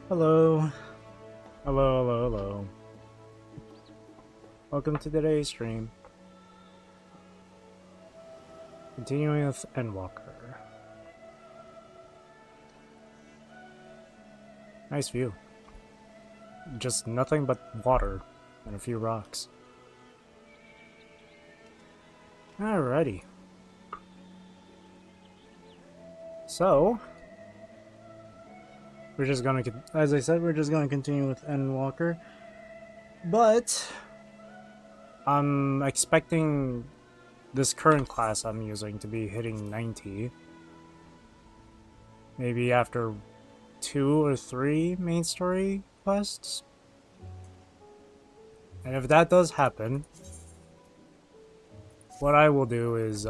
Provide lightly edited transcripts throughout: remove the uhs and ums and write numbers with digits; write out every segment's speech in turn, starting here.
Hello. Hello. Welcome to today's stream. Continuing with Endwalker. Nice view. Just nothing but water and a few rocks. Alrighty. So, we're just gonna, as I said, we're just gonna continue with Endwalker. But, I'm expecting this current class I'm using to be hitting 90. Maybe after 2 or 3 main story quests. And if that does happen, what I will do is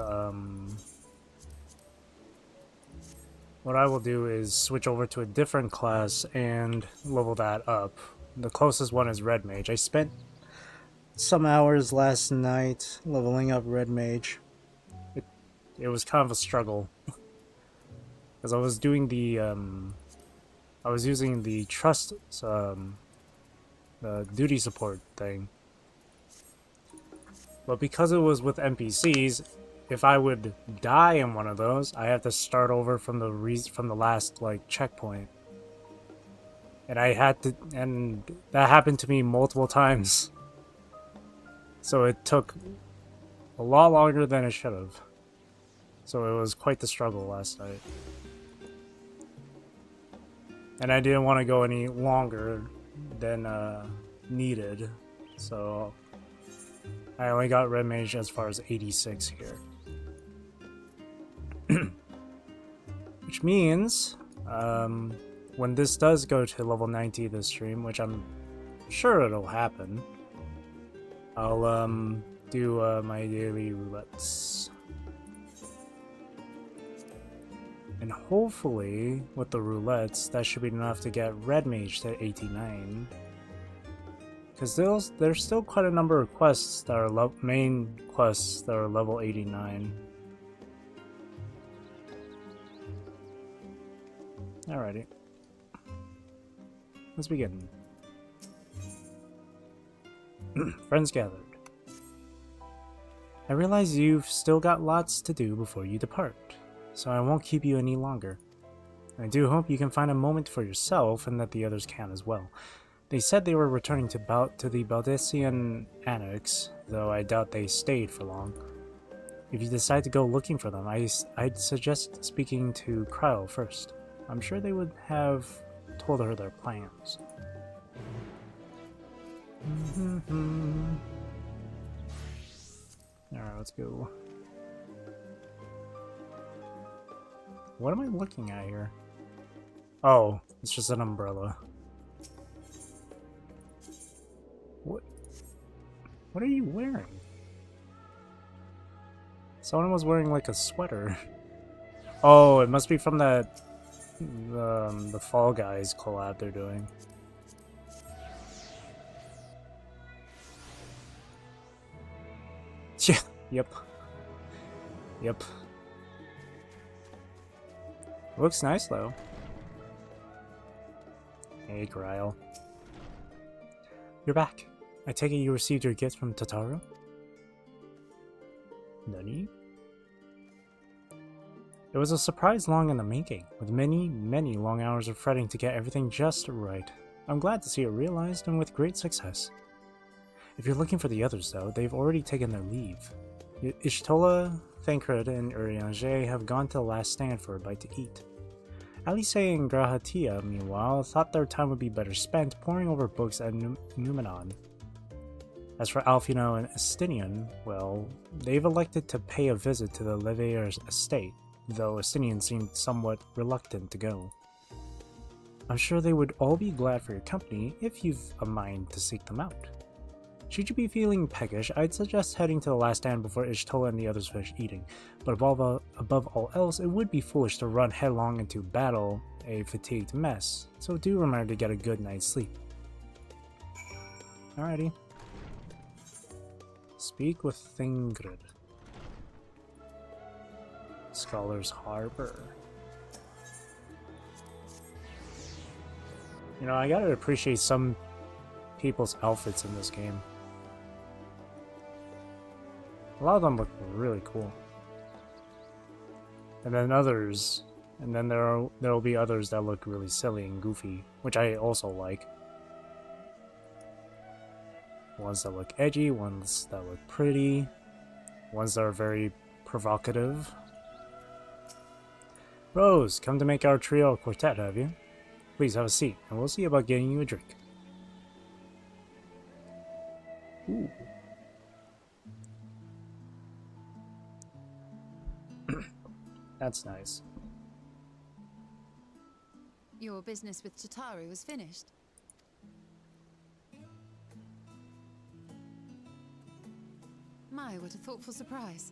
switch over to a different class and level that up. The closest one is Red Mage. I spent some hours last night leveling up Red Mage. It was kind of a struggle because I was doing the I was using the trust the duty support thing, but because it was with NPCs, if I would die in one of those, I have to start over from the last like checkpoint, and that happened to me multiple times. So it took a lot longer than it should have. So it was quite the struggle last night. And I didn't want to go any longer than needed. So I only got Red Mage as far as 86 here. Which means when this does go to level 90 this stream, which I'm sure it'll happen, I'll do my daily roulettes. And hopefully, with the roulettes, that should be enough to get Red Mage to 89. Because there's still quite a number of quests that are main quests that are level 89. Alrighty. Let's begin. Friends gathered. I realize you've still got lots to do before you depart, so I won't keep you any longer. I do hope you can find a moment for yourself and that the others can as well. They said they were returning to the Baldessian Annex, though I doubt they stayed for long. If you decide to go looking for them, I'd suggest speaking to Cryo first. I'm sure they would have told her their plans. Alright, let's go. What am I looking at here? Oh, it's just an umbrella. What are you wearing? Someone was wearing like a sweater. Oh, it must be from that the Fall Guys collab they're doing. Yeah, yep. Looks nice though. Hey, Cryo. You're back. I take it you received your gift from Totaro? Nani? It was a surprise long in the making, with many long hours of fretting to get everything just right. I'm glad to see it realized, and with great success. If you're looking for the others, though, they've already taken their leave. Ishtola, Thancred, and Urianger have gone to the last stand for a bite to eat. Alice and Grahatia, meanwhile, thought their time would be better spent poring over books at Numenon. As for Alfino and Estinian, well, they've elected to pay a visit to the Leveiller's estate, though Estinian seemed somewhat reluctant to go. I'm sure they would all be glad for your company if you've a mind to seek them out. Should you be feeling peckish, I'd suggest heading to the last stand before Ishtola and the others finish eating, but above all else, it would be foolish to run headlong into battle a fatigued mess, so do remember to get a good night's sleep. Alrighty. Speak with Thingrid. Scholar's Harbor. You know, I gotta appreciate some people's outfits in this game. A lot of them look really cool. And then others, and then there'll be others that look really silly and goofy, which I also like. Ones that look edgy, ones that look pretty, ones that are very provocative. Rose, come to make our trio quartet, have you? Please have a seat, and we'll see about getting you a drink. Ooh. That's nice. Your business with Chitauri was finished. My, what a thoughtful surprise.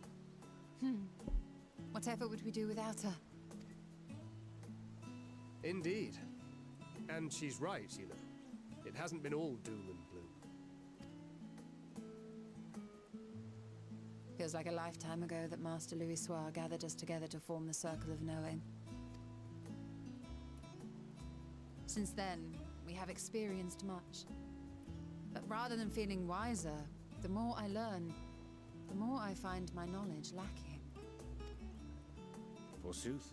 Whatever would we do without her? Indeed. And she's right, you know. It hasn't been all doom and gloom. Feels like a lifetime ago that Master Louis Soir gathered us together to form the Circle of Knowing. Since then, we have experienced much. But rather than feeling wiser, the more I learn, the more I find my knowledge lacking. Forsooth.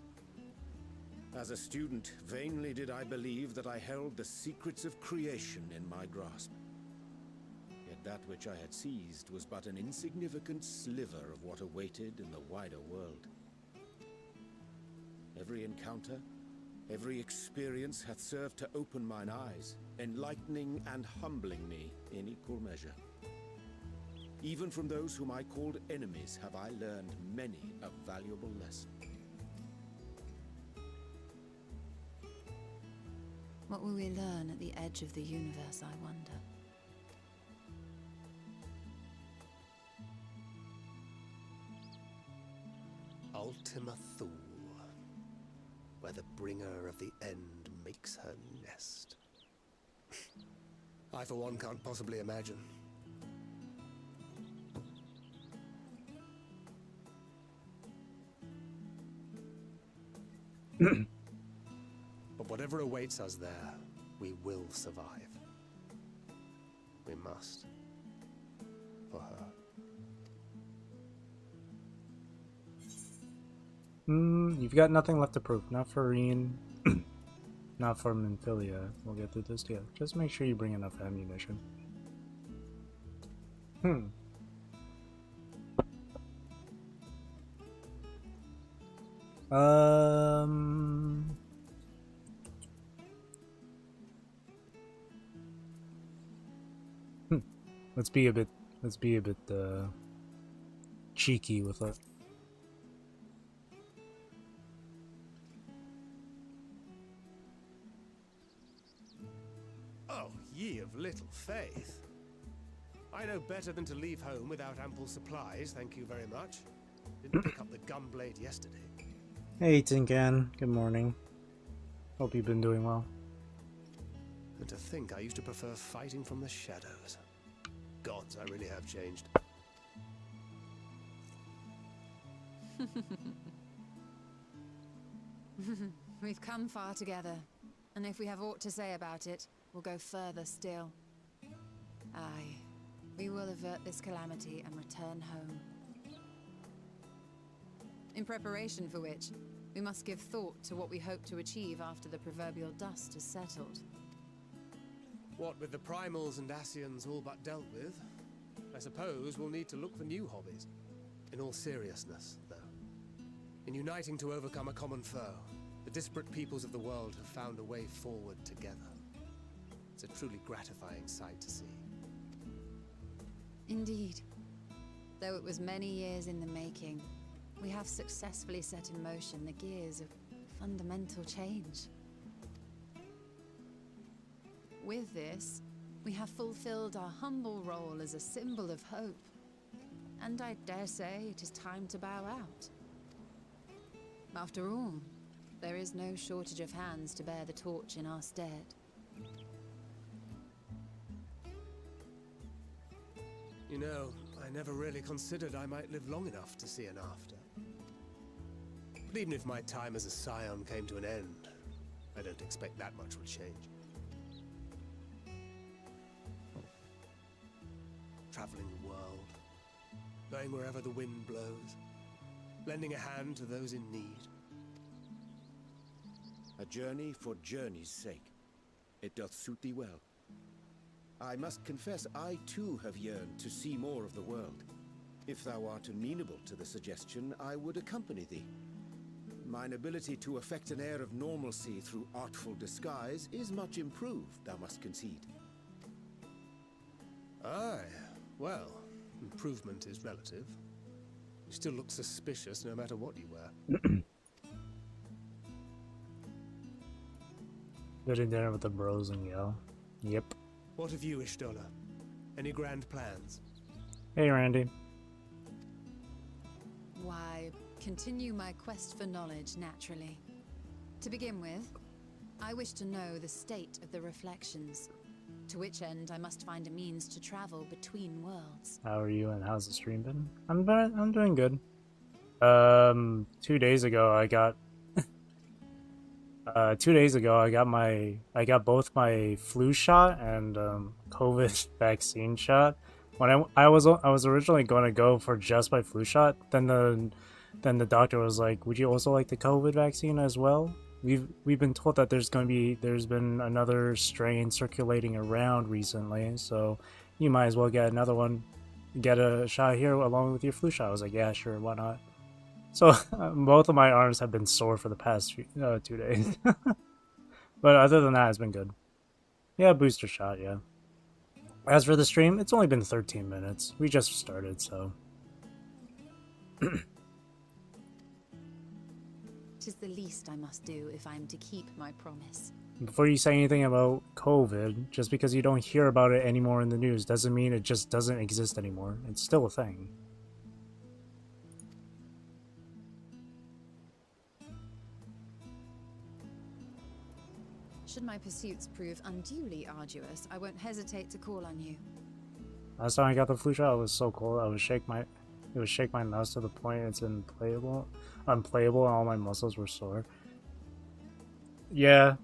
As a student, vainly did I believe that I held the secrets of creation in my grasp. Yet that which I had seized was but an insignificant sliver of what awaited in the wider world. Every encounter, every experience hath served to open mine eyes, enlightening and humbling me in equal measure. Even from those whom I called enemies have I learned many a valuable lesson. What will we learn at the edge of the universe, I wonder? Ultima Thule, where the bringer of the end makes her nest. I, for one, can't possibly imagine. But whatever awaits us there, we will survive. We must. For her. You've got nothing left to prove. Not for Reen, not for Minfilia. We'll get through this together. Just make sure you bring enough ammunition. Let's be a bit cheeky with it. Oh, ye of little faith. I know better than to leave home without ample supplies, thank you very much. Didn't pick up the gunblade yesterday. Hey Tinkan, good morning. Hope you've been doing well. And to think I used to prefer fighting from the shadows. Gods, I really have changed. We've come far together, and if we have aught to say about it, we'll go further still. Aye, we will avert this calamity and return home. In preparation for which, we must give thought to what we hope to achieve after the proverbial dust has settled. What with the primals and Ascians all but dealt with, I suppose we'll need to look for new hobbies. In all seriousness, though. In uniting to overcome a common foe, the disparate peoples of the world have found a way forward together. It's a truly gratifying sight to see. Indeed. Though it was many years in the making, we have successfully set in motion the gears of fundamental change. With this, we have fulfilled our humble role as a symbol of hope. And I dare say it is time to bow out. After all, there is no shortage of hands to bear the torch in our stead. You know, I never really considered I might live long enough to see an after. But even if my time as a scion came to an end, I don't expect that much will change. going wherever the wind blows, lending a hand to those in need. A journey for journey's sake. It doth suit thee well. I must confess I too have yearned to see more of the world. If thou art amenable to the suggestion, I would accompany thee. Mine ability to affect an air of normalcy through artful disguise is much improved, thou must concede. Aye, well, improvement is relative. You still look suspicious no matter what you wear. Getting dinner with the bros and yell. Yep. What of you, Ishtola? Any grand plans? Hey, Randy. Why, continue my quest for knowledge, naturally. To begin with, I wish to know the state of the reflections, to which end I must find a means to travel between worlds. How are you and how's the stream been? I'm doing good. 2 days ago I got 2 days ago I got both my flu shot and COVID vaccine shot. When I was originally going to go for just my flu shot, then the doctor was like, "Would you also like the COVID vaccine as well?" We've been told that there's been another strain circulating around recently, so you might as well get another one, get a shot here along with your flu shot. I was like, yeah, sure, why not? So both of my arms have been sore for the past 2 days, but other than that, it's been good. Yeah, booster shot, yeah. As for the stream, it's only been 13 minutes. We just started, so. 'Tis the least I must do if I am to keep my promise. Before you say anything about COVID, just because you don't hear about it anymore in the news doesn't mean it just doesn't exist anymore. It's still a thing. Should my pursuits prove unduly arduous, I won't hesitate to call on you. Last time I got the flu shot, it was so cold. It would shake my mouse to the point it's unplayable, and all my muscles were sore. Yeah,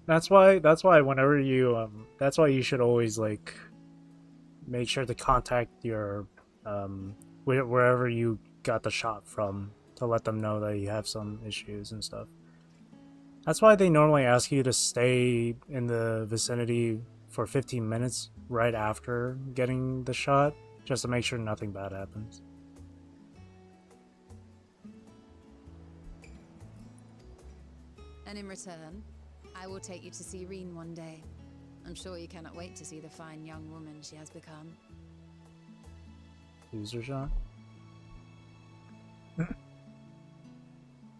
that's why whenever you that's why you should always like make sure to contact your wherever you got the shot from to let them know that you have some issues and stuff. That's why they normally ask you to stay in the vicinity for 15 minutes right after getting the shot, just to make sure nothing bad happens. And in return, I will take you to see Reen one day. I'm sure you cannot wait to see the fine young woman she has become. Booster shot?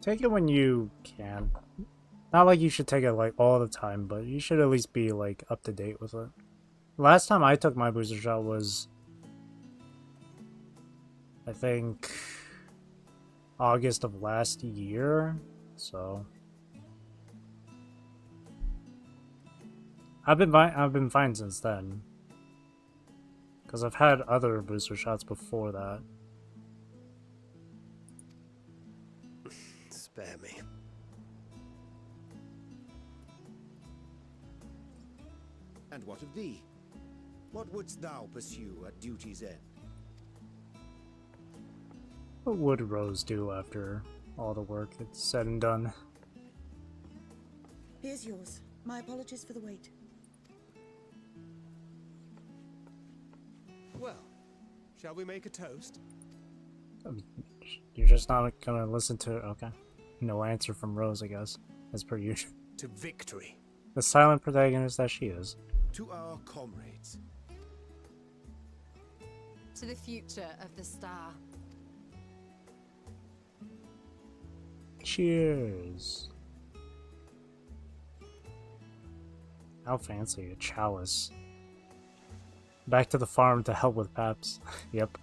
Take it when you can. Not like you should take it like all the time, but you should at least be like up to date with it. Last time I took my booster shot was, I think, August of last year, so I've been fine since then, because I've had other booster shots before that. Spare me. And what of thee? What wouldst thou pursue at duty's end? What would Rose do after all the work that's said and done? Here's yours. My apologies for the wait. Well, shall we make a toast? You're just not gonna listen to it? Okay. No answer from Rose, I guess, as per usual. To victory. The silent protagonist that she is. To our comrades. To the future of the star. Cheers. How fancy, a chalice. Back to the farm to help with Paps. Yep.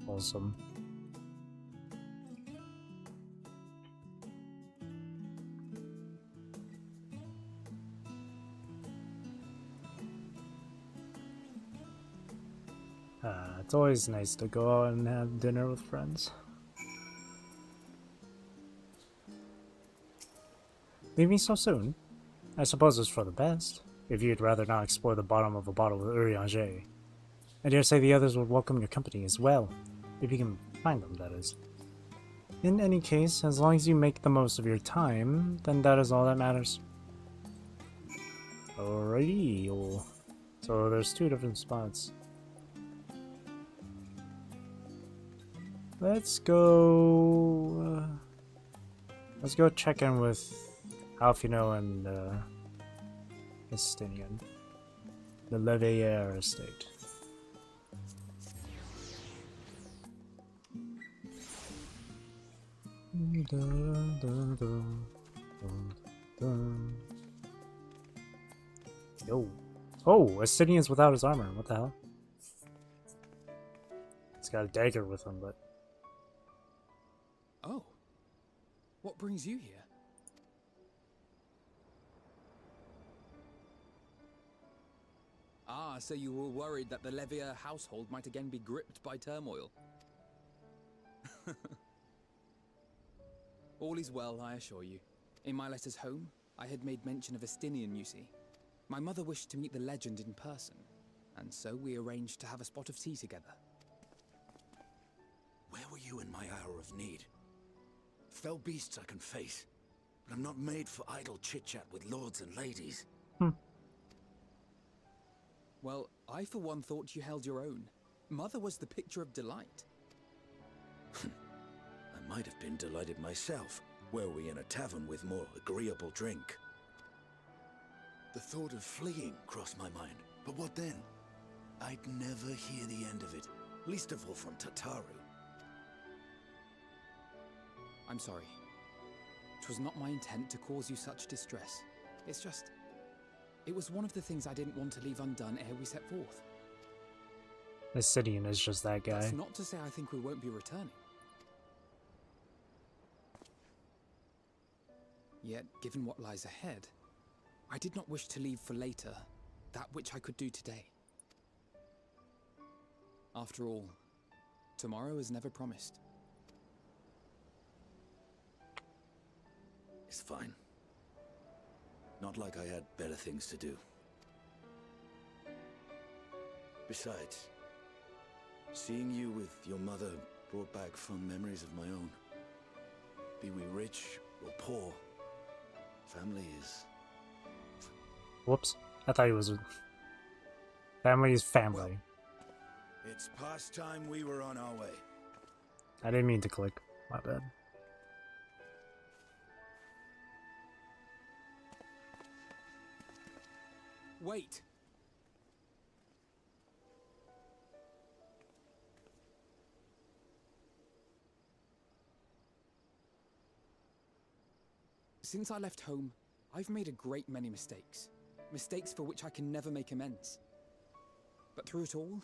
Awesome. It's always nice to go out and have dinner with friends. Leaving so soon? I suppose it's for the best, if you'd rather not explore the bottom of a bottle with Urianger. I dare say the others would welcome your company as well, if you can find them, that is. In any case, as long as you make the most of your time, then that is all that matters. Alrighty. So there's 2 different spots. Let's go check in with Alfino and Estinian. The Leveilleur estate. Yo. Oh, Estinian's without his armor. What the hell? He's got a dagger with him, but... Oh. What brings you here? Ah, so you were worried that the Leveilleur household might again be gripped by turmoil. All is well, I assure you. In my letters home, I had made mention of Estinian, you see. My mother wished to meet the legend in person, and so we arranged to have a spot of tea together. Where were you in my hour of need? Fell beasts I can face, but I'm not made for idle chit-chat with lords and ladies. Well, I for one thought you held your own. Mother was the picture of delight. I might have been delighted myself, were we in a tavern with more agreeable drink. The thought of fleeing crossed my mind, but what then? I'd never hear the end of it, least of all from Tataru. I'm sorry. It was not my intent to cause you such distress. It's just... it was one of the things I didn't want to leave undone ere we set forth. Estinian is just that guy. That's not to say I think we won't be returning. Yet, given what lies ahead, I did not wish to leave for later that which I could do today. After all, tomorrow is never promised. It's fine. Not like I had better things to do. Besides, seeing you with your mother brought back fond memories of my own. Be we rich or poor, family is... Whoops. I thought he was... Family is family. Well, it's past time we were on our way. I didn't mean to click. My bad. Wait! Since I left home, I've made a great many mistakes. Mistakes for which I can never make amends. But through it all,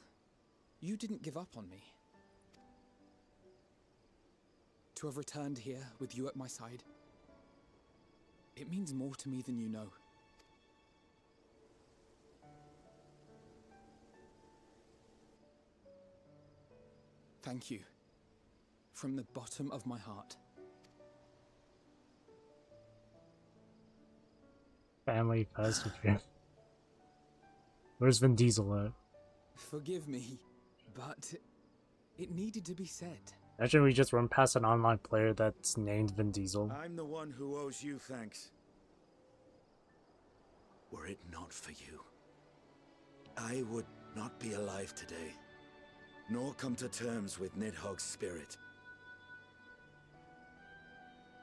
you didn't give up on me. To have returned here with you at my side, it means more to me than you know. Thank you. From the bottom of my heart. Family first. Where's Vin Diesel at? Forgive me, but it needed to be said. Imagine we just run past an online player that's named Vin Diesel. I'm the one who owes you thanks. Were it not for you, I would not be alive today, nor come to terms with Nidhogg's spirit.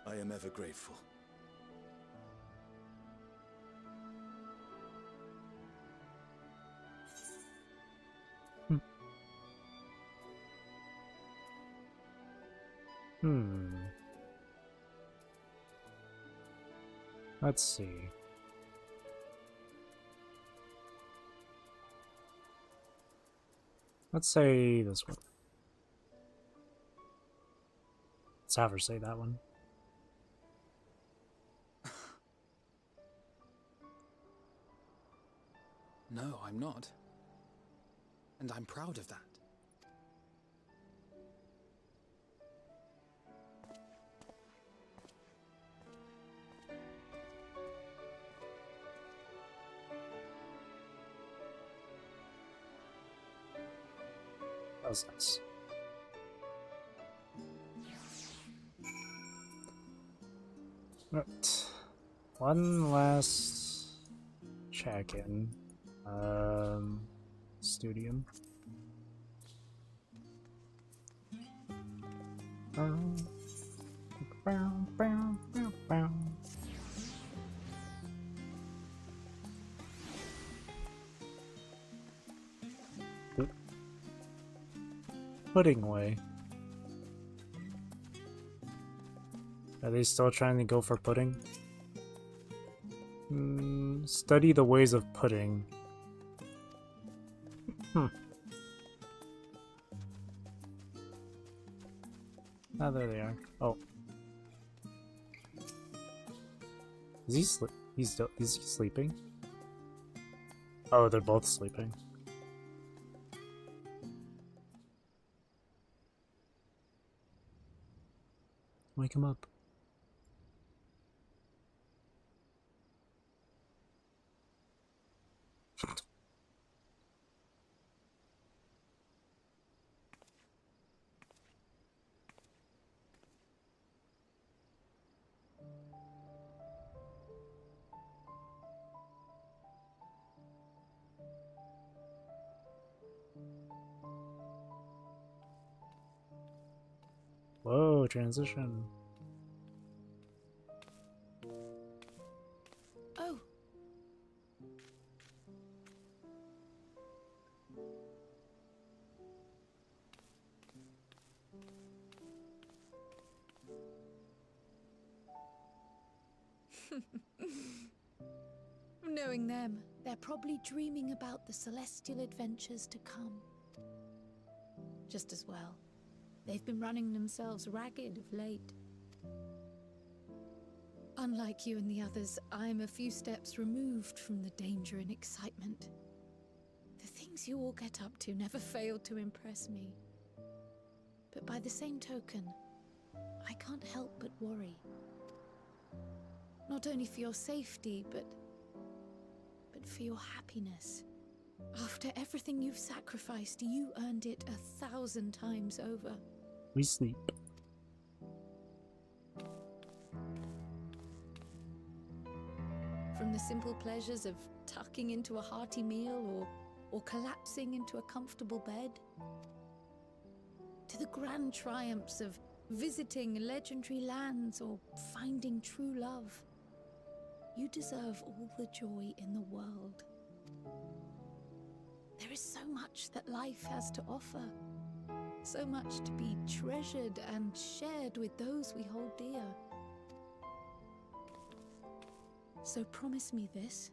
I am ever grateful. Let's see. Let's say this one. Let's have her say that one. No, I'm not. And I'm proud of that. was nice. Right. One last check-in. Studium. Pudding way. Are they still trying to go for pudding? Study the ways of pudding. Ah, there they are. Oh. Is he is he sleeping? Oh, they're both sleeping. Wake him up. Whoa, transition. Oh. Knowing them, they're probably dreaming about the celestial adventures to come. Just as well. They've been running themselves ragged of late. Unlike you and the others, I'm a few steps removed from the danger and excitement. The things you all get up to never fail to impress me. But by the same token, I can't help but worry. Not only for your safety, but for your happiness. After everything you've sacrificed, you earned it 1,000 times over. We sleep. From the simple pleasures of tucking into a hearty meal or collapsing into a comfortable bed, to the grand triumphs of visiting legendary lands or finding true love, you deserve all the joy in the world. There is so much that life has to offer, so much to be treasured and shared with those we hold dear. So promise me this.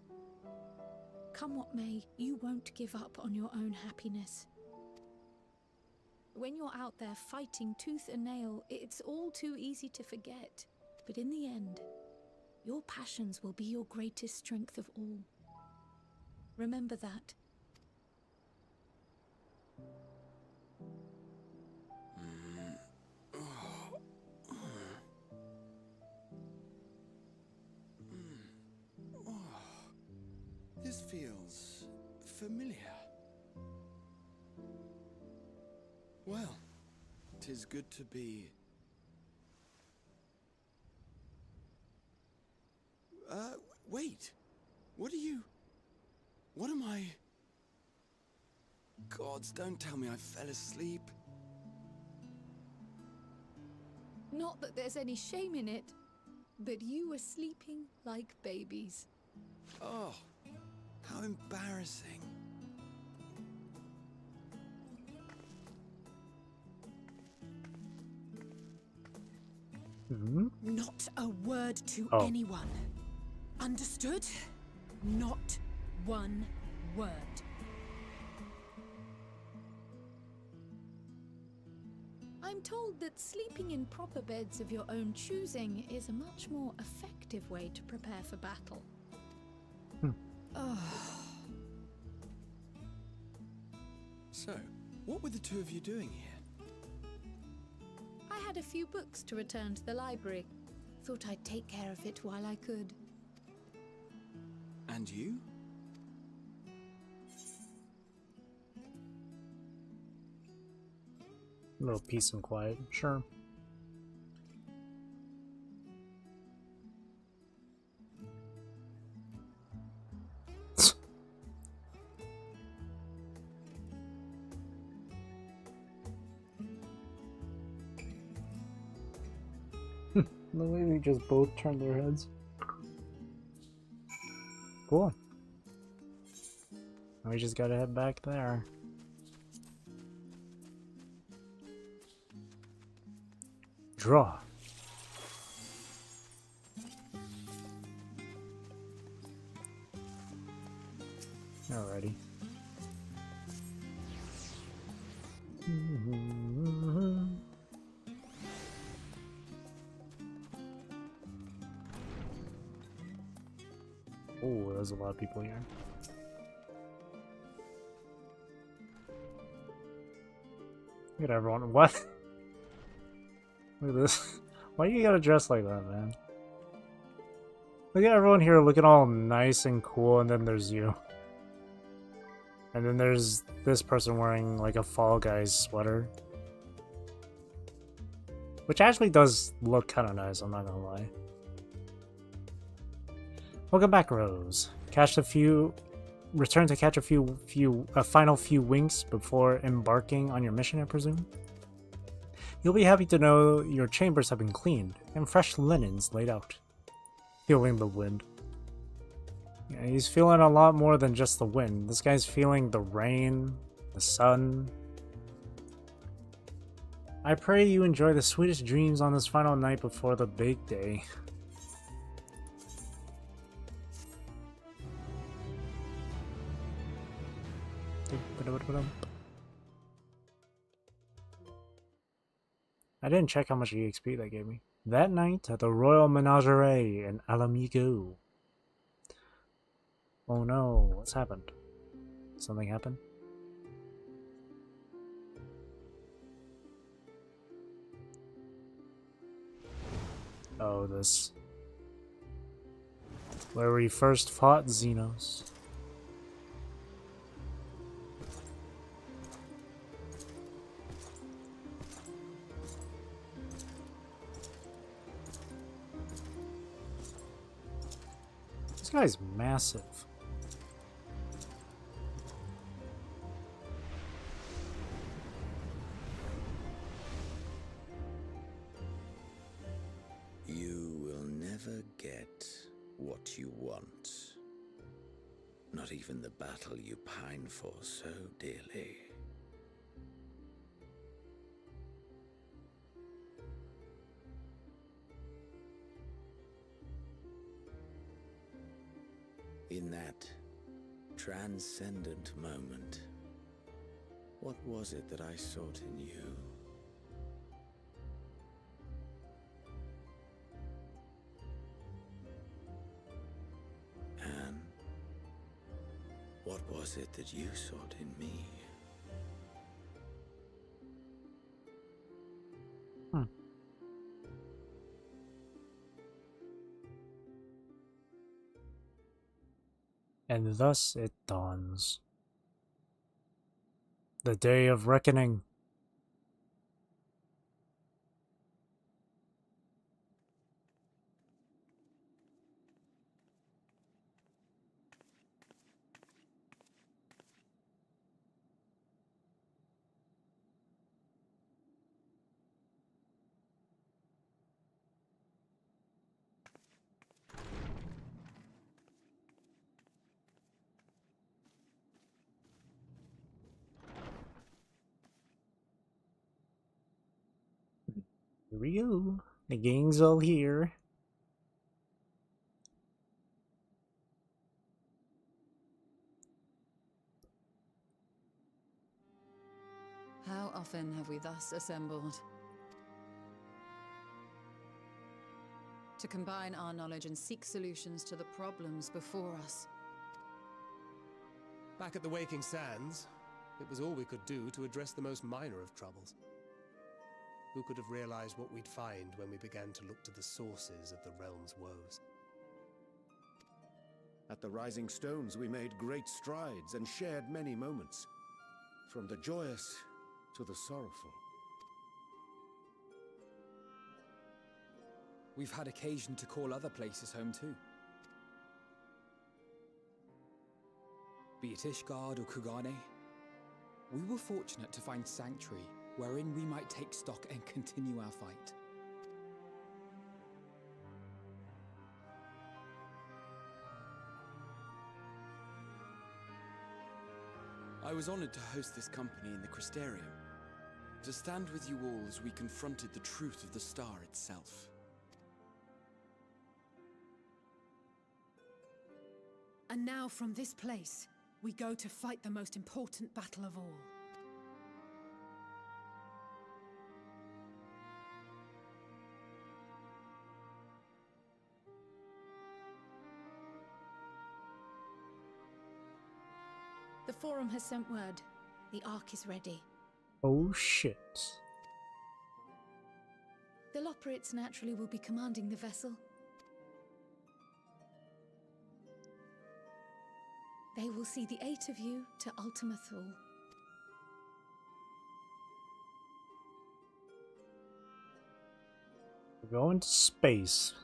Come what may, you won't give up on your own happiness. When you're out there fighting tooth and nail, it's all too easy to forget. But in the end, your passions will be your greatest strength of all. Remember that. This feels familiar. Well, 'tis good to be... wait. What am I... Gods, don't tell me I fell asleep. Not that there's any shame in it, but you were sleeping like babies. Oh, how embarrassing. Not a word to Oh. anyone. Understood? Not one word. I'm told that sleeping in proper beds of your own choosing is a much more effective way to prepare for battle. So, what were the two of you doing here? I had a few books to return to the library. Thought I'd take care of it while I could. And you? A little peace and quiet, sure. The way we just both turned their heads. Cool. Now we just gotta head back there. Draw. Alrighty. Oh, there's a lot of people here. Look at everyone. What? Look at this. Why you gotta dress like that, man? Look at everyone here looking all nice and cool, and then there's you. And then there's this person wearing like a Fall Guys sweater. Which actually does look kind of nice, I'm not gonna lie. Welcome back, Rose. Return to catch a final few winks before embarking on your mission, I presume? You'll be happy to know your chambers have been cleaned and fresh linens laid out. Feeling the wind. Yeah, he's feeling a lot more than just the wind. This guy's feeling the rain, the sun. I pray you enjoy the sweetest dreams on this final night before the big day. I didn't check how much EXP that gave me. That night at the Royal Menagerie in Alamigo. Oh no, what's happened? Something happened? Oh, this. Where we first fought Xenos. This guy's massive. You will never get what you want. Not even the battle you pine for so dearly. In that transcendent moment, what was it that I sought in you? And what was it that you sought in me? And thus it dawns. The day of reckoning. Here we go. The gang's all here. How often have we thus assembled? To combine our knowledge and seek solutions to the problems before us. Back at the Waking Sands, it was all we could do to address the most minor of troubles. Who could have realized what we'd find when we began to look to the sources of the realm's woes? At the Rising Stones, we made great strides and shared many moments, from the joyous to the sorrowful. we've had occasion to call other places home too. Be it Ishgard or Kugane, we were fortunate to find sanctuary wherein we might take stock and continue our fight. I was honored to host this company in the Crystarium, to stand with you all as we confronted the truth of the star itself. And now from this place, we go to fight the most important battle of all. The Forum has sent word. The Ark is ready. Oh shit. The Loporrits naturally will be commanding the vessel. They will see the 8 of you to Ultima Thule. We're going to space.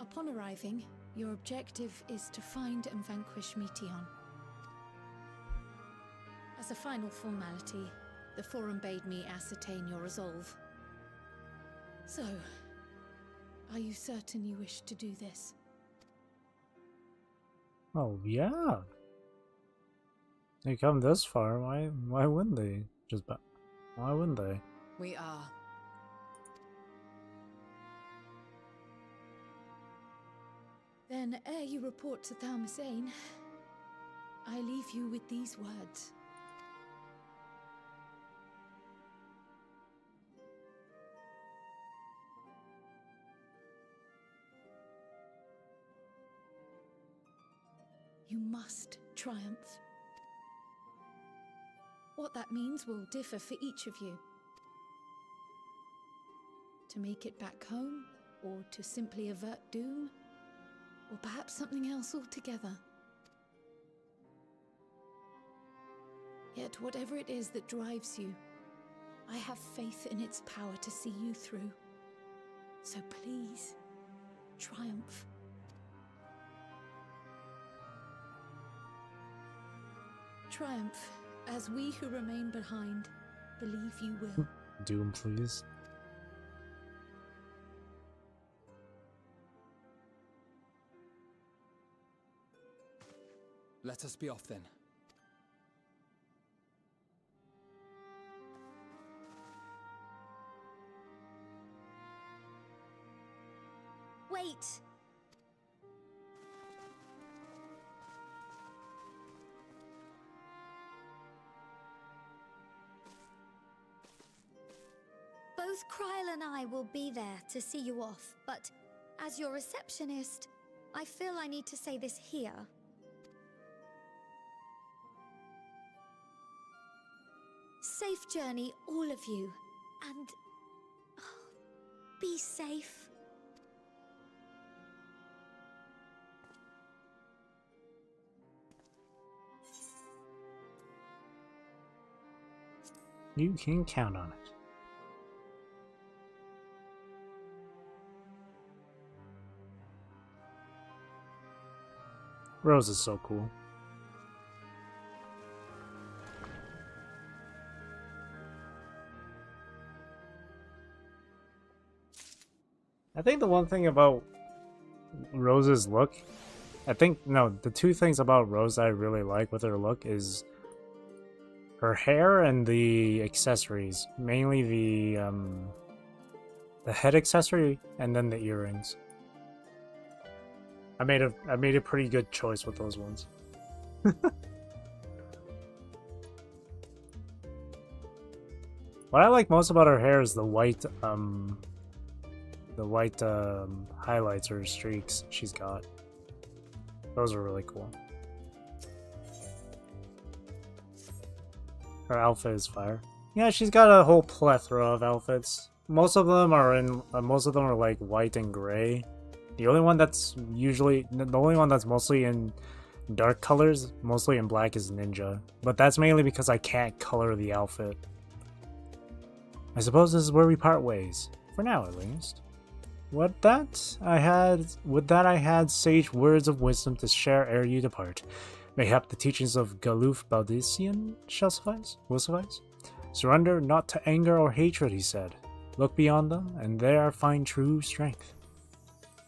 Upon arriving, your objective is to find and vanquish Meteon. As a final formality, the Forum bade me ascertain your resolve. So, are you certain you wish to do this? Oh yeah. They come this far, why wouldn't they? Why wouldn't they? We are. Then, ere you report to Thalmasane, I leave you with these words. You must triumph. What that means will differ for each of you. To make it back home, or to simply avert doom, or perhaps something else altogether. Yet whatever it is that drives you, I have faith in its power to see you through. So please, triumph. Triumph, as we who remain behind believe you will. Doom, please. Let us be off then. Wait! Both Kryl and I will be there to see you off, but as your receptionist, I feel I need to say this here. Safe journey, all of you, and be safe. You can count on it. Rose is so cool. I think the one thing about Rose's look, the two things about Rose I really like with her look is her hair and the accessories, mainly the head accessory and then the earrings. I made a pretty good choice with those ones. What I like most about her hair is the white highlights or streaks she's got. Those are really cool. Her outfit is fire. Yeah, she's got a whole plethora of outfits. Most of them are like white and gray, The only one that's mostly in dark colors, mostly in black, is Ninja. But that's mainly because I can't color the outfit. I suppose this is where we part ways. For now, at least. With that I had sage words of wisdom to share ere you depart. Mayhap the teachings of Galuf Baldician will suffice? Surrender not to anger or hatred, he said. Look beyond them, and there find true strength.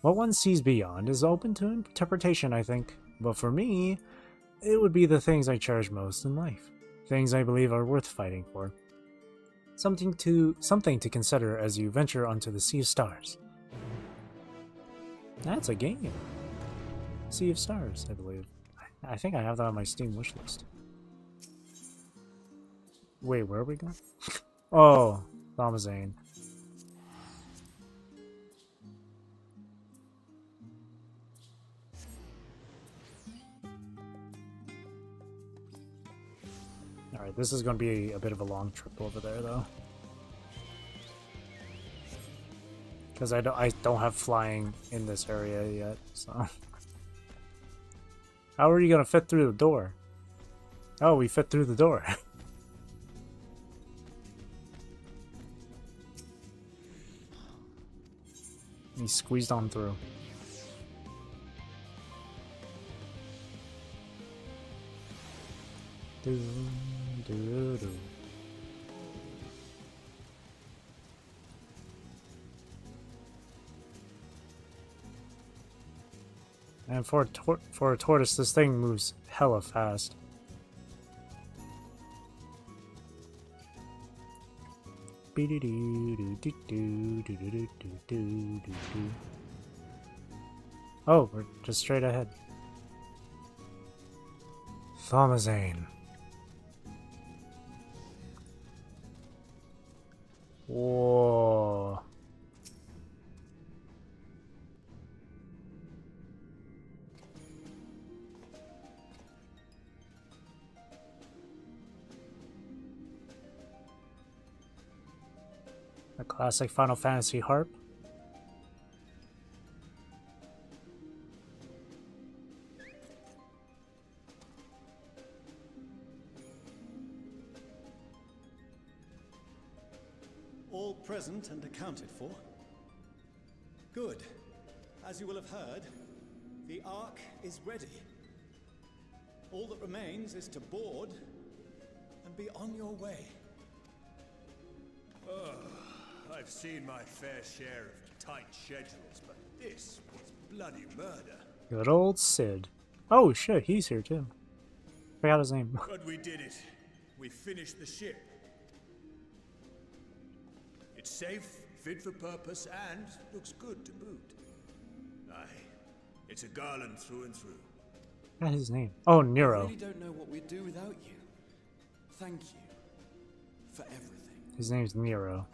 What one sees beyond is open to interpretation, I think. But for me, it would be the things I cherish most in life. Things I believe are worth fighting for. Something to consider as you venture onto the Sea of Stars. That's a game. Sea of Stars, I believe. I think I have that on my Steam wishlist. Wait, where are we going? Oh, Thomazane. Alright, this is going to be a bit of a long trip over there, though. Because I don't have flying in this area yet, so... How are you going to fit through the door? Oh, we fit through the door. He squeezed on through. And for a tortoise, this thing moves hella fast. Oh, we're just straight ahead. Thomazane. Whoa. A classic Final Fantasy harp. All present and accounted for? Good. As you will have heard, the Ark is ready. All that remains is to board and be on your way. I've seen my fair share of tight schedules, but this was bloody murder. Good old Sid. Oh shit, he's here too. Forgot his name. But we did it. We finished the ship. It's safe, fit for purpose, and looks good to boot. Aye, it's a Garland through and through. Forgot his name. Oh, Nero. I really don't know what we'd do without you. Thank you for everything. His name's Nero.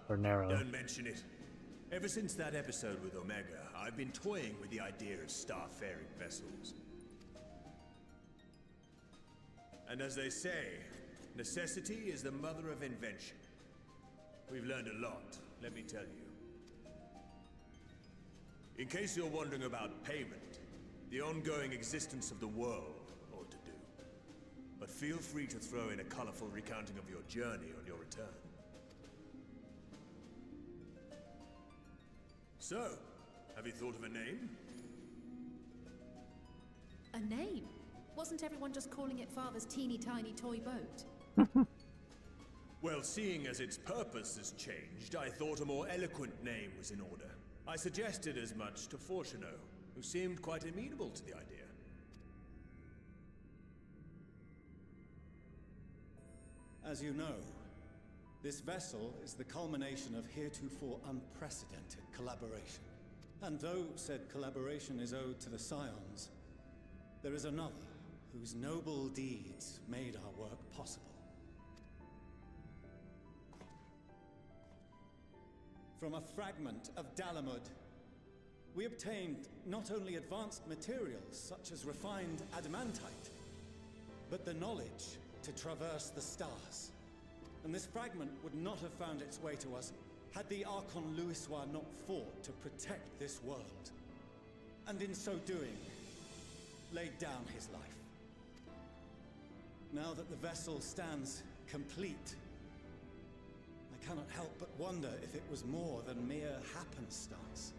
Or Nero. Don't mention it. Ever since that episode with Omega, I've been toying with the idea of star-faring vessels. And as they say, necessity is the mother of invention. We've learned a lot, let me tell you. In case you're wondering about payment, the ongoing existence of the world ought to do. But feel free to throw in a colorful recounting of your journey on your return. So, have you thought of a name? A name? Wasn't everyone just calling it Father's teeny tiny toy boat? Well, seeing as its purpose has changed, I thought a more eloquent name was in order. I suggested as much to Fortuneau, who seemed quite amenable to the idea. As you know, this vessel is the culmination of heretofore unprecedented collaboration. And though said collaboration is owed to the Scions, there is another whose noble deeds made our work possible. From a fragment of Dalamud, we obtained not only advanced materials such as refined adamantite, but the knowledge to traverse the stars. And this fragment would not have found its way to us had the Archon Louisois not fought to protect this world, and in so doing, laid down his life. Now that the vessel stands complete, I cannot help but wonder if it was more than mere happenstance.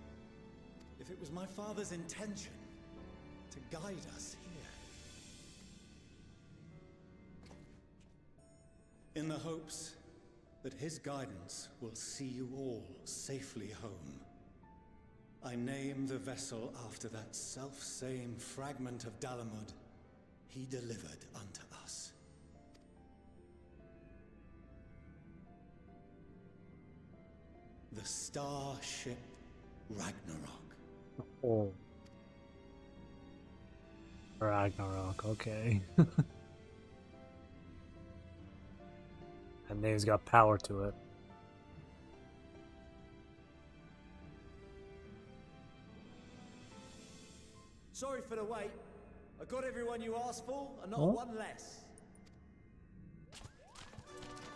If it was my father's intention to guide us here. In the hopes that his guidance will see you all safely home, I name the vessel after that self-same fragment of Dalamud he delivered unto us. The starship Ragnarok. Oh. Ragnarok, okay. That name's got power to it. Sorry for the wait. I got everyone you asked for, and not Oh. one less.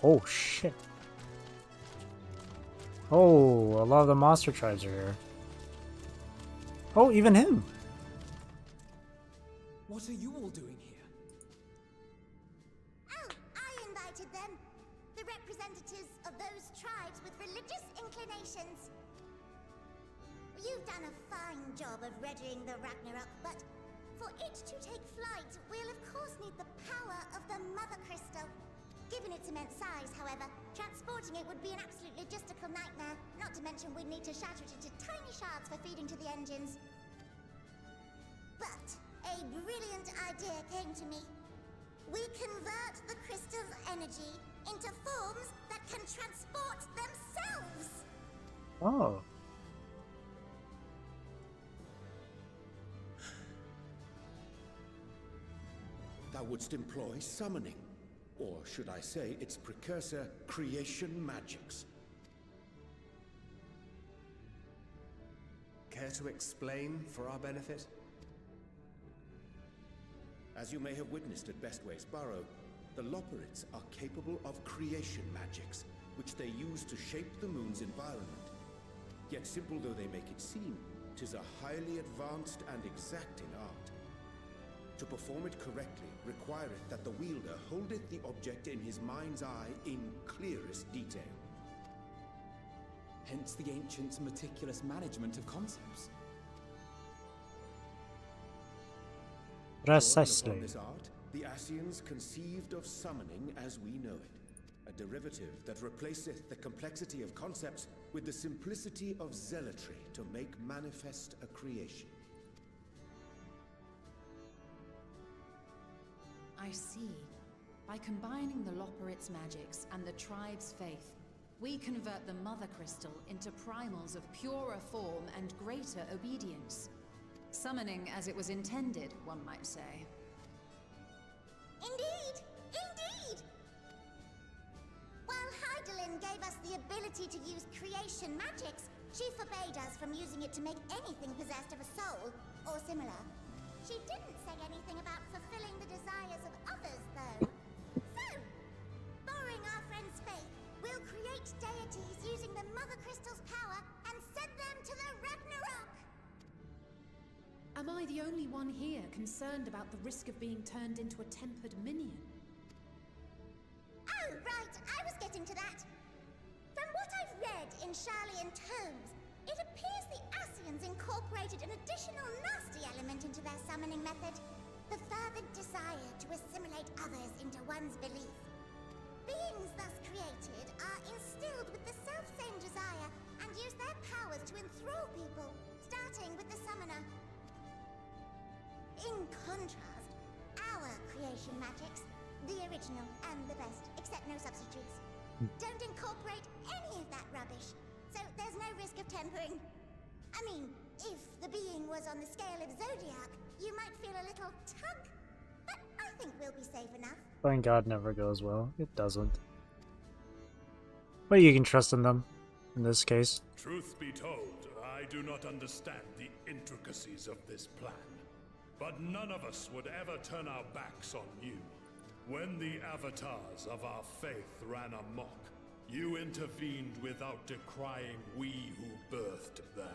Oh shit. Oh, a lot of the monster tribes are here. Oh, even him. What are you all doing here? Oh, I invited them. The representatives of those tribes with religious inclinations. You've done a fine job of readying the Ragnarok, but for it to take flight, we'll of course need the power of the Mother Crystal. Given its immense size, however, transporting it would be an absolute logistical nightmare, not to mention we'd need to shatter it into tiny shards for feeding to the engines. But a brilliant idea came to me. We convert the crystal's energy into forms that can transport themselves! Oh. Thou wouldst employ summoning, or should I say its precursor, creation magics. Care to explain for our benefit? As you may have witnessed at Bestways Burrow, the Loporrits are capable of creation magics, which they use to shape the moon's environment. Yet simple though they make it seem, 'tis a highly advanced and exacting art. To perform it correctly requireth that the wielder holdeth the object in his mind's eye in clearest detail. Hence the ancients' meticulous management of concepts. Drawing Precisely. upon this art, the Ascians conceived of summoning as we know it, a derivative that replaceth the complexity of concepts with the simplicity of zealotry to make manifest a creation. I see. By combining the Loporrits' magics and the tribe's faith, we convert the Mother Crystal into primals of purer form and greater obedience. Summoning as it was intended, one might say. Indeed! Indeed! While Hydaelyn gave us the ability to use creation magics, she forbade us from using it to make anything possessed of a soul, or similar. She didn't say anything about fulfilling the desires of others, though. So, borrowing our friend's faith, we'll create deities using the Mother Crystal's power and send them to the Ragnarok! Am I the only one here concerned about the risk of being turned into a tempered minion? Oh, right, I was getting to that. From what I've read in Sharlayan tomes, it appears the Ascians incorporated an additional nasty element into their summoning method. The fervent desire to assimilate others into one's belief. Beings thus created are instilled with the self-same desire and use their powers to enthrall people, starting with the summoner. In contrast, our creation magics, the original and the best, except no substitutes, don't incorporate any of that rubbish, so there's no risk of tempering. I mean, if the being was on the scale of Zodiac, you might feel a little tug, but I think we'll be safe enough. Playing God never goes well. It doesn't. But you can trust in them, in this case. Truth be told, I do not understand the intricacies of this plan. But none of us would ever turn our backs on you. When the avatars of our faith ran amok, You intervened without decrying we who birthed them.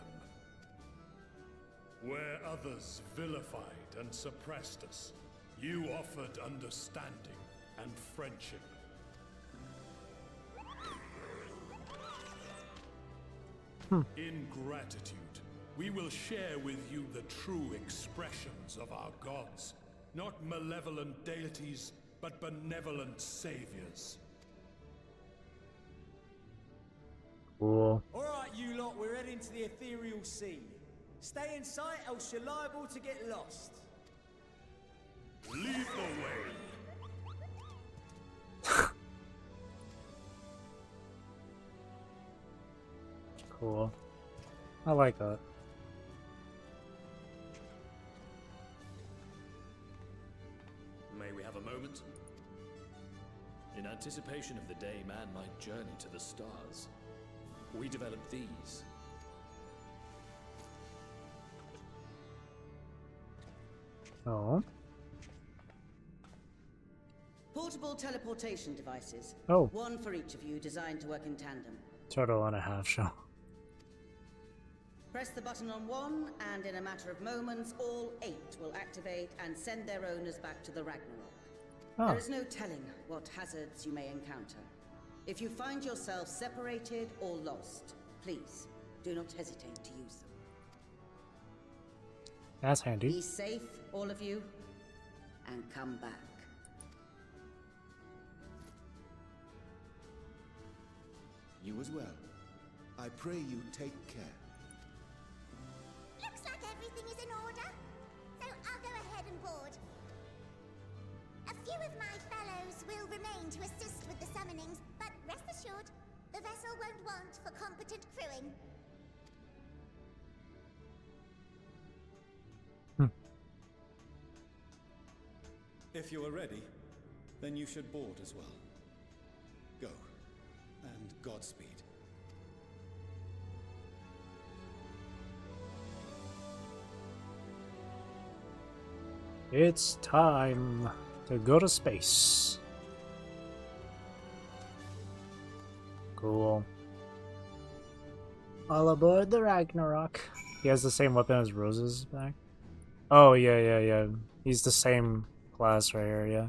Where others vilified and suppressed us, you offered understanding and friendship. In gratitude, we will share with you the true expressions of our gods. Not malevolent deities, but benevolent saviors. Cool. Alright, you lot, we're heading to the ethereal sea. Stay in sight, else you're liable to get lost. Lead the way. Cool. I like that. May we have a moment? In anticipation of the day man might journey to the stars, we developed these. Oh. Portable teleportation devices. Oh. One for each of you, designed to work in tandem. Turtle and a half shell. Press the button on one, and in a matter of moments, all 8 will activate and send their owners back to the Ragnarok. Oh. There is no telling what hazards you may encounter. If you find yourself separated or lost, please do not hesitate to use them. That's handy. Be safe, all of you, and come back. You as well. I pray you take care. Looks like everything is in order, so I'll go ahead and board. A few of my fellows will remain to assist with the summonings, but rest assured, the vessel won't want for competent crewing. If you are ready, then you should board as well. Go, and Godspeed. It's time to go to space. Cool. All aboard the Ragnarok. He has the same weapon as Rose's back. Oh, yeah. He's the same class right here, yeah.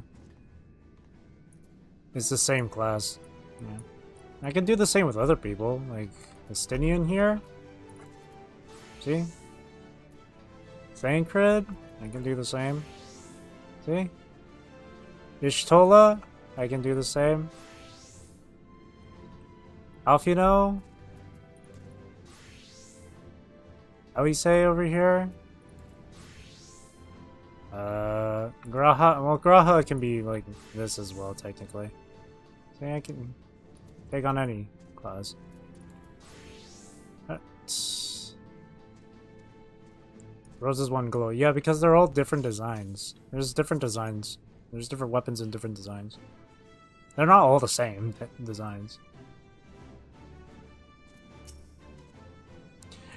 It's the same class. Yeah. I can do the same with other people, like Estinian here. See? Thancred, I can do the same. See? Ishtola, I can do the same. Alfino. Elise over here. Graha. Well, Graha can be like this as well, technically. See, I can take on any class. Rose's one glow. Yeah, because they're all different designs. There's different designs. There's different weapons and different designs. They're not all the same designs.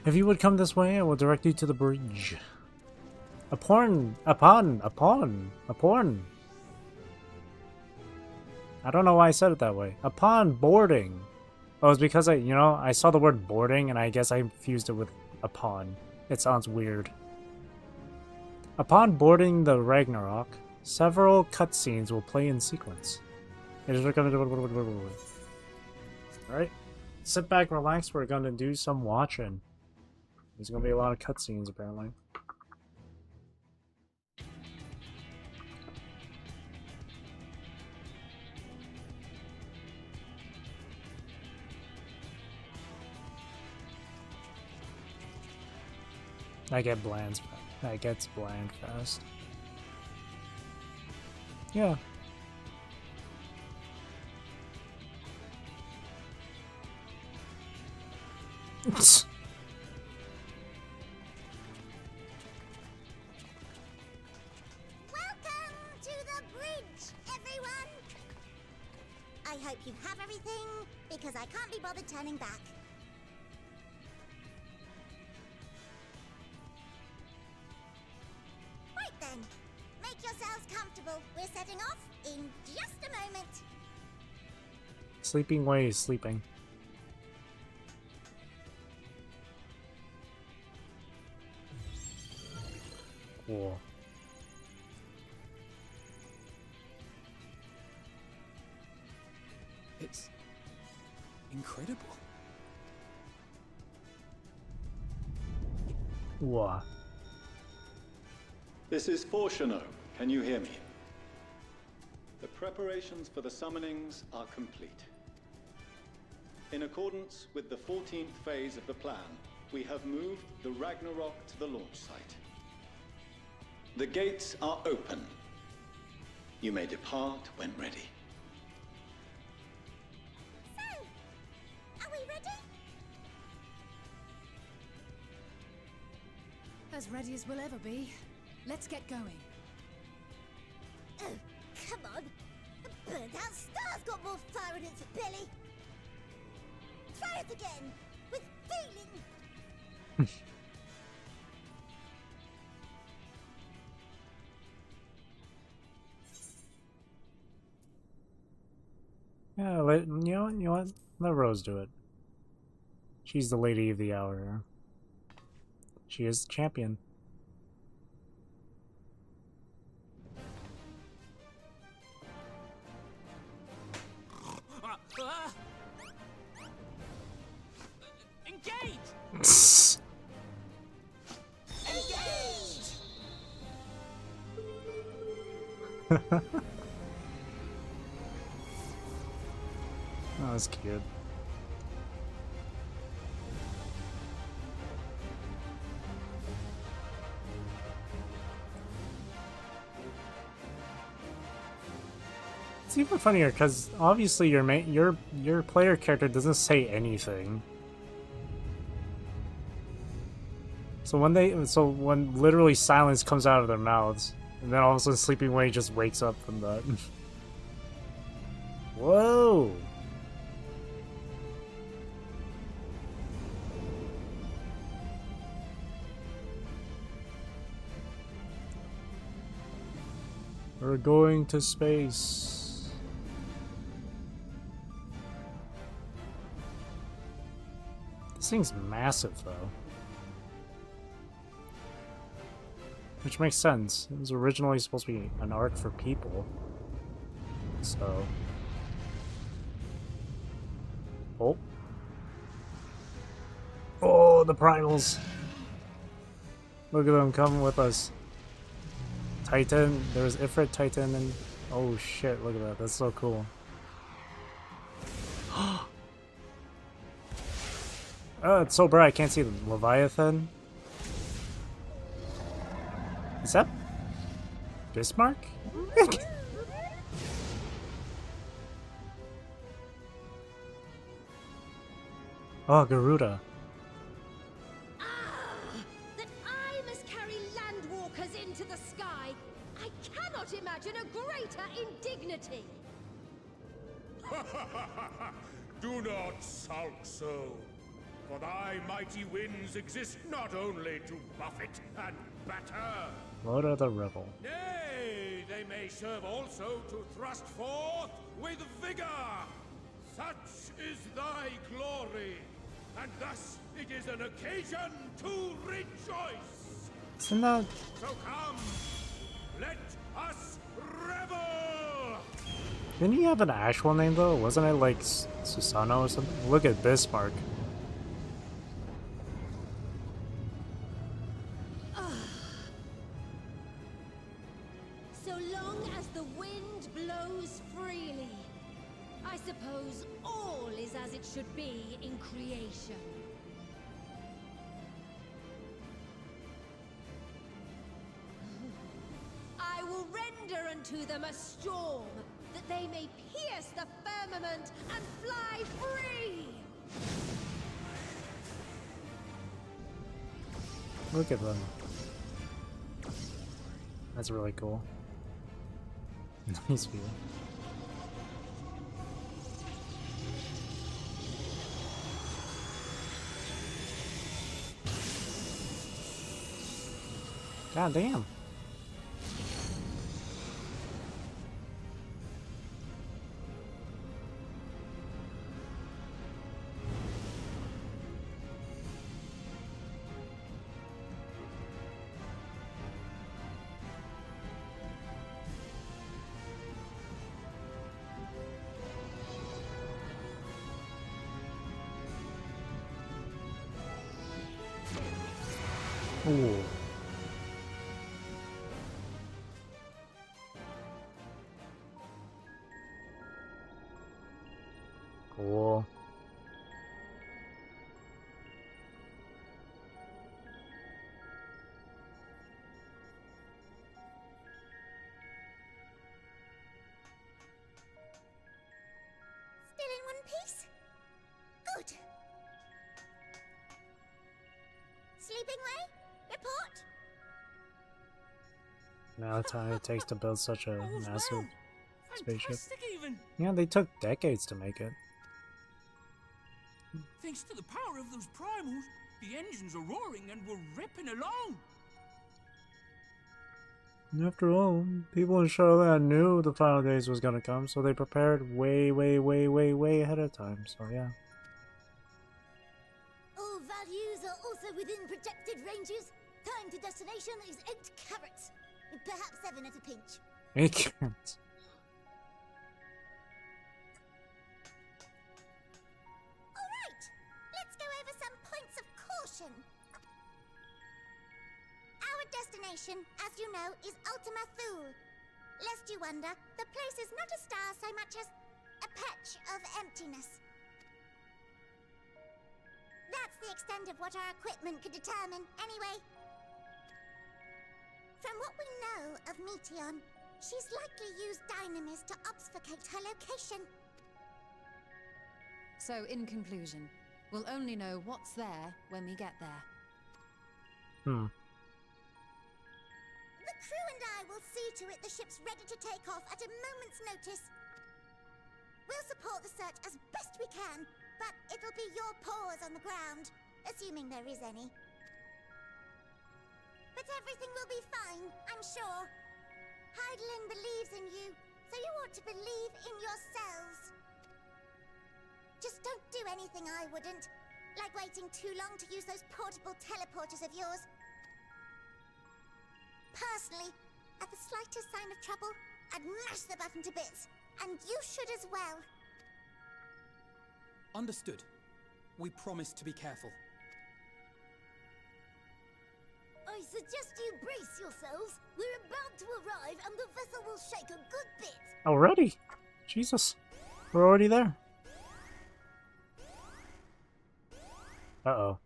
If you would come this way, I will direct you to the bridge. Upon. I don't know why I said it that way. Upon boarding. Oh, it's because I saw the word boarding and I guess I fused it with upon. It sounds weird. Upon boarding the Ragnarok, several cutscenes will play in sequence. Alright, sit back, relax, we're gonna do some watching. There's gonna be a lot of cutscenes apparently. That gets bland fast. Yeah. Welcome to the bridge, everyone! I hope you have everything, because I can't be bothered turning back. Right then, make yourselves comfortable. We're setting off in just a moment. Sleeping Way is sleeping. Cool. It's incredible. Wow. This is Fortuno. Can you hear me? The preparations for the summonings are complete. In accordance with the 14th phase of the plan, we have moved the Ragnarok to the launch site. The gates are open. You may depart when ready. Are we ready? As ready as we'll ever be. Let's get going. Oh, come on. The burnt-out star's got more fire in its belly. Try it again, with feeling. Yeah, you know what? Let Rose do it. She's the lady of the hour. She is the champion. Engage! Engage! That was cute. It's even funnier because obviously your player character doesn't say anything. So when literally silence comes out of their mouths, and then all of a sudden Sleeping Way just wakes up from that. Whoa! We're going to space. This thing's massive, though. Which makes sense. It was originally supposed to be an arc for people. So... Oh. Oh, the primals! Look at them coming with us. Titan, there's Ifrit, Titan, and... Oh shit, look at that, that's so cool. Oh, it's so bright I can't see the Leviathan. Is that... Bismarck? Oh, Garuda. That I must carry landwalkers into the sky! I cannot imagine a greater indignity! Do not sulk so, for thy mighty winds exist not only to buffet and batter. Loda the Rebel. Nay, they may serve also to thrust forth with vigor. Such is thy glory, and thus it is an occasion to rejoice. Isn't that... So come, let us revel! Didn't he have an actual name though? Wasn't it like Susano or something? Look at Bismarck. So long as the wind blows freely, I suppose all is as it should be in creation. I will render unto them a storm, that they may pierce the firmament and fly free! Look at them. That's really cool. Nice view. God damn. Ooh. Cool. Still in one piece? Good. Sleeping way? Report? Now the time it takes to build such a massive spaceship. Fantastic even. Yeah, they took decades to make it. Thanks to the power of those primals, the engines are roaring and we're ripping along. After all, people in Charlotte knew the final days was gonna come, so they prepared way ahead of time, so yeah. All values are also within projected ranges. Time to destination is 8 carats. Perhaps 7 at a pinch. 8 carats. Alright, let's go over some points of caution. Our destination, as you know, is Ultima Thule. Lest you wonder, the place is not a star so much as a patch of emptiness. That's the extent of what our equipment could determine, anyway. From what we know of Meteon, she's likely used dynamis to obfuscate her location. So, in conclusion, we'll only know what's there when we get there. Hmm. The crew and I will see to it the ship's ready to take off at a moment's notice. We'll support the search as best we can, but it'll be your paws on the ground, assuming there is any. But everything will be fine, I'm sure. Heidelin believes in you, so you ought to believe in yourselves. Just don't do anything I wouldn't, like waiting too long to use those portable teleporters of yours. Personally, at the slightest sign of trouble, I'd mash the button to bits, and you should as well. Understood. We promise to be careful. I suggest you brace yourselves. We're about to arrive and the vessel will shake a good bit. Already? Jesus. We're already there. Uh-oh.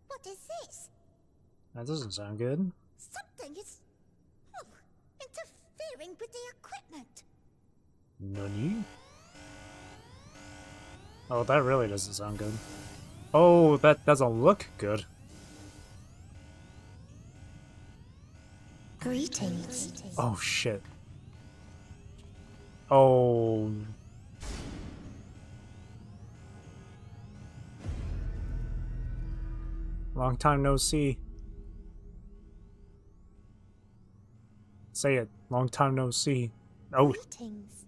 What is this? That doesn't sound good. Something is interfering with the equipment. Nani? Oh, that really doesn't sound good. Oh, that doesn't look good. Greetings. Oh, shit. Oh. Long time no see. Say it. Long time no see. Oh. Greetings.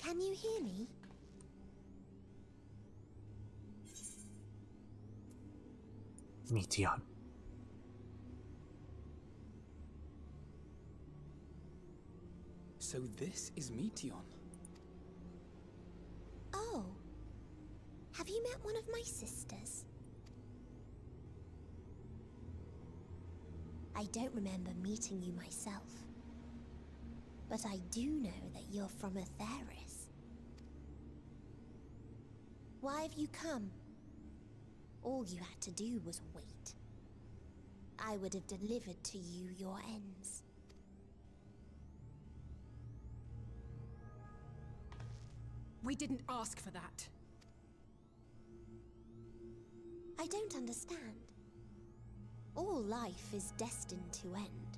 Can you hear me? Meteon. So this is Meteon. Oh. Have you met one of my sisters? I don't remember meeting you myself. But I do know that you're from Atheris. Why have you come? All you had to do was wait. I would have delivered to you your ends. We didn't ask for that. I don't understand. All life is destined to end.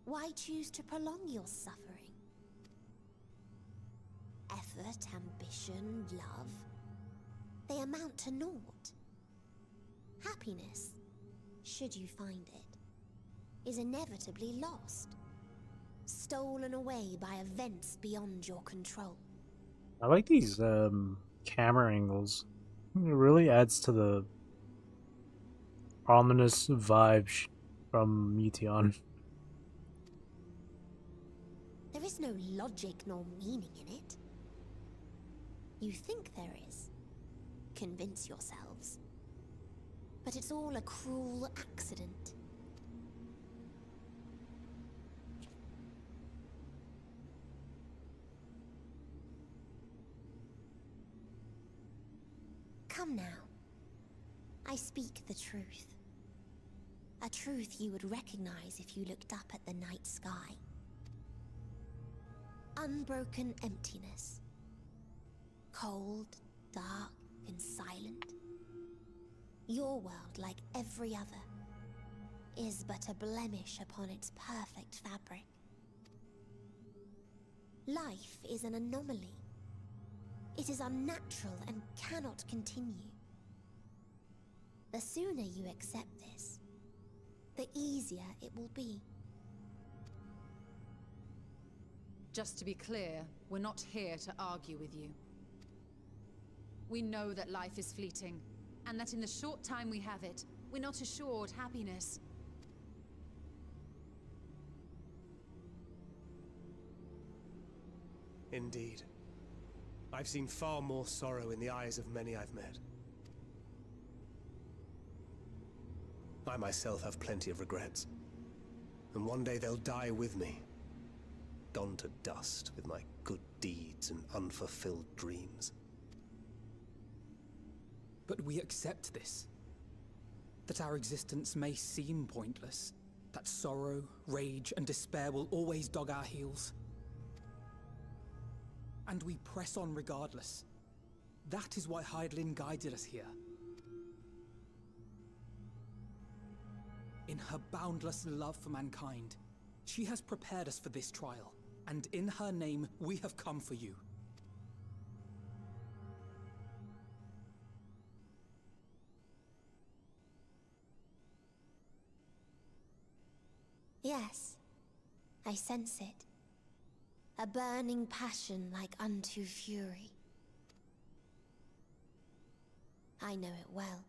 Why choose to prolong your suffering? Effort, ambition, love, they amount to naught. Happiness, should you find it, is inevitably lost. Stolen away by events beyond your control. I like these camera angles. It really adds to the ominous vibe from Meteon. There is no logic nor meaning in it. You think there is. Convince yourselves. But it's all a cruel accident. Come now. I speak the truth. A truth you would recognize if you looked up at the night sky. Unbroken emptiness. Cold, dark, and silent. Your world, like every other, is but a blemish upon its perfect fabric. Life is an anomaly. It is unnatural and cannot continue. The sooner you accept this, the easier it will be. Just to be clear, we're not here to argue with you. We know that life is fleeting, and that in the short time we have it, we're not assured happiness. Indeed. I've seen far more sorrow in the eyes of many I've met. I myself have plenty of regrets. And one day they'll die with me, gone to dust with my good deeds and unfulfilled dreams. But we accept this. That our existence may seem pointless. That sorrow, rage, and despair will always dog our heels. And we press on regardless. That is why Hydaelyn guided us here. In her boundless love for mankind, she has prepared us for this trial, and in her name, we have come for you. Yes, I sense it. A burning passion like unto fury. I know it well.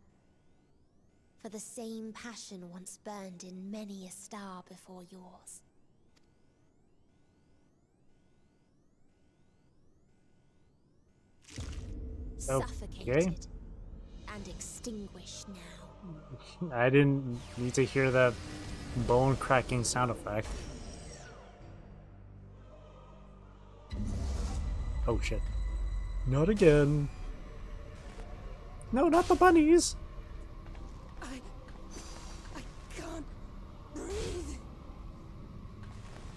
For the same passion once burned in many a star before yours. Suffocated and extinguished now. I didn't need to hear that bone cracking sound effect. Oh shit. Not again. No, not the bunnies. I can't breathe.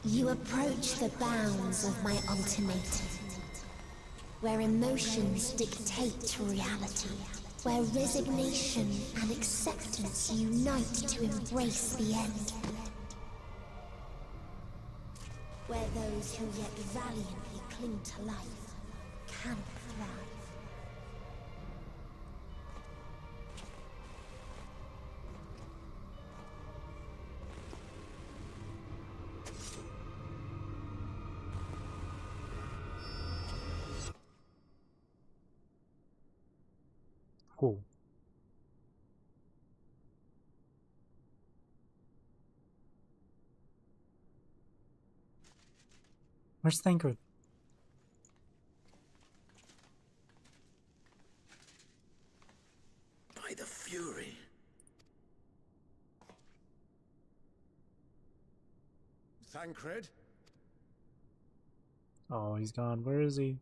You approach the bounds of my ultimatum, where emotions dictate reality, where resignation and acceptance unite to embrace the end, where those who yet valiantly cling to life can thrive. Cool. Where's Thancred? By the Fury. Thancred? Oh, he's gone. Where is he?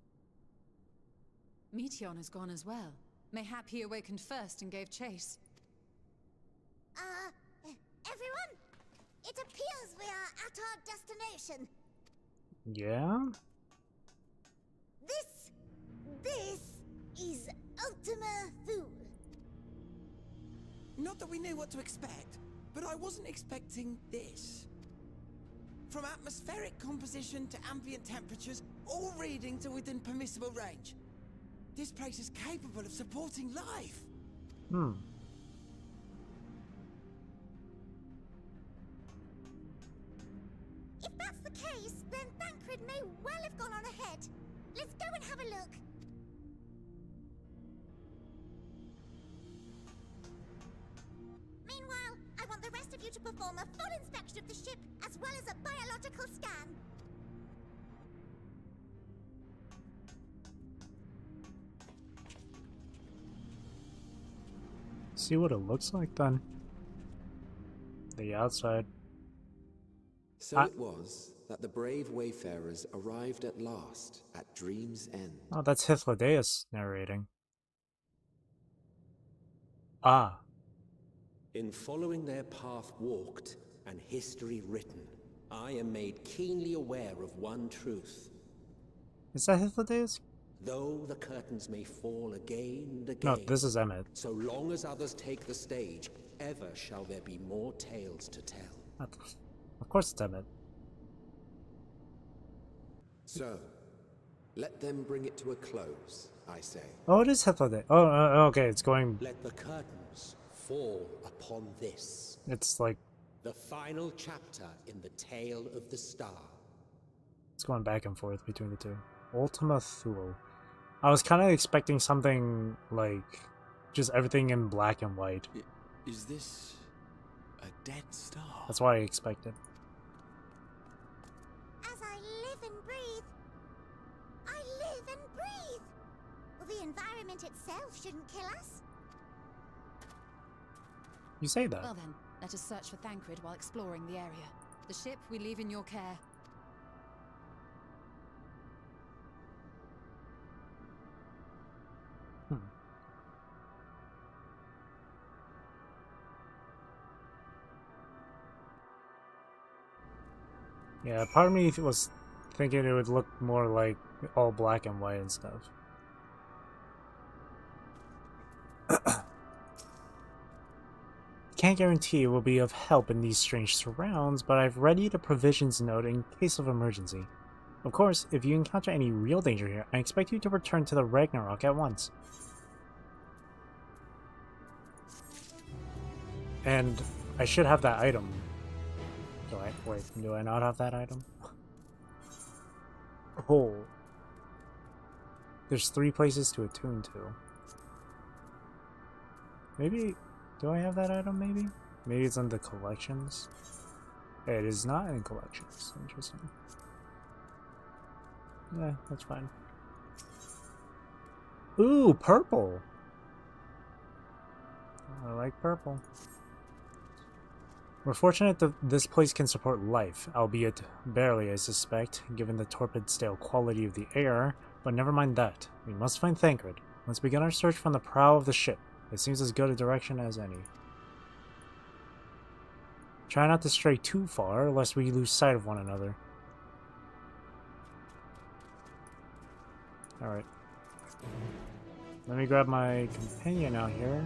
Meteion has gone as well. Mayhap he awakened first and gave chase. Everyone? It appears we are at our destination. Yeah? This is Ultima Thule. Not that we knew what to expect, but I wasn't expecting this. From atmospheric composition to ambient temperatures, all readings are within permissible range. This place is capable of supporting life. If that's the case, then Thancred may well have gone on ahead. Let's go and have a look. Meanwhile, I want the rest of you to perform a full inspection of the ship, as well as a biological scan. See what it looks like then. The outside. So it was that the brave wayfarers arrived at last at Dream's End. Oh, that's Hythlodaeus narrating. Ah. In following their path walked and history written, I am made keenly aware of one truth. Is that Hythlodaeus? Though the curtains may fall again and again, No, this is Emmett. so long as others take the stage, ever shall there be more tales to tell. Of course it's Emmett. So, let them bring it to a close, I say. Oh, it is Hythlodaeus. Oh, okay, it's going... Let the curtains fall upon this. It's like... the final chapter in the tale of the star. It's going back and forth between the two. Ultima Thule. I was kind of expecting something like... just everything in black and white. Is this a dead star? That's what I expected. As I live and breathe, I live and breathe. Well, the environment itself shouldn't kill us. You say that. Well then, let us search for Thancred while exploring the area. The ship we leave in your care. Yeah, part of me was thinking it would look more like all black and white and stuff. Can't guarantee it will be of help in these strange surrounds, but I've readied a provisions note in case of emergency. Of course, if you encounter any real danger here, I expect you to return to the Ragnarok at once. And I should have that item. Do I not have that item? Oh. There's 3 places to attune to. Maybe... do I have that item, maybe? Maybe it's in the collections? It is not in collections. Interesting. Yeah, that's fine. Ooh, purple! I like purple. We're fortunate that this place can support life, albeit barely, I suspect, given the torpid, stale quality of the air, but never mind that. We must find Thancred. Let's begin our search from the prow of the ship. It seems as good a direction as any. Try not to stray too far, lest we lose sight of one another. Alright. Let me grab my companion out here.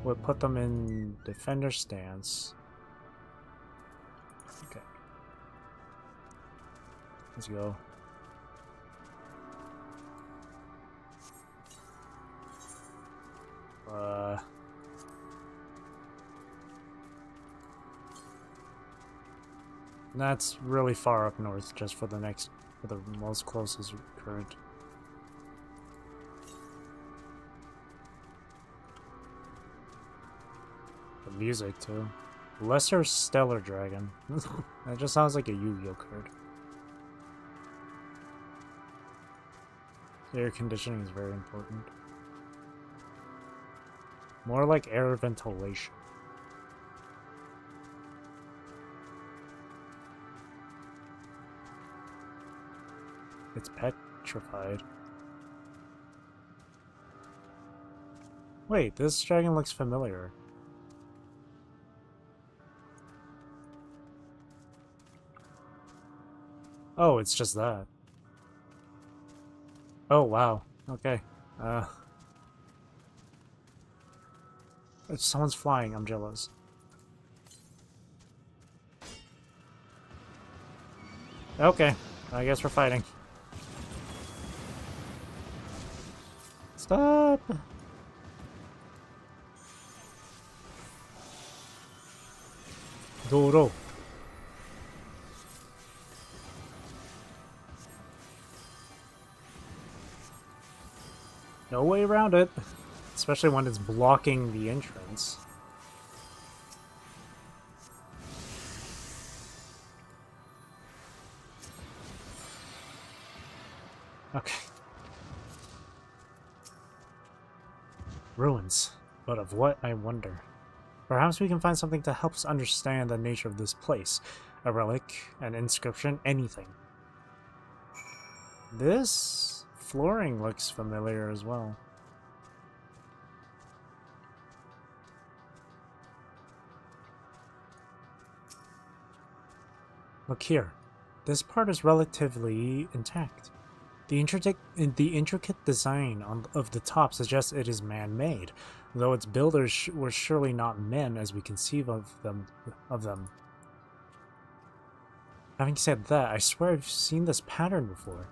We'll put them in defender stance. Okay. Let's go. That's really far up north, just for the most closest current. The music too. Lesser Stellar Dragon. That just sounds like a Yu-Gi-Oh card. Air conditioning is very important. More like air ventilation. It's petrified. Wait, this dragon looks familiar. Oh, it's just that. Oh, wow. Okay. If someone's flying, I'm jealous. Okay, I guess we're fighting. Stop! Doro. No way around it, especially when it's blocking the entrance. Okay. Ruins. But of what, I wonder. Perhaps we can find something to help us understand the nature of this place. A relic, an inscription, anything. This flooring looks familiar as well. Look here. This part is relatively intact. The intricate design of the top suggests it is man-made, though its builders were surely not men as we conceive of them. Having said that, I swear I've seen this pattern before.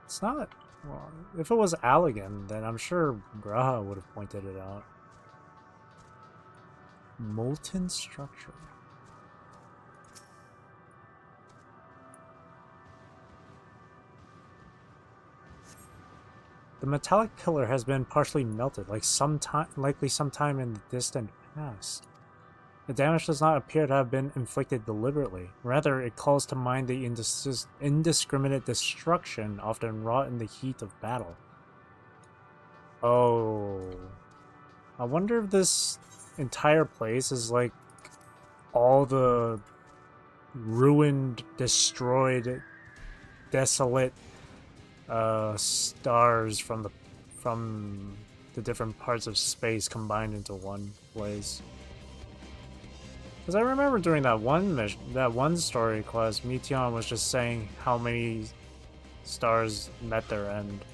It's not... Well, if it was Allegan, then I'm sure Graha would have pointed it out. Molten structure. The metallic pillar has been partially melted, likely sometime in the distant past. The damage does not appear to have been inflicted deliberately. Rather, it calls to mind the indiscriminate destruction often wrought in the heat of battle. Oh. I wonder if this entire place is like all the ruined, destroyed, desolate stars from the different parts of space combined into one place. Because I remember during that one story quest, Meteon was just saying how many stars met their end.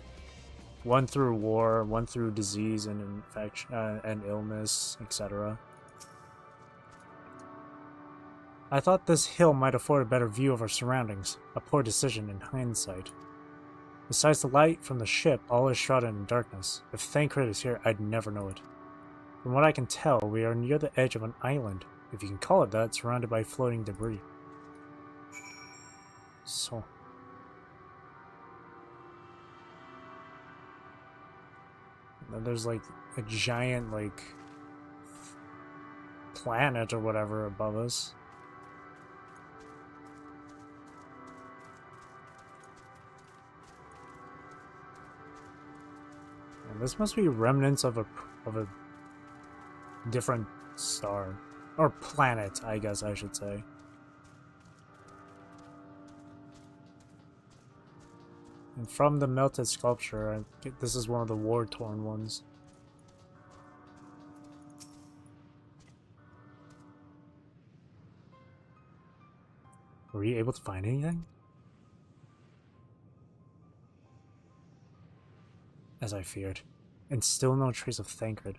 One through war, one through disease and infection and illness, etc. I thought this hill might afford a better view of our surroundings, a poor decision in hindsight. Besides the light from the ship, all is shrouded in darkness. If Thancred is here, I'd never know it. From what I can tell, we are near the edge of an island, if you can call it that, surrounded by floating debris. So... And then there's like a giant, like, planet or whatever above us. And this must be remnants of a different star. Or planet, I guess I should say. And from the melted sculpture, this is one of the war-torn ones. Were you able to find anything? As I feared. And still no trace of Thancred.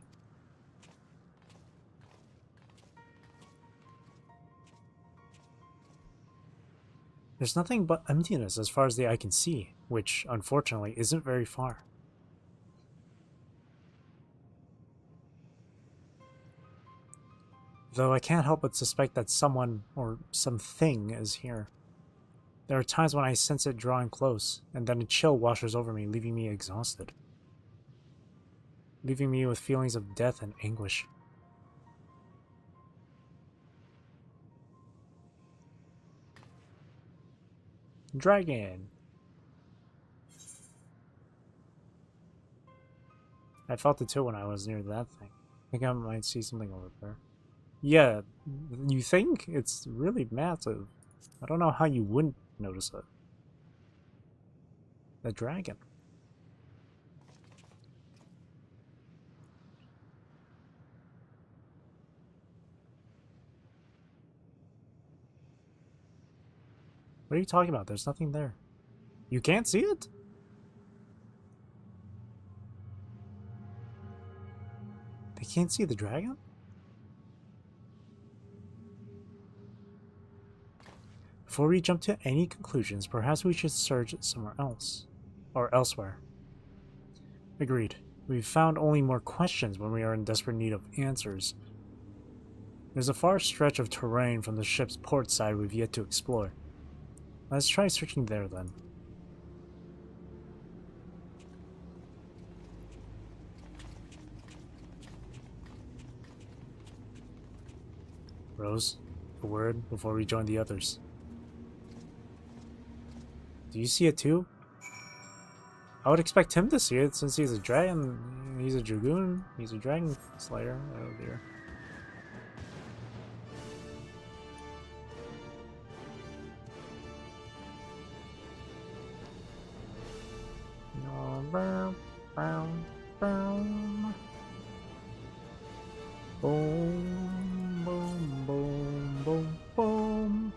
There's nothing but emptiness as far as the eye can see, which, unfortunately, isn't very far. Though I can't help but suspect that someone, or something, is here. There are times when I sense it drawing close, and then a chill washes over me, leaving me exhausted. Leaving me with feelings of death and anguish. Dragon. I felt it too when I was near that thing. I think I might see something over there. Yeah, you think? It's really massive. I don't know how you wouldn't notice it. The dragon. What are you talking about? There's nothing there. You can't see it? They can't see the dragon? Before we jump to any conclusions, perhaps we should search somewhere else. Or elsewhere. Agreed. We've found only more questions when we are in desperate need of answers. There's a far stretch of terrain from the ship's port side we've yet to explore. Let's try searching there then. Rose, a word before we join the others. Do you see it too? I would expect him to see it since he's a dragon. He's a dragoon. He's a dragon slayer. Oh dear. No, boom, boom, boom. Boom, boom, boom, boom, boom.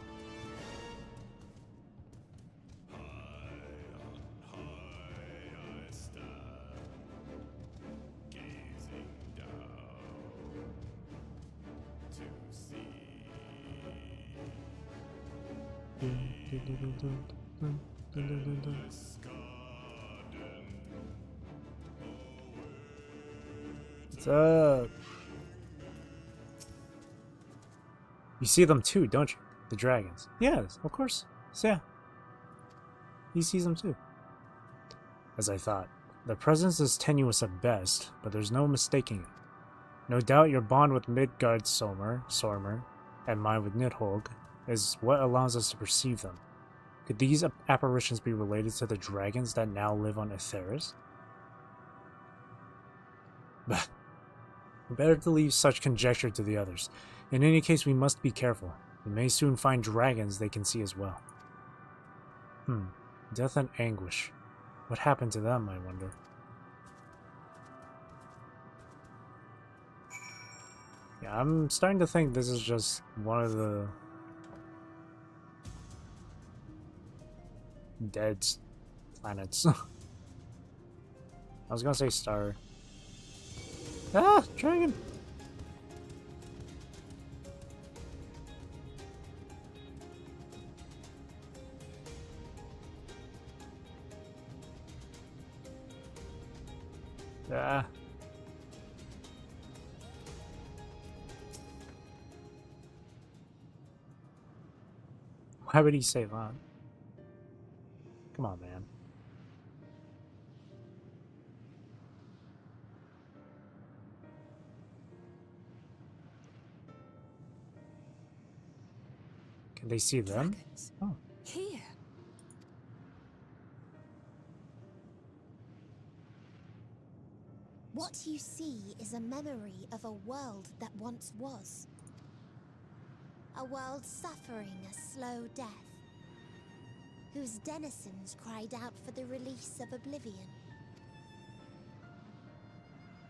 What's up? You see them too, don't you? The dragons. Yes, of course. So yeah. He sees them too. As I thought. Their presence is tenuous at best, but there's no mistaking it. No doubt your bond with Midgard's Sormer, and mine with Nidhogg, is what allows us to perceive them. Could these apparitions be related to the dragons that now live on Aetheris? Bah. Better to leave such conjecture to the others. In any case, we must be careful. We may soon find dragons they can see as well. Death and anguish. What happened to them, I wonder? Yeah, I'm starting to think this is just one of the dead planets. I was gonna say star. Ah, dragon! Ah. Why would he say that? Come on, man. Can they see them? Oh. Here. What you see is a memory of a world that once was. A world suffering a slow death, whose denizens cried out for the release of oblivion.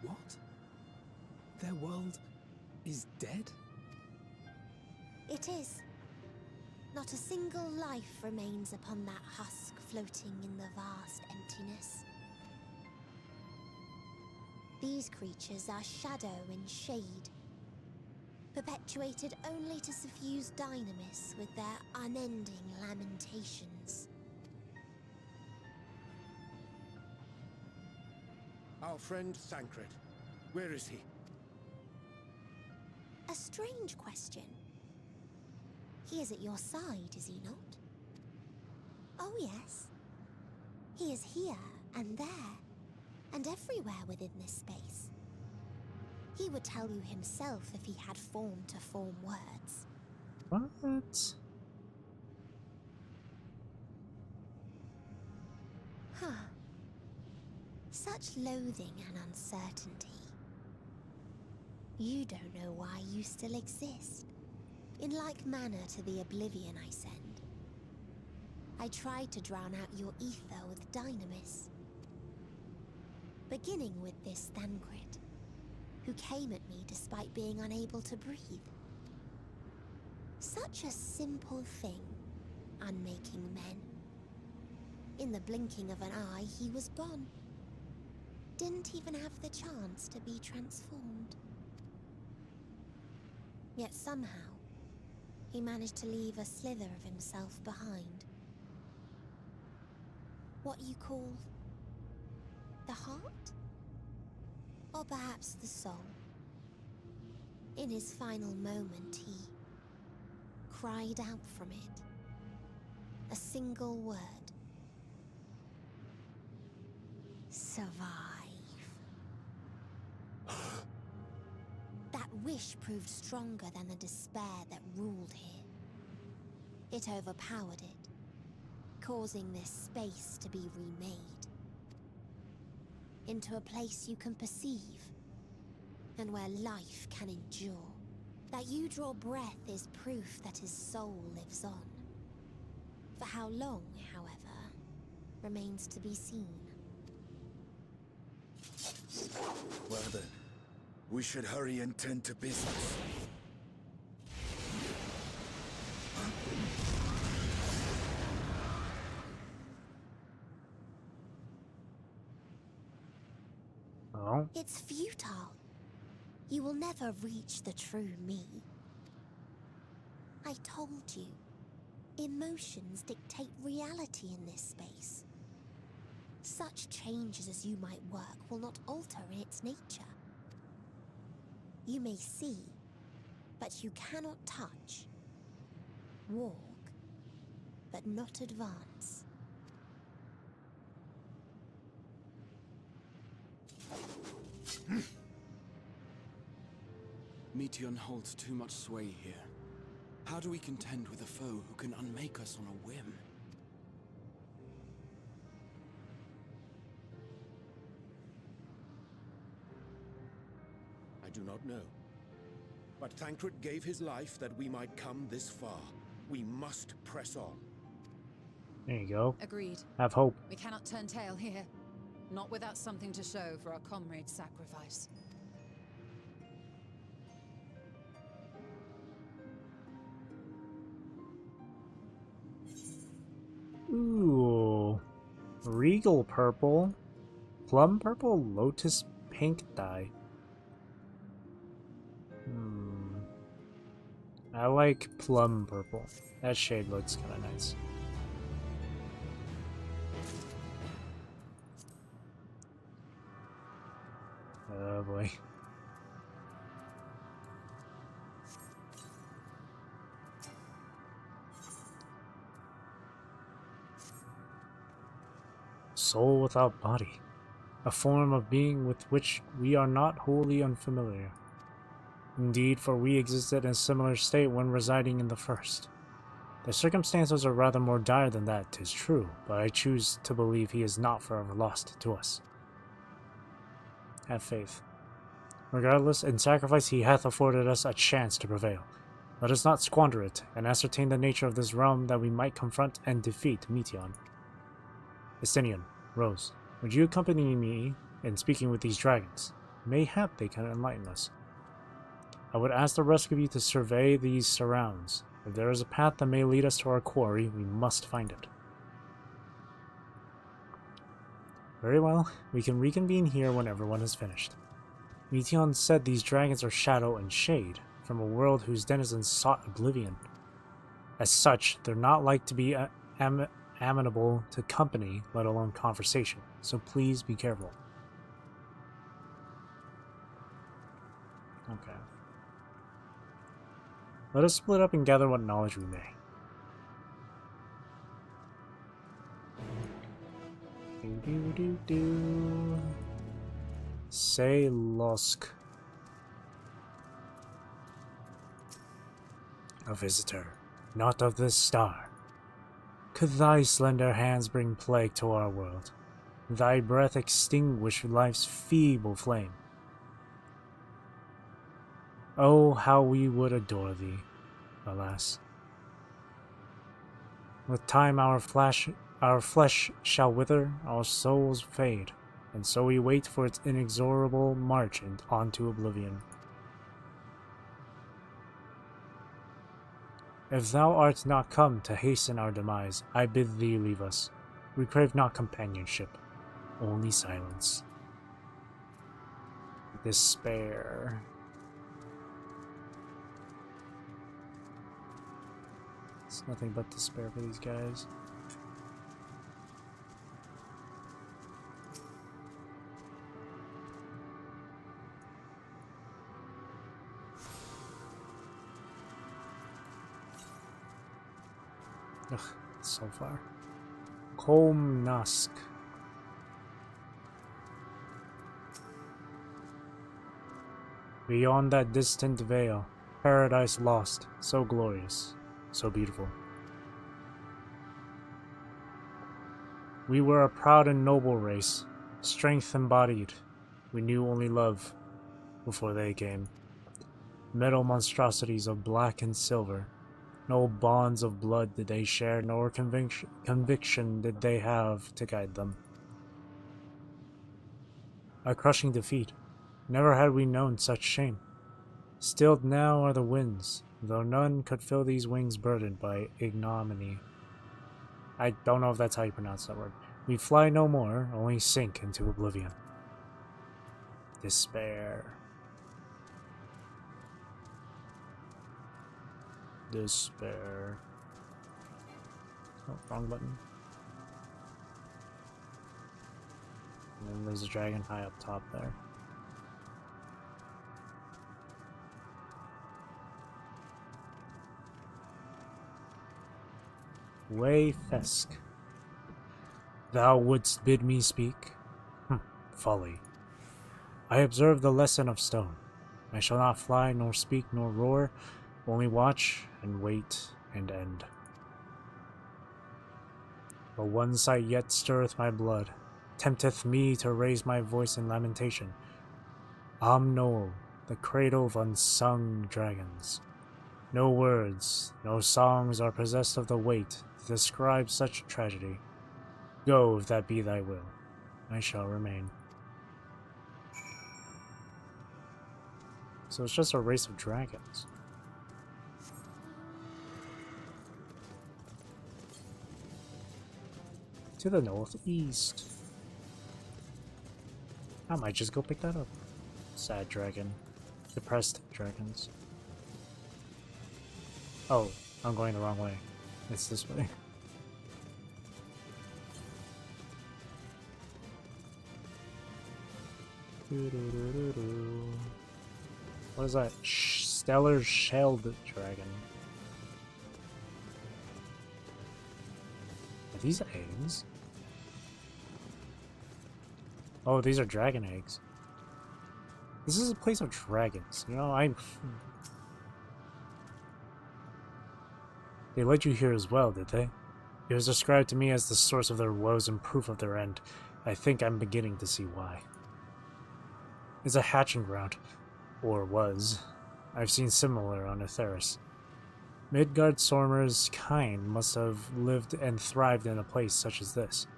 What? Their world is dead? It is. Not a single life remains upon that husk floating in the vast emptiness. These creatures are shadow and shade, perpetuated only to suffuse dynamis with their unending lamentations. Our friend Thancred, where is he? A strange question. He is at your side, is he not? Oh yes. He is here and there, and everywhere within this space. He would tell you himself if he had form to form words. What? Huh. Such loathing and uncertainty. You don't know why you still exist. In like manner to the oblivion I send. I tried to drown out your ether with dynamis. Beginning with this Thancred, who came at me despite being unable to breathe. Such a simple thing, unmaking men. In the blinking of an eye, he was gone. Didn't even have the chance to be transformed. Yet somehow, he managed to leave a slither of himself behind. What you call the heart? Or perhaps the soul. In his final moment, he cried out from it. A single word. Survive. That wish proved stronger than the despair that ruled here. It overpowered it, causing this space to be remade. into a place you can perceive, and where life can endure. That you draw breath is proof that his soul lives on. For how long, however, remains to be seen. Well then, we should hurry and tend to business. Oh? It's futile. You will never reach the true me. I told you, emotions dictate reality in this space. Such changes as you might work will not alter in its nature. You may see, but you cannot touch. Walk, but not advance. Meteion holds too much sway here. How do we contend with a foe who can unmake us on a whim? I do not know. But Thancred gave his life that we might come this far. We must press on. There you go. Agreed. Have hope. We cannot turn tail here. Not without something to show for our comrade's sacrifice. Ooh. Regal purple. Plum purple, lotus pink dye. I like plum purple. That shade looks kind of nice. Oh boy. Soul without body. A form of being with which we are not wholly unfamiliar. Indeed, for we existed in a similar state when residing in the first. The circumstances are rather more dire than that, 'tis true, but I choose to believe he is not forever lost to us. Have faith. Regardless, in sacrifice he hath afforded us a chance to prevail. Let us not squander it, and ascertain the nature of this realm that we might confront and defeat Meteion. Estinian, Rose, would you accompany me in speaking with these dragons? Mayhap they can enlighten us. I would ask the rest of you to survey these surrounds. If there is a path that may lead us to our quarry, we must find it. Very well, we can reconvene here when everyone is finished. Meteion said these dragons are shadow and shade, from a world whose denizens sought oblivion. As such, they're not like to be amenable to company, let alone conversation, so please be careful. Okay. Let us split up and gather what knowledge we may. Say Losk. A visitor, not of this star. Could thy slender hands bring plague to our world? Thy breath extinguish life's feeble flame? Oh, how we would adore thee, alas. With time our flesh shall wither, our souls fade, and so we wait for its inexorable march onto oblivion. If thou art not come to hasten our demise, I bid thee leave us. We crave not companionship, only silence. Despair. It's nothing but despair for these guys. Ugh, so far. Komnask. Beyond that distant veil, paradise lost, so glorious, so beautiful. We were a proud and noble race, Strength embodied. We knew only love before they came. Metal monstrosities of black and silver. No bonds of blood did they share, nor conviction did they have to guide them. A crushing defeat. Never had we known such shame. Stilled now are the winds, though none could fill these wings burdened by ignominy. I don't know if that's how you pronounce that word. We fly no more, only sink into oblivion. Despair. Despair. Oh, wrong button. And then there's a dragon high up top there. Way Fesk. Thou wouldst bid me speak? Folly. I observe the lesson of stone. I shall not fly, nor speak, nor roar, only watch and wait and end. But one sight yet stirreth my blood, tempteth me to raise my voice in lamentation. Amnol, the cradle of unsung dragons. No words, no songs are possessed of the weight to describe such tragedy. Go, if that be thy will. I shall remain. So it's just a race of dragons. To the northeast. I might just go pick that up. Sad dragon. Depressed dragons. Oh, I'm going the wrong way. It's this way. What is that? Stellar Shelled Dragon. Are these eggs? Oh, these are dragon eggs. This is a place of dragons. You know, They led you here as well, did they? It was described to me as the source of their woes and proof of their end. I think I'm beginning to see why. It's a hatching ground. Or was. I've seen similar on Etheris. Midgard Sormer's kind must have lived and thrived in a place such as this.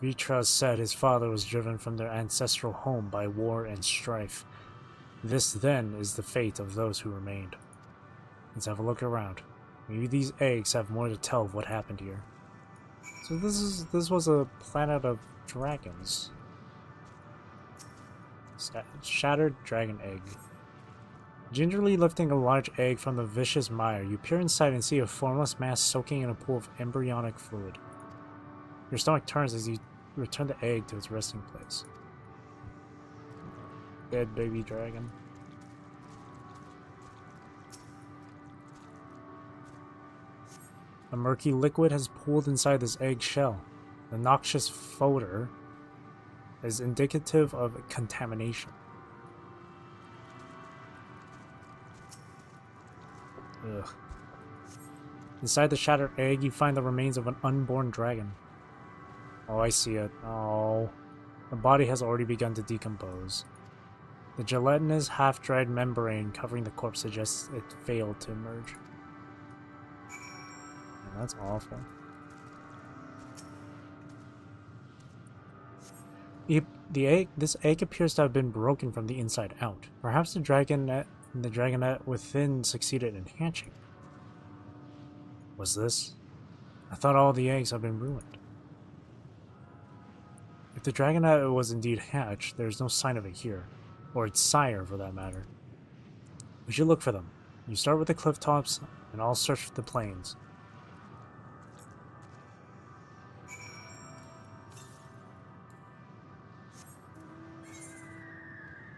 Vitras said his father was driven from their ancestral home by war and strife. This, then, is the fate of those who remained. Let's have a look around. Maybe these eggs have more to tell of what happened here. So this was a planet of dragons. Shattered dragon egg. Gingerly lifting a large egg from the vicious mire, you peer inside and see a formless mass soaking in a pool of embryonic fluid. Your stomach turns as you return the egg to its resting place. Dead baby dragon. A murky liquid has pooled inside this egg shell. The noxious odor is indicative of contamination. Ugh. Inside the shattered egg, you find the remains of an unborn dragon. Oh, I see it. Oh. The body has already begun to decompose. The gelatinous, half-dried membrane covering the corpse suggests it failed to emerge. Man, that's awful. This egg appears to have been broken from the inside out. Perhaps the dragonette within succeeded in hatching. Was this? I thought all the eggs had been ruined. If the dragonette was indeed hatched, there's no sign of it here, or its sire for that matter. We should look for them. You start with the cliff tops, and I'll search the plains.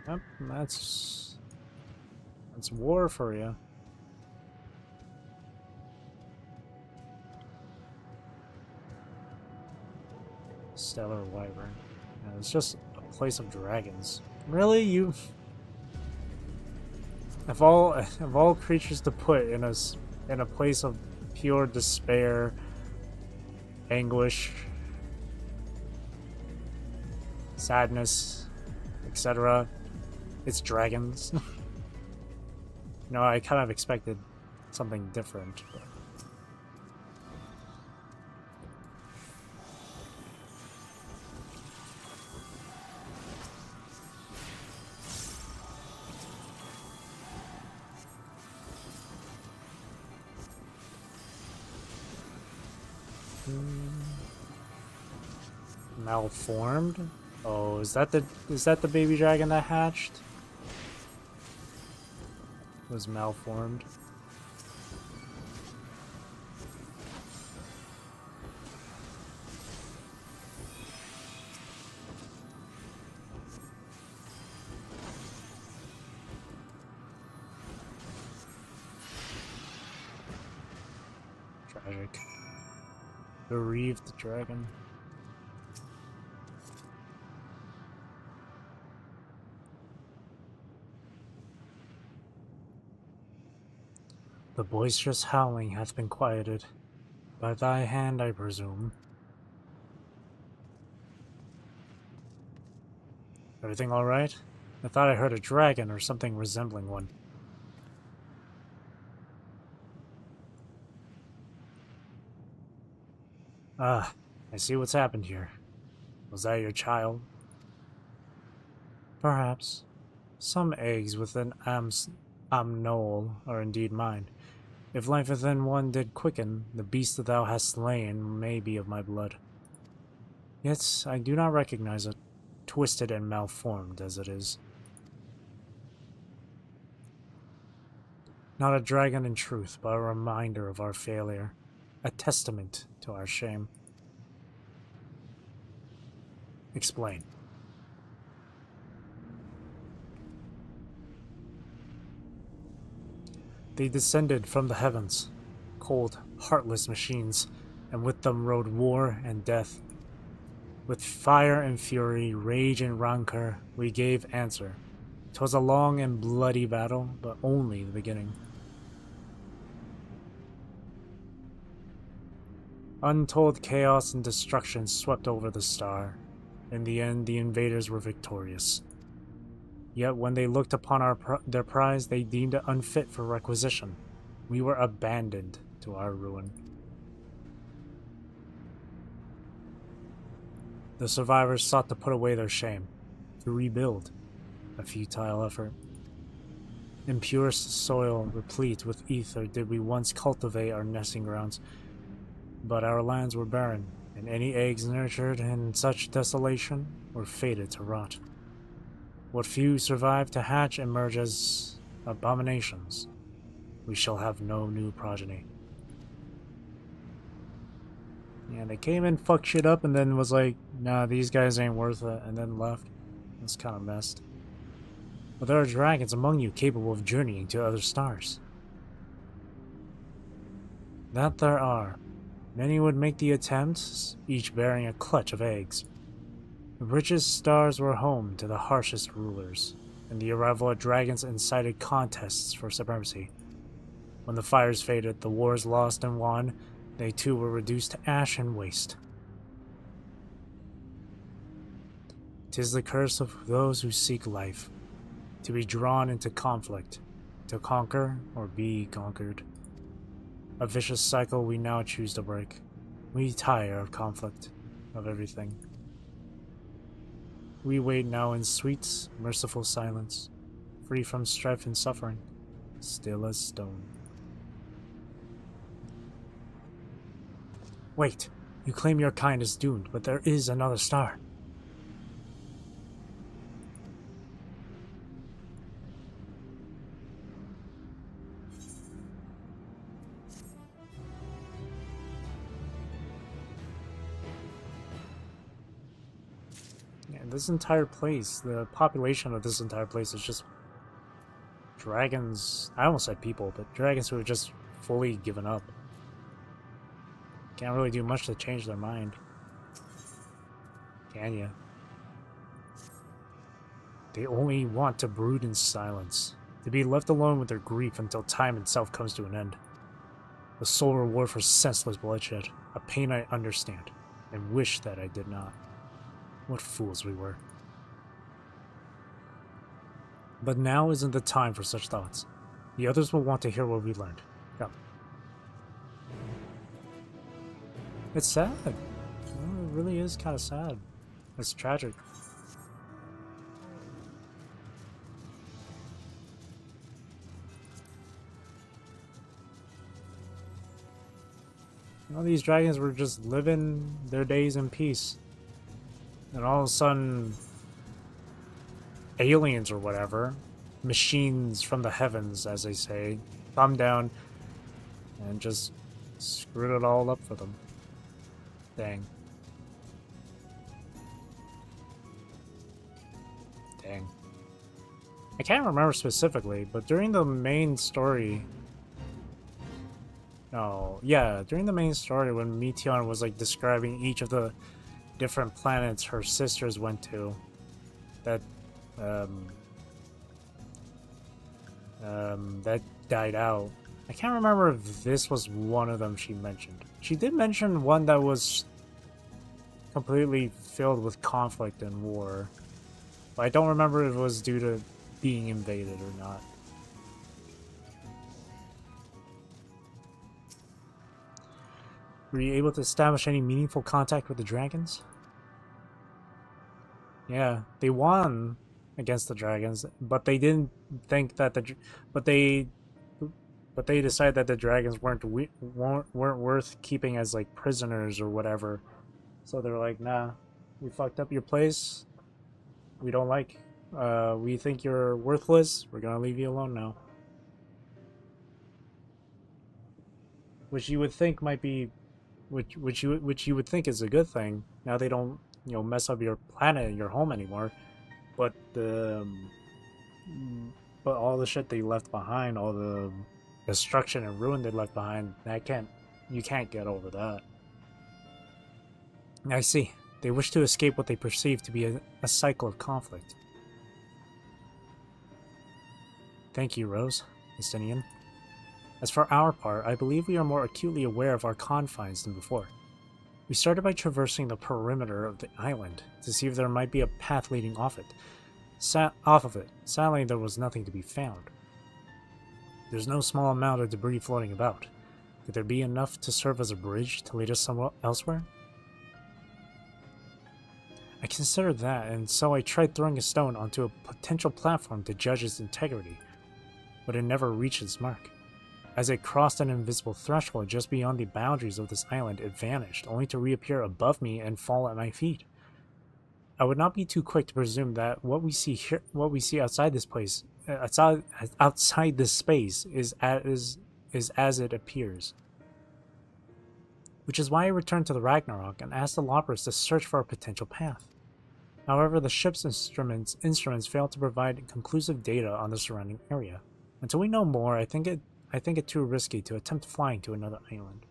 Yep, that's war for you. Stellar Wyvern. Yeah, it's just a place of dragons. Really, you? Of all creatures to put in a place of pure despair anguish, sadness, etc. It's dragons. No, I kind of expected something different. But... Malformed? Oh, is that the baby dragon that hatched? Was malformed. Tragic. Bereaved dragon. The boisterous howling hath been quieted. By thy hand, I presume. Everything all right? I thought I heard a dragon or something resembling one. Ah, I see what's happened here. Was that your child? Perhaps. Some eggs within Amnol are indeed mine. If life within one did quicken, the beast that thou hast slain may be of my blood. Yet I do not recognize it, twisted and malformed as it is. Not a dragon in truth, but a reminder of our failure, a testament to our shame. Explain. They descended from the heavens, cold, heartless machines, and with them rode war and death. With fire and fury, rage and rancor, we gave answer. 'Twas a long and bloody battle, but only the beginning. Untold chaos and destruction swept over the star. In the end, the invaders were victorious. Yet when they looked upon their prize, they deemed it unfit for requisition. We were abandoned to our ruin. The survivors sought to put away their shame, to rebuild, a futile effort. In purest soil, replete with ether, did we once cultivate our nesting grounds, but our lands were barren, and any eggs nurtured in such desolation were fated to rot. What few survived to hatch emerge as abominations. We shall have no new progeny. Yeah, they came in, fucked shit up, and then was like, nah, these guys ain't worth it, and then left. That's kind of messed. But there are dragons among you capable of journeying to other stars. That there are. Many would make the attempt, each bearing a clutch of eggs. The richest stars were home to the harshest rulers, and the arrival of dragons incited contests for supremacy. When the fires faded, the wars lost and won, they too were reduced to ash and waste. 'Tis the curse of those who seek life, to be drawn into conflict, to conquer or be conquered. A vicious cycle we now choose to break. We tire of conflict, of everything. We wait now in sweet, merciful silence, free from strife and suffering, still as stone. Wait, you claim your kind is doomed, but there is another star. This entire place, the population of this entire place is just dragons. I almost said people, but dragons who have just fully given up. Can't really do much to change their mind. Can ya? They only want to brood in silence, to be left alone with their grief until time itself comes to an end. The sole reward for senseless bloodshed. a pain I understand, and wish that I did not. What fools we were. But now isn't the time for such thoughts. The others will want to hear what we learned. Come. It's sad. It really is kind of sad. It's tragic. All these dragons were just living their days in peace. And all of a sudden, aliens or whatever, machines from the heavens, as they say, come down and just screwed it all up for them. Dang. Dang. I can't remember specifically, but during the main story... Oh, yeah, during the main story when Meteon was like describing each of the different planets her sisters went to, that that died out. I can't remember if this was one of them she mentioned. She did mention one that was completely filled with conflict and war, but I don't remember if it was due to being invaded or not. Were you able to establish any meaningful contact with the dragons? Yeah, they won against the dragons, but they didn't think that but they decided that the dragons weren't worth keeping as like prisoners or whatever. So they're like, nah, we fucked up your place. We don't like. We think you're worthless. We're gonna leave you alone now. Which you would think might be. Which you would think is a good thing. Now they don't, you know, mess up your planet and your home anymore. But all the shit they left behind, all the destruction and ruin they left behind, you can't get over that. I see. They wish to escape what they perceive to be a cycle of conflict. Thank you, Rose, Estinian. As for our part, I believe we are more acutely aware of our confines than before. We started by traversing the perimeter of the island to see if there might be a path leading off of it. Sadly, there was nothing to be found. There's no small amount of debris floating about. Could there be enough to serve as a bridge to lead us somewhere elsewhere? I considered that, and so I tried throwing a stone onto a potential platform to judge its integrity, but it never reached its mark. As it crossed an invisible threshold just beyond the boundaries of this island, it vanished, only to reappear above me and fall at my feet. I would not be too quick to presume that what we see here, what we see outside this place, outside this space, is as it appears. Which is why I returned to the Ragnarok and asked the Loppers to search for a potential path. However, the ship's instruments failed to provide conclusive data on the surrounding area. Until we know more, I think it too risky to attempt flying to another island.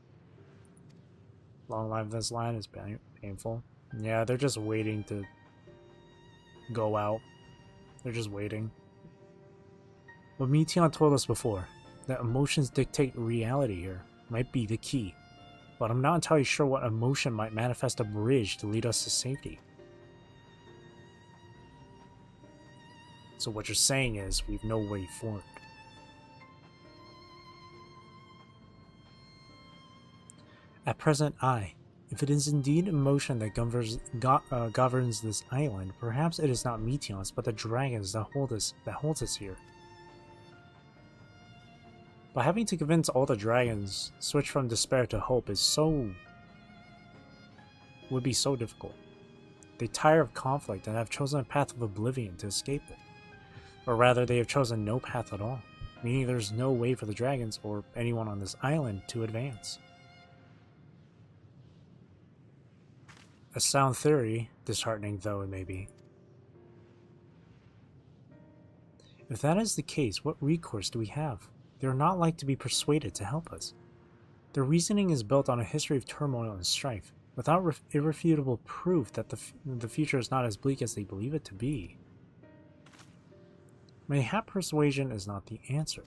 Long life this land is painful. Yeah, they're just waiting to go out. They're just waiting. What Meteon told us before, that emotions dictate reality here, might be the key. But I'm not entirely sure what emotion might manifest a bridge to lead us to safety. So what you're saying is, we've no way forward. At present, if it is indeed emotion that governs this island, perhaps it is not Meteons, but the dragons that holds us here. But having to convince all the dragons switch from despair to hope would be so difficult. They tire of conflict and have chosen a path of oblivion to escape it. Or rather, they have chosen no path at all, meaning there's no way for the dragons or anyone on this island to advance. A sound theory, disheartening though it may be. If that is the case, what recourse do we have? They are not like to be persuaded to help us. Their reasoning is built on a history of turmoil and strife, without irrefutable proof that the future is not as bleak as they believe it to be. Mayhap persuasion is not the answer.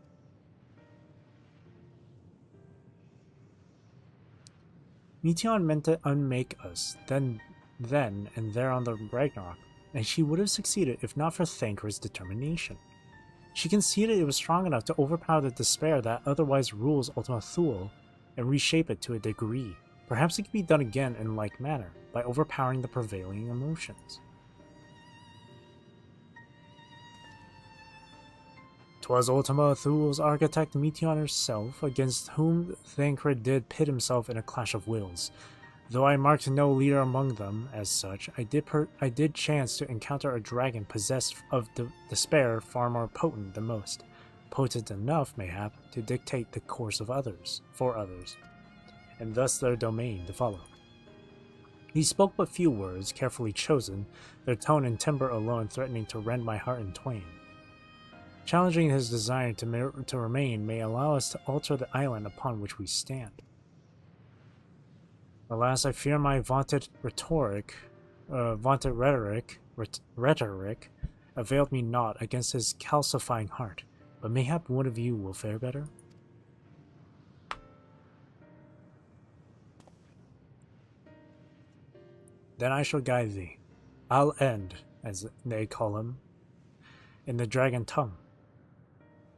Meteon meant to unmake us, then and there on the Ragnarok, and she would have succeeded if not for Thancred's determination. She conceded it was strong enough to overpower the despair that otherwise rules Ultima Thule and reshape it to a degree. Perhaps it could be done again in like manner, by overpowering the prevailing emotions. 'Twas Ultima Thule's architect Meteon herself, against whom Thancred did pit himself in a clash of wills. Though I marked no leader among them, as such, I did chance to encounter a dragon possessed of despair far more potent than most. Potent enough, mayhap, to dictate the course of others, for others, and thus their domain to follow. He spoke but few words, carefully chosen, their tone and timbre alone threatening to rend my heart in twain. Challenging his desire to remain may allow us to alter the island upon which we stand. Alas, I fear my vaunted rhetoric availed me naught against his calcifying heart, but mayhap one of you will fare better? Then I shall guide thee. I'll end, as they call him, in the dragon tongue.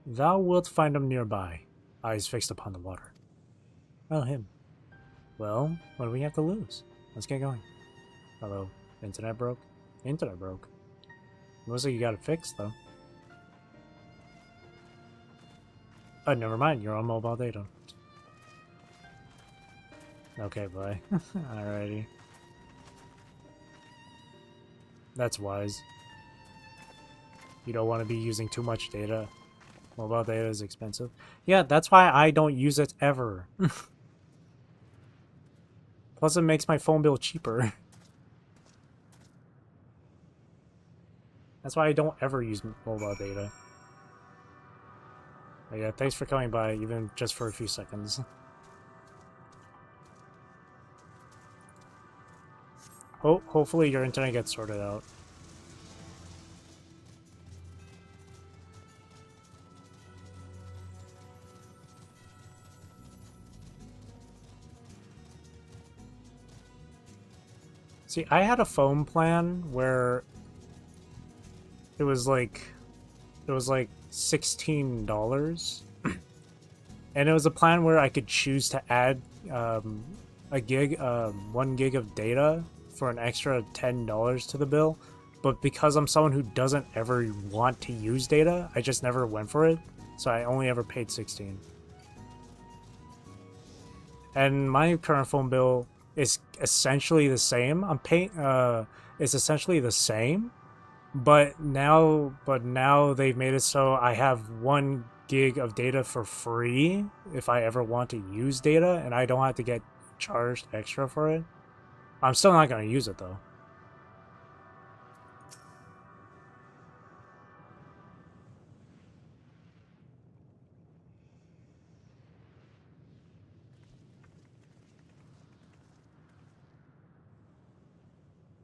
Thou wilt find him nearby, eyes fixed upon the water. Oh, him. Well, what do we have to lose? Let's get going. Hello, internet broke? Internet broke. Looks like you got it fixed, though. Oh, never mind, you're on mobile data. Okay, bye. Alrighty. That's wise. You don't want to be using too much data. Mobile data is expensive. Yeah, that's why I don't use it ever. Plus it makes my phone bill cheaper. That's why I don't ever use mobile data. But yeah, thanks for coming by, even just for a few seconds. Oh, hopefully your internet gets sorted out. See, I had a phone plan where it was like $16. And it was a plan where I could choose to add a gig, 1 gig of data for an extra $10 to the bill. But because I'm someone who doesn't ever want to use data, I just never went for it. So I only ever paid $16. And my current phone bill is essentially the same. I'm paying it's essentially the same, but now they've made it so I have 1 gig of data for free if I ever want to use data, and I don't have to get charged extra for it. I'm still not going to use it though.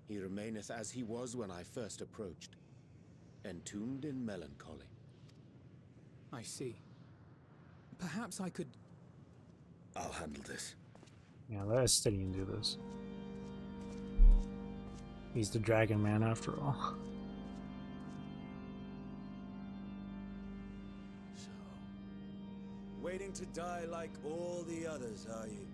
He remaineth as he was when I first approached, entombed in melancholy. I see. Perhaps I could... I'll handle this. Yeah, let Estinian do this. He's the dragon man after all. So, waiting to die like all the others, are you?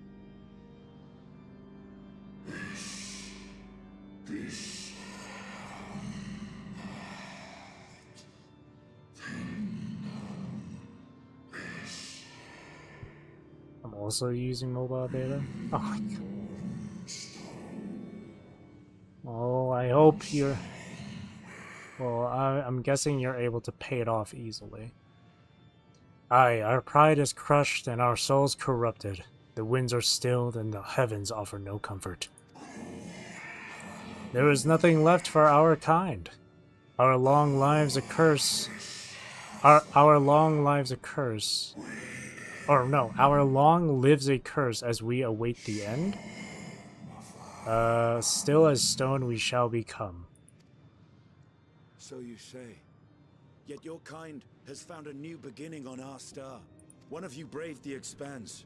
I'm also using mobile data. Oh my god. Oh, I hope you're... Well, I'm guessing you're able to pay it off easily. Aye, our pride is crushed and our souls corrupted. The winds are stilled and the heavens offer no comfort. There is nothing left for our kind. Our long lives a curse. Our long lives a curse. Or no, our long lives a curse as we await the end. Still as stone we shall become. So you say. Yet your kind has found a new beginning on our star. One of you braved the expanse.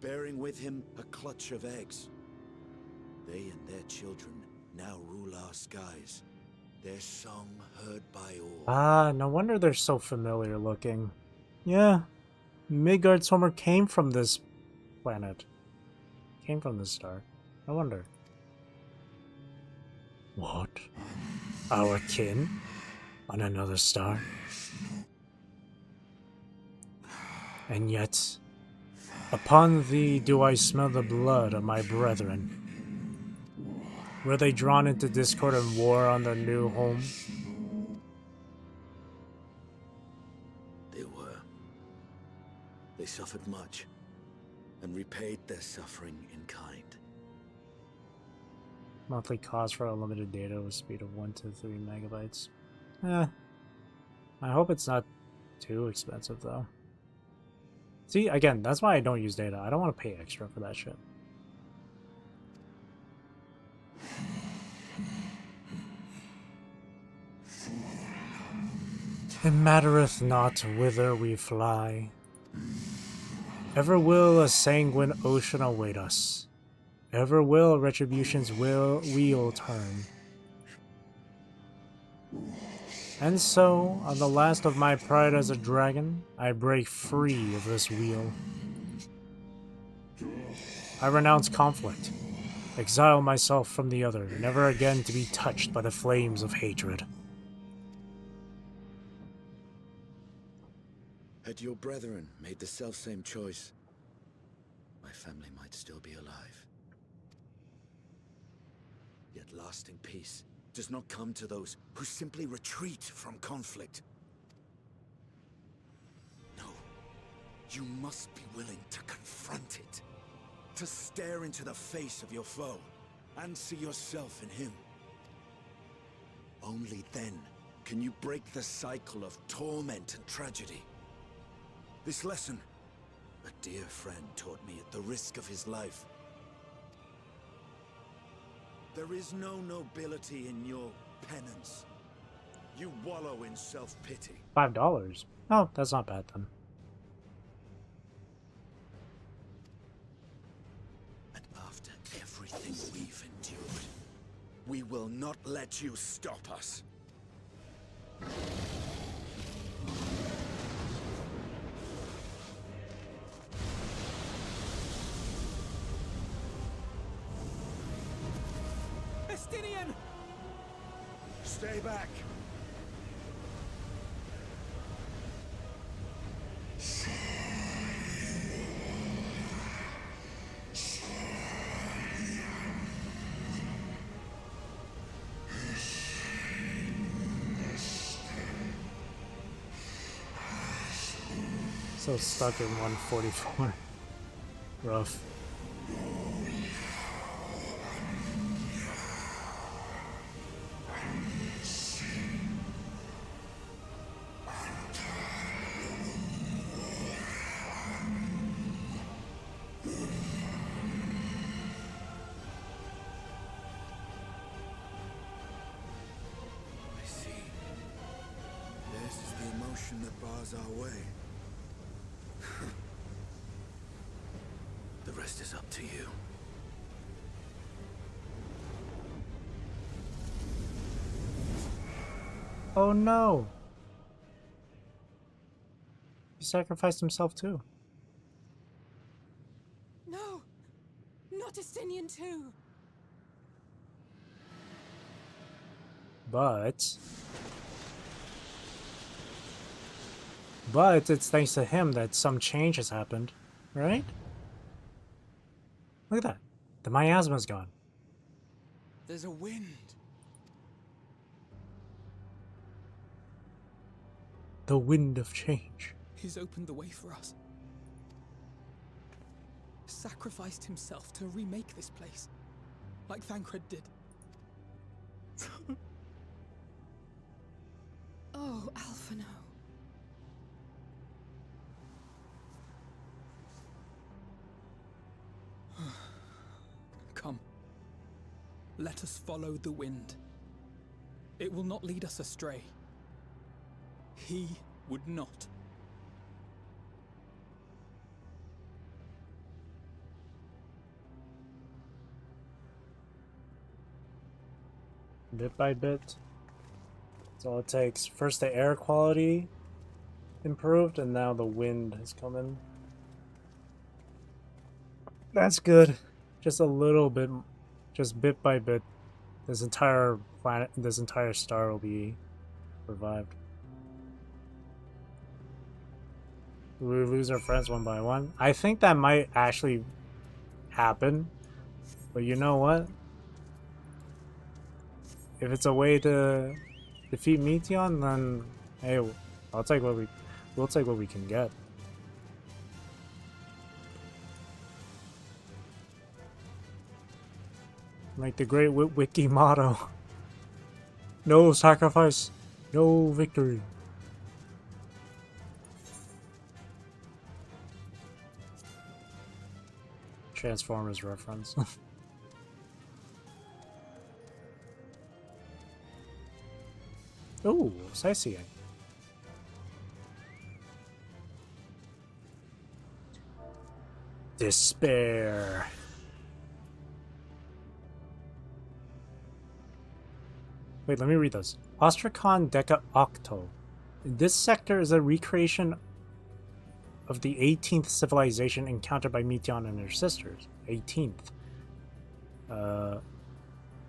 bearing with him a clutch of eggs. They and their children now rule our skies, their song heard by all. Ah, no wonder they're so familiar looking. Yeah, Midgard's Homer came from this planet. Came from this star. No wonder. What? Our kin? On another star? And yet, upon thee do I smell the blood of my brethren. Were they drawn into discord and war on their new home? They were. They suffered much, and repaid their suffering in kind. Monthly cost for unlimited data with speed of 1 to 3 megabytes. I hope it's not too expensive though. See, again, that's why I don't use data. I don't want to pay extra for that shit. It mattereth not whither we fly. Ever will a sanguine ocean await us. Ever will retribution's wheel turn. And so, on the last of my pride as a dragon, I break free of this wheel. I renounce conflict, exile myself from the other, never again to be touched by the flames of hatred. Had your brethren made the selfsame choice, my family might still be alive. Yet lasting peace does not come to those who simply retreat from conflict. No, you must be willing to confront it, to stare into the face of your foe, and see yourself in him. Only then can you break the cycle of torment and tragedy. This lesson, a dear friend taught me at the risk of his life. There is no nobility in your penance. You wallow in self-pity. $5? Oh, that's not bad then. And after everything we've endured, we will not let you stop us. Estinian! Stay back. So stuck in 144. Rough. That bars our way. The rest is up to you. Oh no! He sacrificed himself too. No! Not Estinian too! But it's thanks to him that some change has happened, right? Look at that. The miasma's gone. There's a wind. The wind of change. He's opened the way for us. Sacrificed himself to remake this place, like Thancred did. Oh, Alphino. Come. Let us follow the wind. It will not lead us astray. He would not. bit by bit. That's all it takes. First the air quality improved, and now the wind has come in. That's good. Just a little bit, just bit by bit. This entire planet, this entire star will be revived. We lose our friends one by one. I think that might actually happen. But you know what? If it's a way to defeat Meteon, then hey, we'll take what we can get. Like the great wiki motto. No sacrifice, no victory. Transformers reference. Ooh, sightseeing. Despair. Wait, let me read those. Ostracon Deca Octo. This sector is a recreation of the 18th civilization encountered by Meteon and her sisters. 18th.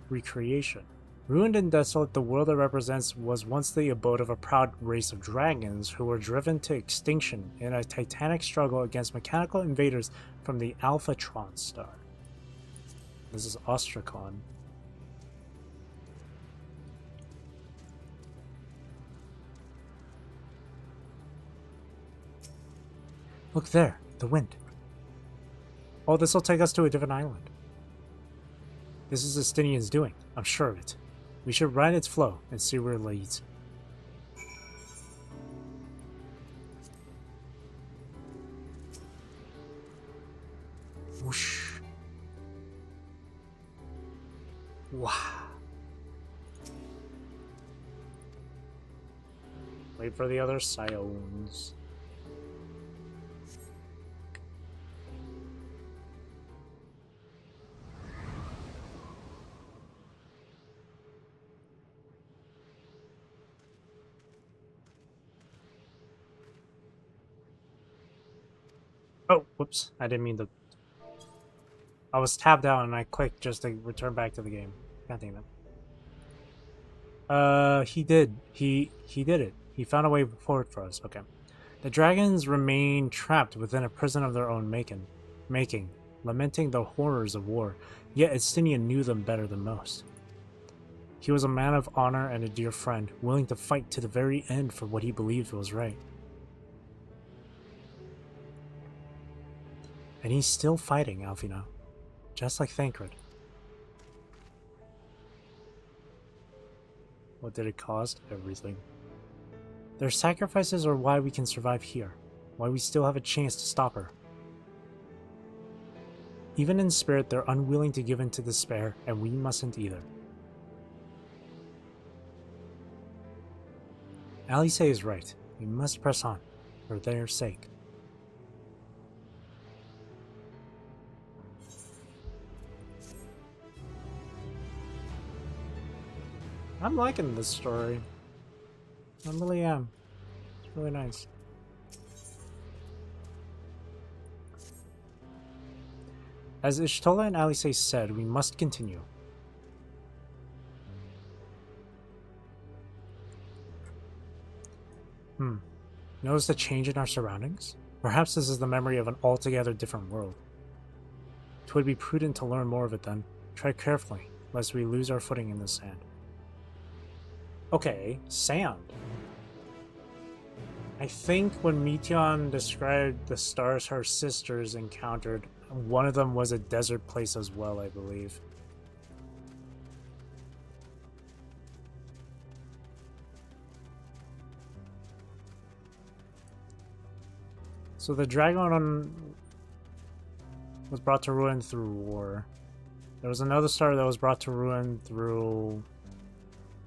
Recreation. Ruined and desolate, the world it represents was once the abode of a proud race of dragons who were driven to extinction in a titanic struggle against mechanical invaders from the Alphatron star. This is Ostracon. Look there, the wind. Oh, this will take us to a different island. This is Estinian's doing, I'm sure of it. We should ride its flow and see where it leads. Whoosh. Wow. Wait for the other Scions. Oh, whoops. I didn't mean to... I was tabbed out and I clicked just to return back to the game. God damn it. He did. He did it. He found a way forward for us. Okay. The dragons remain trapped within a prison of their own making, lamenting the horrors of war, yet Estinian knew them better than most. He was a man of honor and a dear friend, willing to fight to the very end for what he believed was right. And he's still fighting, Alfina. Just like Thancred. What did it cost? Everything. Their sacrifices are why we can survive here. Why we still have a chance to stop her. Even in spirit, they're unwilling to give in to despair, and we mustn't either. Alice is right. We must press on, for their sake. I'm liking this story. I really am. It's really nice. As Ishtola and Alice said, we must continue. Notice the change in our surroundings? Perhaps this is the memory of an altogether different world. 'Twould be prudent to learn more of it then. Tread carefully, lest we lose our footing in the sand. Okay, sand. I think when Meteon described the stars her sisters encountered, one of them was a desert place as well, I believe. So the dragon was brought to ruin through war. There was another star that was brought to ruin through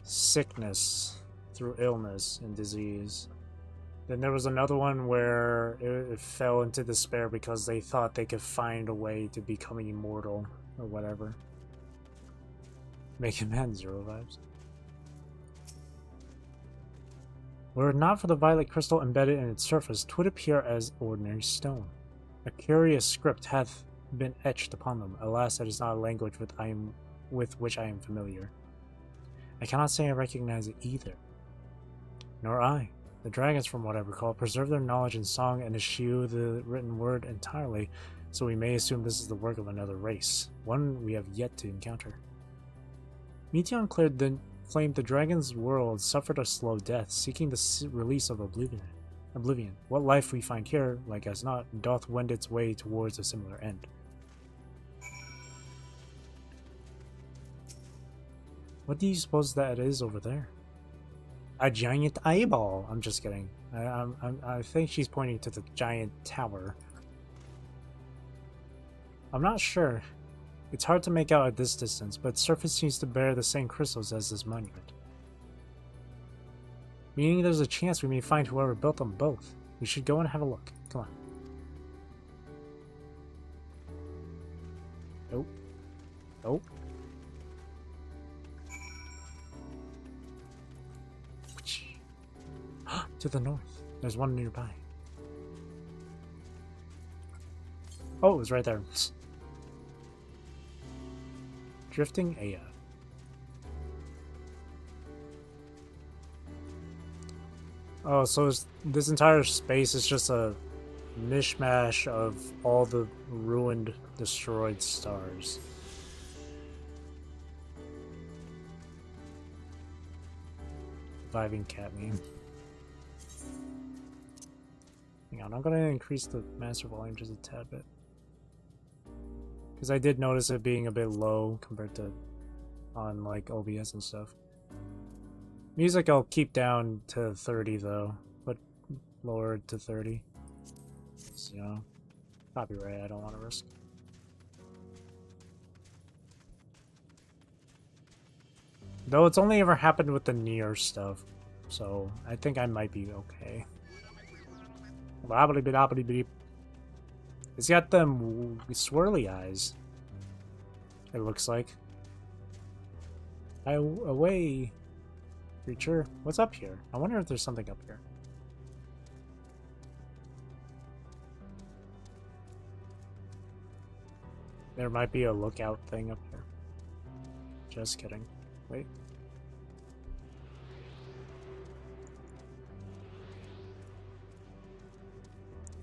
sickness, through illness and disease. Then there was another one where it fell into despair because they thought they could find a way to become immortal or whatever. Making man zero vibes. Were it not for the violet crystal embedded in its surface, 'twould appear as ordinary stone. A curious script hath been etched upon them. Alas, it is not a language with which I am familiar. I cannot say I recognize it either. Nor I. The dragons, from what I recall, preserve their knowledge in song and eschew the written word entirely, so we may assume this is the work of another race, one we have yet to encounter. Meteon claimed the dragon's world suffered a slow death, seeking the release of oblivion. What life we find here, like as not, doth wend its way towards a similar end. What do you suppose that it is over there? A giant eyeball. I'm just kidding. I think she's pointing to the giant tower. I'm not sure. It's hard to make out at this distance, but its surface seems to bear the same crystals as this monument. Meaning there's a chance we may find whoever built them both. We should go and have a look. Come on. Nope. Nope. To the north. There's one nearby. Oh, it was right there. Drifting Aya. Oh, so this entire space is just a mishmash of all the ruined, destroyed stars. Surviving cat meme. Hang on, I'm gonna increase the master volume just a tad bit. Because I did notice it being a bit low compared to on like OBS and stuff. Music I'll keep down to 30 though, but lower to 30. So, copyright I don't want to risk. Though it's only ever happened with the near stuff, so I think I might be okay. It's got them swirly eyes. It looks like. Away, creature. What's up here? I wonder if there's something up here. There might be a lookout thing up here. Just kidding. Wait.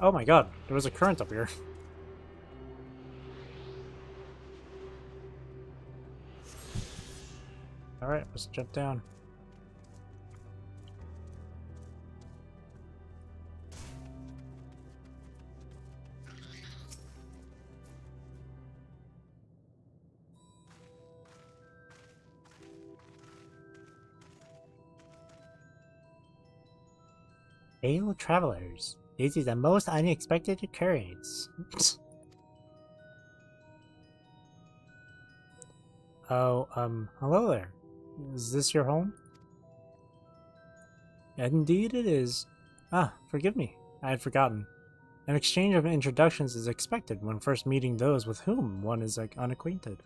Oh my god, there was a current up here. Alright, let's jump down. Hail travelers. This is a most unexpected occurrence. Oh, hello there. Is this your home? Indeed it is. Ah, forgive me. I had forgotten. An exchange of introductions is expected when first meeting those with whom one is unacquainted.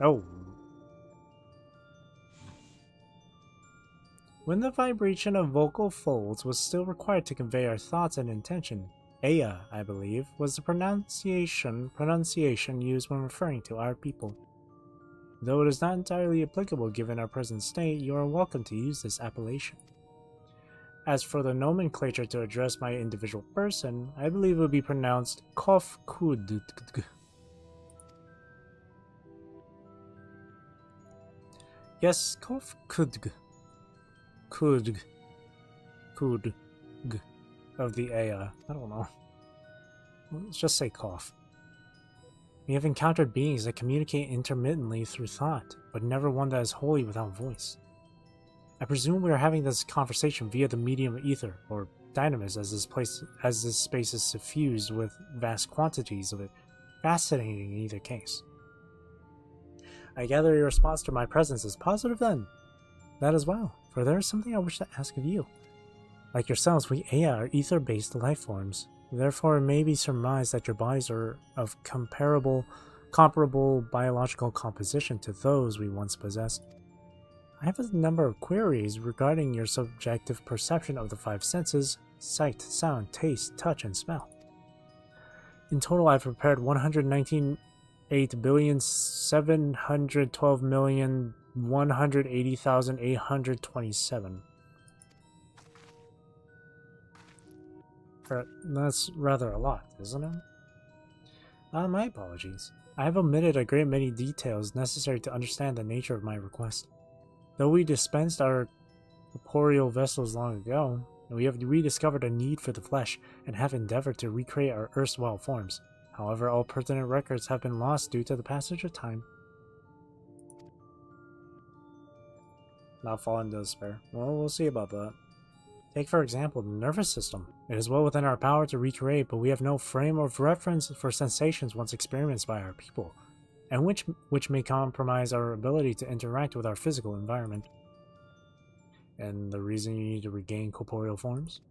Oh. When the vibration of vocal folds was still required to convey our thoughts and intention, Aya, I believe, was the pronunciation used when referring to our people. Though it is not entirely applicable given our present state, you are welcome to use this appellation. As for the nomenclature to address my individual person, I believe it would be pronounced Kofkud. Yes, Kofkud. Kudg of the Aya. I don't know. Let's just say cough. We have encountered beings that communicate intermittently through thought, but never one that is wholly without voice. I presume we are having this conversation via the medium of ether, or dynamis, as this space is suffused with vast quantities of it. Fascinating in either case. I gather your response to my presence is positive then. That as well, for there is something I wish to ask of you. Like yourselves, we Aya are ether-based life forms. Therefore, it may be surmised that your bodies are of comparable comparable biological composition to those we once possessed. I have a number of queries regarding your subjective perception of the five senses: sight, sound, taste, touch, and smell. In total, I've prepared 119,712,180,827. That's rather a lot, isn't it? My apologies. I have omitted a great many details necessary to understand the nature of my request. Though we dispensed our corporeal vessels long ago, we have rediscovered a need for the flesh and have endeavored to recreate our erstwhile forms. However, all pertinent records have been lost due to the passage of time. Not fall into despair. Well, we'll see about that. Take, for example, the nervous system. It is well within our power to recreate, but we have no frame of reference for sensations once experienced by our people, and which may compromise our ability to interact with our physical environment. And the reason you need to regain corporeal forms?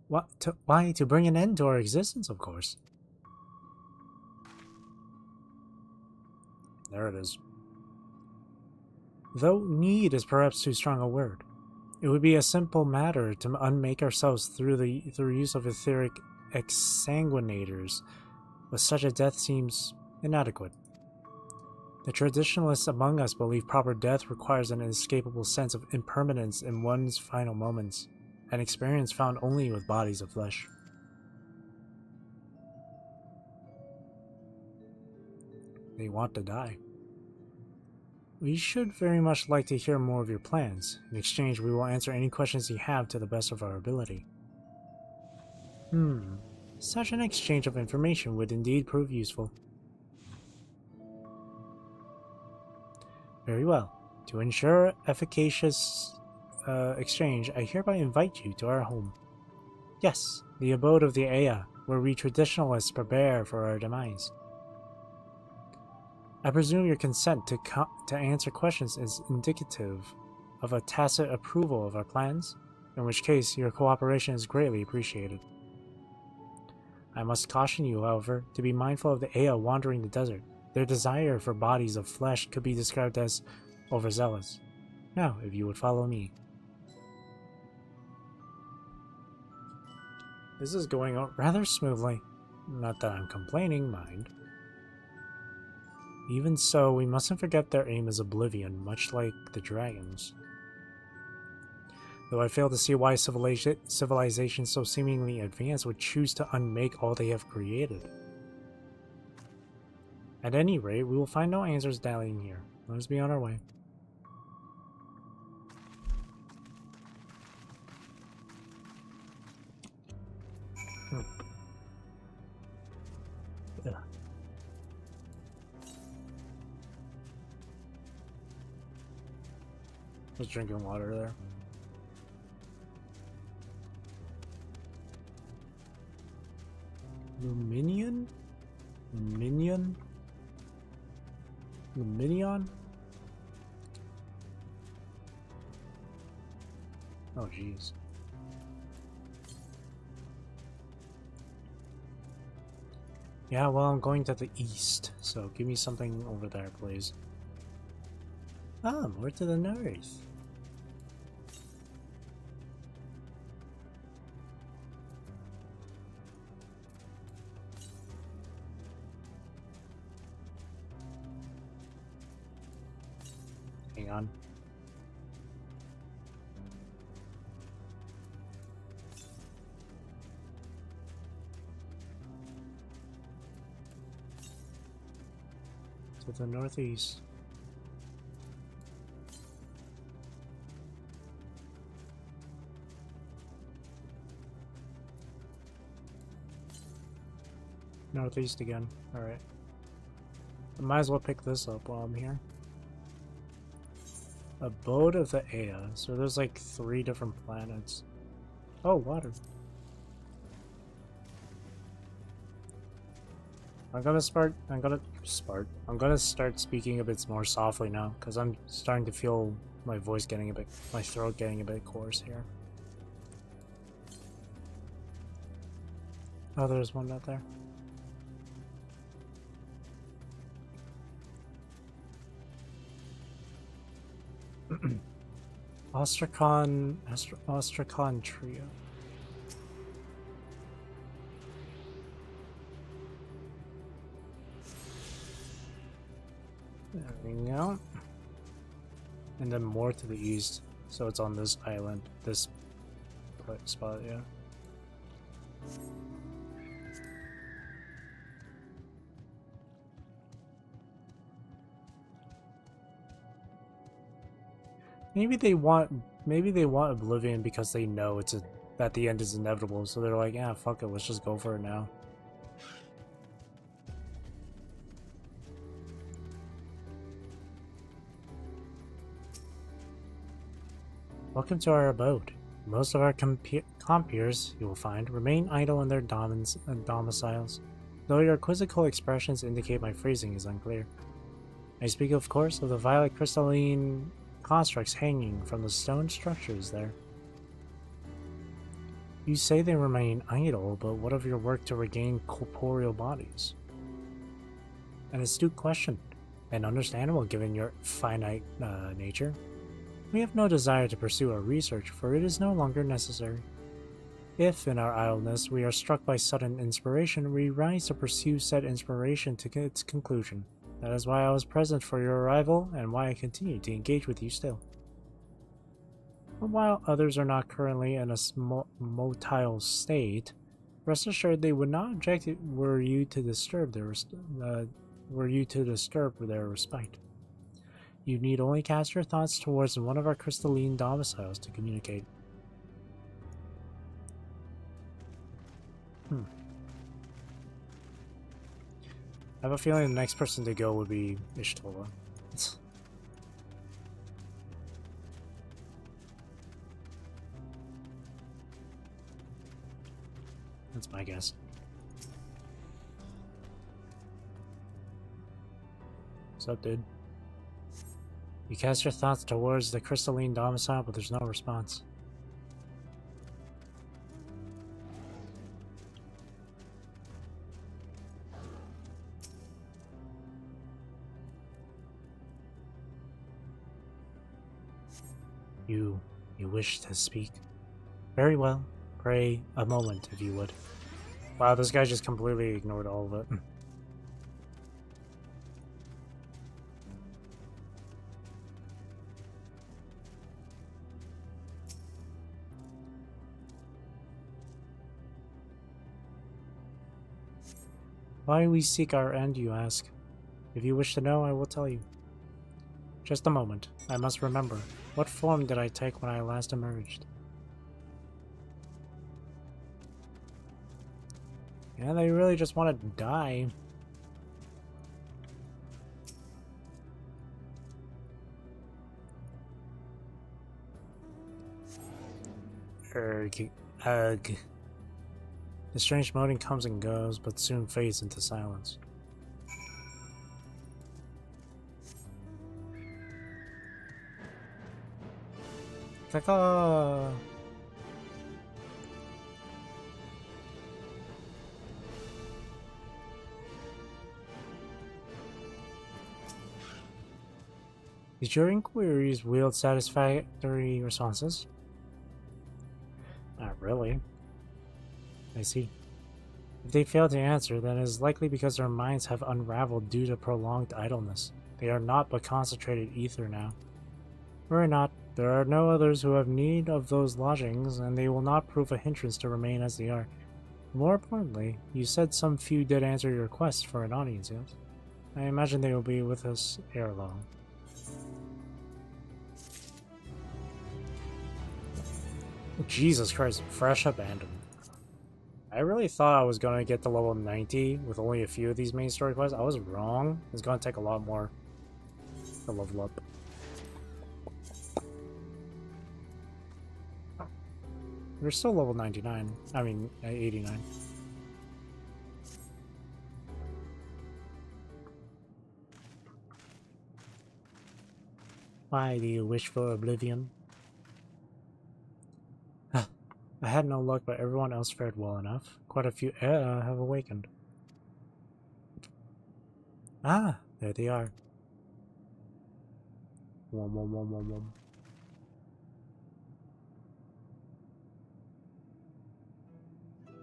Why? To bring an end to our existence, of course. There it is. Though need is perhaps too strong a word, it would be a simple matter to unmake ourselves through use of etheric exsanguinators, but such a death seems inadequate. The traditionalists among us believe proper death requires an inescapable sense of impermanence in one's final moments, an experience found only with bodies of flesh. They want to die. We should very much like to hear more of your plans. In exchange, we will answer any questions you have to the best of our ability. Such an exchange of information would indeed prove useful. Very well. To ensure efficacious exchange, I hereby invite you to our home. Yes, the abode of the Ea, where we traditionalists prepare for our demise. I presume your consent to answer questions is indicative of a tacit approval of our plans, in which case your cooperation is greatly appreciated. I must caution you, however, to be mindful of the Ea wandering the desert. Their desire for bodies of flesh could be described as overzealous. Now, if you would follow me. This is going on rather smoothly. Not that I'm complaining, mind. Even so, we mustn't forget their aim is oblivion, much like the dragons. Though I fail to see why civilization so seemingly advanced would choose to unmake all they have created. At any rate, we will find no answers dallying here. Let us be on our way. Just drinking water there. Luminion? Luminion? Luminion? Oh, jeez. Yeah, well, I'm going to the east, so give me something over there, please. Ah, more to the north. Hang on. To the northeast. Northeast again. Alright. I might as well pick this up while I'm here. Abode of the Ea. So there's like 3 different planets. Oh, water. I'm gonna start speaking a bit more softly now, because I'm starting to feel my voice getting a bit, my throat getting a bit coarse here. Oh, there's one out there. Ostrakhan Trio. There we go. And then more to the east, so it's on this island, this spot, yeah. Maybe they want Oblivion because they know that the end is inevitable, so they're like, yeah, fuck it, let's just go for it now. Welcome to our abode. Most of our compeers, you will find, remain idle in their domiciles, though your quizzical expressions indicate my phrasing is unclear. I speak, of course, of the violet crystalline constructs hanging from the stone structures there. You say they remain idle, but what of your work to regain corporeal bodies? An astute question, and understandable given your finite nature. We have no desire to pursue our research, for it is no longer necessary. If, in our idleness, we are struck by sudden inspiration, we rise to pursue said inspiration to its conclusion. That is why I was present for your arrival, and why I continue to engage with you still. But while others are not currently in a motile state, rest assured they would not object were you to disturb their respite. You need only cast your thoughts towards one of our crystalline domiciles to communicate. I have a feeling the next person to go would be Ishtola. That's my guess. What's up, dude? You cast your thoughts towards the crystalline domicile, but there's no response. You wish to speak? Very well. Pray a moment, if you would. Wow, this guy just completely ignored all of it. Why we seek our end, you ask? If you wish to know, I will tell you. Just a moment. I must remember. What form did I take when I last emerged? Yeah, they really just want to die. Ugh. The strange moaning comes and goes, but soon fades into silence. Taka! Did your inquiries wield satisfactory responses? Not really. I see. If they fail to answer, then it is likely because their minds have unraveled due to prolonged idleness. They are not but concentrated ether now. Worry not, there are no others who have need of those lodgings, and they will not prove a hindrance to remain as they are. More importantly, you said some few did answer your request for an audience, yes? I imagine they will be with us ere long. Jesus Christ, fresh abandoned. I really thought I was going to get to level 90 with only a few of these main story quests. I was wrong. It's going to take a lot more to level up. We're still level 99. I mean, 89. Why do you wish for oblivion? I had no luck, but everyone else fared well enough. Quite a few have awakened. Ah, there they are. Wom.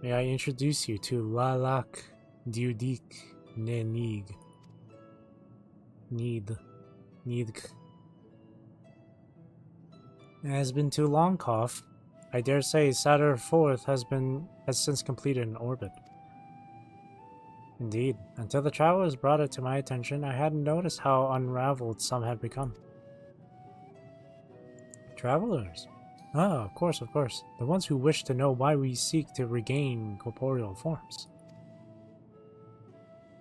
May I introduce you to Lalak Diudik Nenig. Need. It has been too long, Koff. I dare say Saturn IV has since completed an orbit. Indeed, until the travelers brought it to my attention, I hadn't noticed how unraveled some had become. Travelers? Ah, of course. The ones who wish to know why we seek to regain corporeal forms.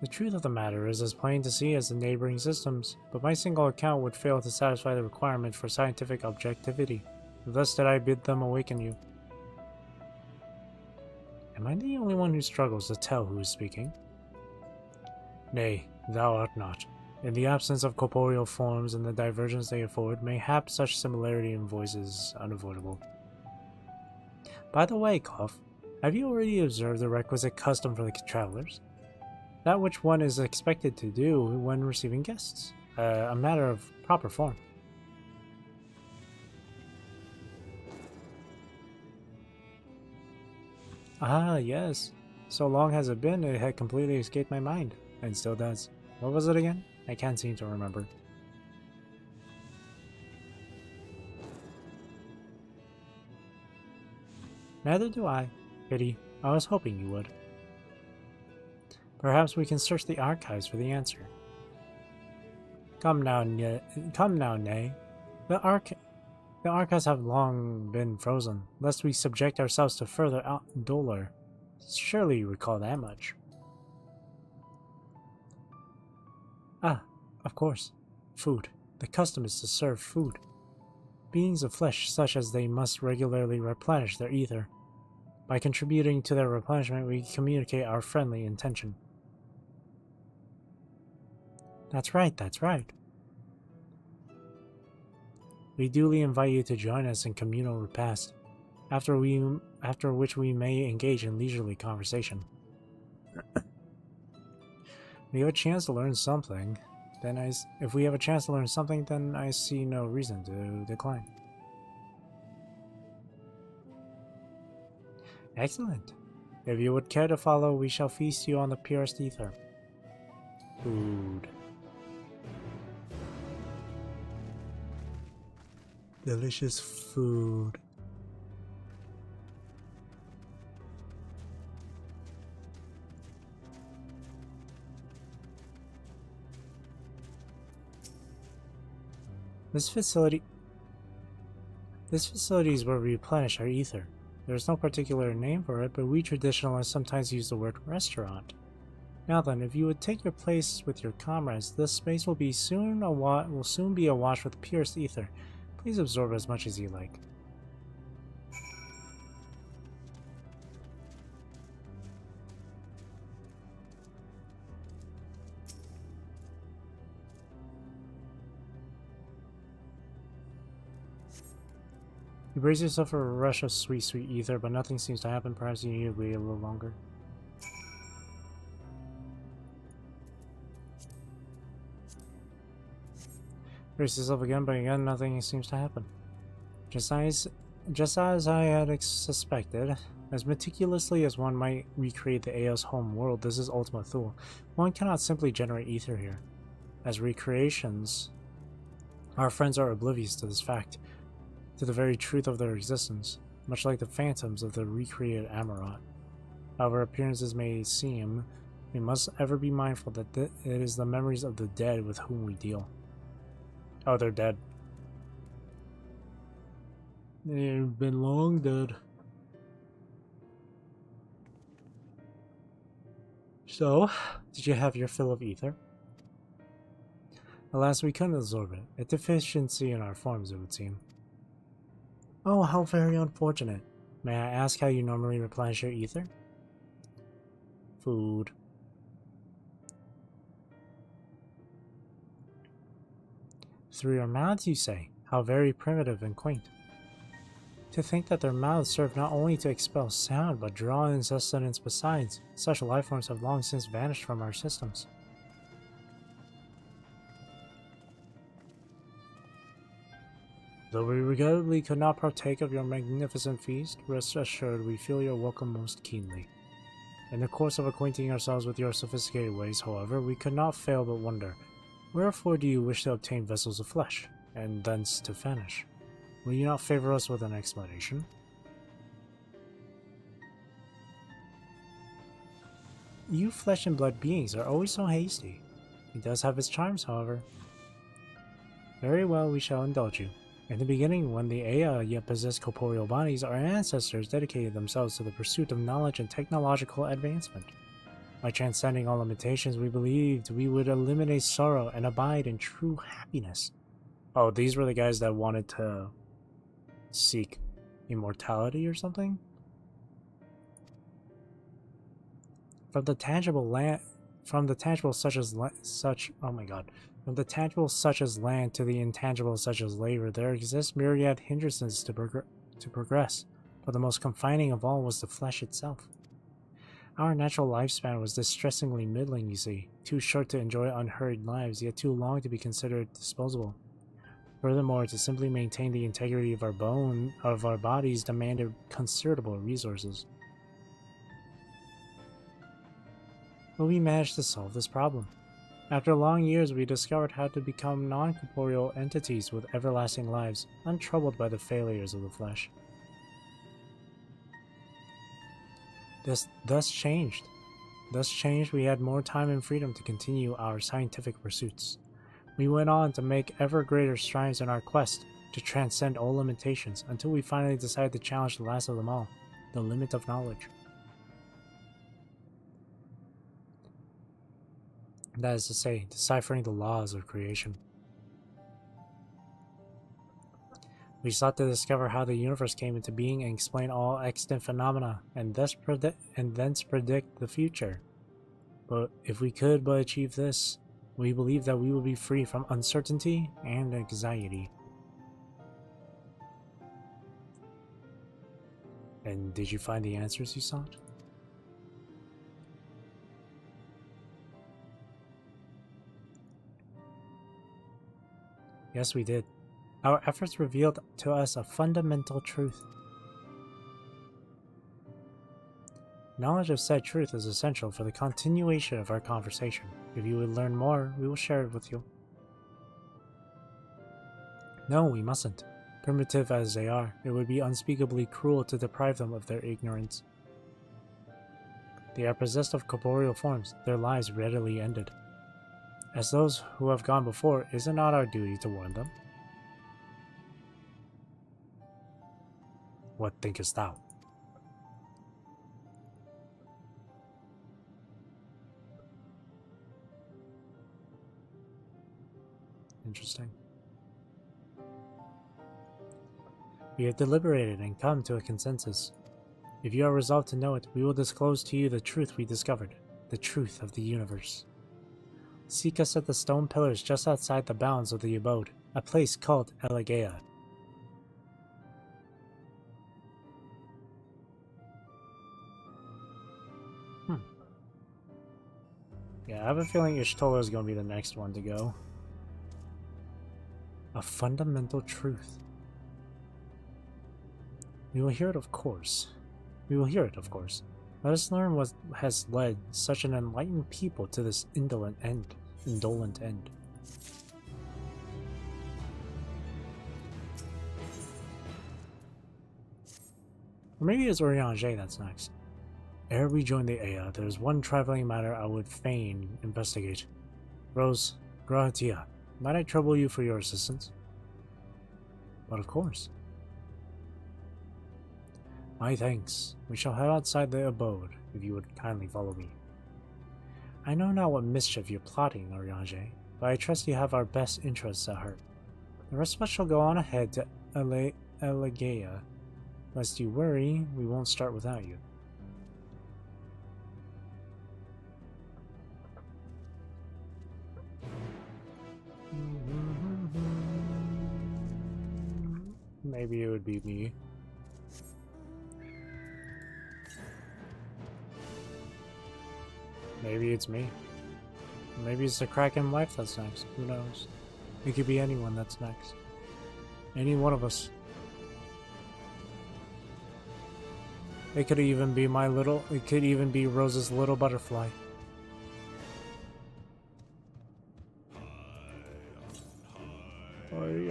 The truth of the matter is as plain to see as the neighboring systems, but my single account would fail to satisfy the requirement for scientific objectivity. Thus did I bid them awaken you. Am I the only one who struggles to tell who is speaking? Nay, thou art not. In the absence of corporeal forms and the divergence they afford, mayhap such similarity in voice is unavoidable. By the way, Koff, have you already observed the requisite custom for the travelers? That which one is expected to do when receiving guests. A matter of proper form. Ah, yes. So long has it been, it had completely escaped my mind. And still does. What was it again? I can't seem to remember. Neither do I. Pity. I was hoping you would. Perhaps we can search the archives for the answer. Come now, Nay. The archives have long been frozen, lest we subject ourselves to further dolor. Surely you recall that much. Ah, of course. Food. The custom is to serve food. Beings of flesh such as they must regularly replenish their ether. By contributing to their replenishment, we communicate our friendly intention. That's right. We duly invite you to join us in communal repast, after which we may engage in leisurely conversation. If we have a chance to learn something, then I see no reason to decline. Excellent. If you would care to follow, we shall feast you on the purest ether. Food. Delicious food. This facility is where we replenish our ether. There is no particular name for it, but we traditionalists sometimes use the word restaurant. Now then, if you would take your place with your comrades, this space will soon be awash with purest ether. Please absorb as much as you like. You brace yourself for a rush of sweet ether, but nothing seems to happen. Perhaps you need to wait a little longer. Brace yourself again, but again, nothing seems to happen. Just as I had suspected, as meticulously as one might recreate the Eos home world, this is Ultima Thule. One cannot simply generate ether here. As recreations, our friends are oblivious to this fact, to the very truth of their existence, much like the phantoms of the recreated Amarat. However appearances may seem, we must ever be mindful that it is the memories of the dead with whom we deal. Oh, they're dead. They've been long dead. So, did you have your fill of ether? Alas, we couldn't absorb it. A deficiency in our forms, it would seem. Oh, how very unfortunate. May I ask how you normally replenish your ether? Food. Through your mouths, you say? How very primitive and quaint. To think that their mouths serve not only to expel sound, but draw in sustenance besides. Such life forms have long since vanished from our systems. Though we regrettably could not partake of your magnificent feast, rest assured we feel your welcome most keenly. In the course of acquainting ourselves with your sophisticated ways, however, we could not fail but wonder, wherefore do you wish to obtain vessels of flesh, and thence to vanish? Will you not favor us with an explanation? You flesh and blood beings are always so hasty. It does have its charms, however. Very well, we shall indulge you. In the beginning, when the Ea yet possessed corporeal bodies, our ancestors dedicated themselves to the pursuit of knowledge and technological advancement. By transcending all limitations, we believed we would eliminate sorrow and abide in true happiness. Oh, these were the guys that wanted to seek immortality or something? From the tangible such as land to the intangible such as labor, there exist myriad hindrances to progress, but the most confining of all was the flesh itself. Our natural lifespan was distressingly middling, you see, too short to enjoy unhurried lives, yet too long to be considered disposable. Furthermore, to simply maintain the integrity of our bodies demanded considerable resources. But we managed to solve this problem. After long years, we discovered how to become non-corporeal entities with everlasting lives, untroubled by the failures of the flesh. Thus changed, we had more time and freedom to continue our scientific pursuits. We went on to make ever greater strides in our quest to transcend all limitations until we finally decided to challenge the last of them all, the limit of knowledge. That is to say, deciphering the laws of creation. We sought to discover how the universe came into being and explain all extant phenomena, and thence predict the future. But if we could but achieve this, we believe that we would be free from uncertainty and anxiety. And did you find the answers you sought? Yes, we did. Our efforts revealed to us a fundamental truth. Knowledge of said truth is essential for the continuation of our conversation. If you would learn more, we will share it with you. No, we mustn't. Primitive as they are, it would be unspeakably cruel to deprive them of their ignorance. They are possessed of corporeal forms, their lives readily ended. As those who have gone before, is it not our duty to warn them? What thinkest thou? Interesting. We have deliberated and come to a consensus. If you are resolved to know it, we will disclose to you the truth we discovered, the truth of the universe. Seek us at the stone pillars just outside the bounds of the abode, a place called Elegea. Yeah, I have a feeling Ishtola is going to be the next one to go. A fundamental truth. We will hear it, of course. Let us learn what has led such an enlightened people to this indolent end. Or maybe it's Oriange that's next. Ere we join the Ea, there is one trifling matter I would fain investigate. Rose, Grahatia, might I trouble you for your assistance? But of course. My thanks. We shall head outside the abode, if you would kindly follow me. I know not what mischief you're plotting, Oriange, but I trust you have our best interests at heart. The rest of us shall go on ahead to Elegea. Lest you worry, we won't start without you. Maybe it would be me. Maybe it's me. Maybe it's the Kraken wife that's next. Who knows? It could be anyone that's next. Any one of us. It could even be it could even be Rose's little butterfly.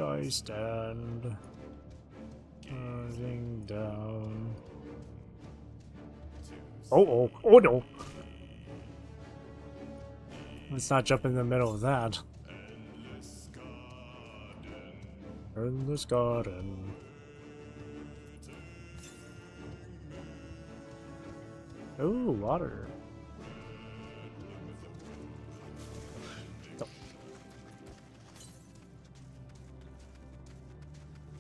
I stand, turning down. Oh no! Let's not jump in the middle of that. Endless garden. Ooh, water.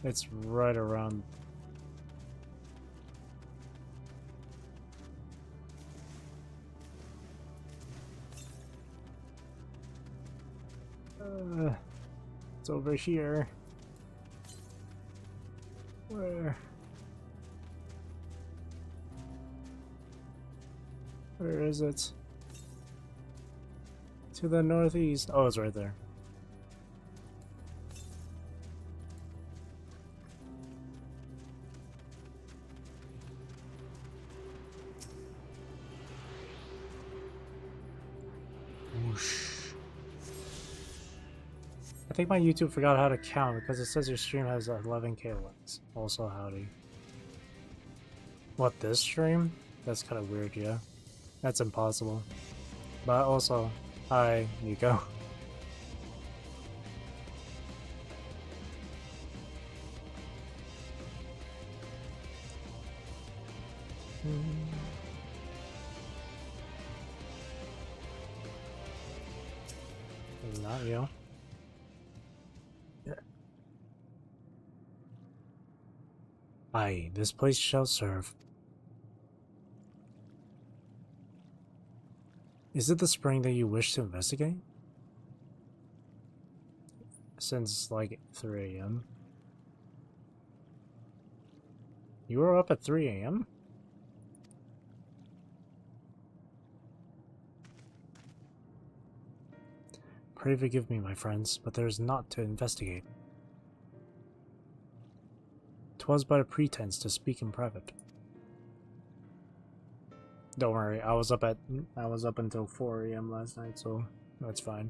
It's right around. It's over here. Where is it? To the northeast. Oh, it's right there. Whoosh. I think my YouTube forgot how to count because it says your stream has 11K likes. Also, howdy. What, this stream? That's kind of weird, yeah. That's impossible. But also, hi, Nico. Not you. Aye, this place shall serve. Is it the spring that you wish to investigate? Since like 3 AM. You were up at 3 AM? Pray forgive me, my friends, but there is naught to investigate. 'Twas but a pretense to speak in private. Don't worry, I was up until 4 AM last night, so that's fine.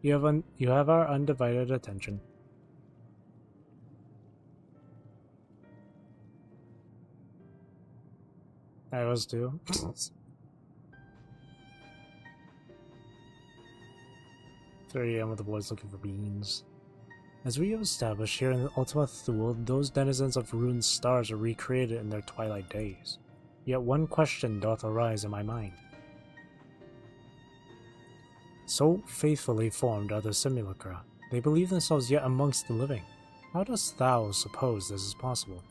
You have our undivided attention. I was too. 3 AM with the boys looking for beans. As we have established here in the Ultima Thule, those denizens of ruined stars are recreated in their twilight days. Yet one question doth arise in my mind. So faithfully formed are the simulacra. They believe themselves yet amongst the living. How dost thou suppose this is possible?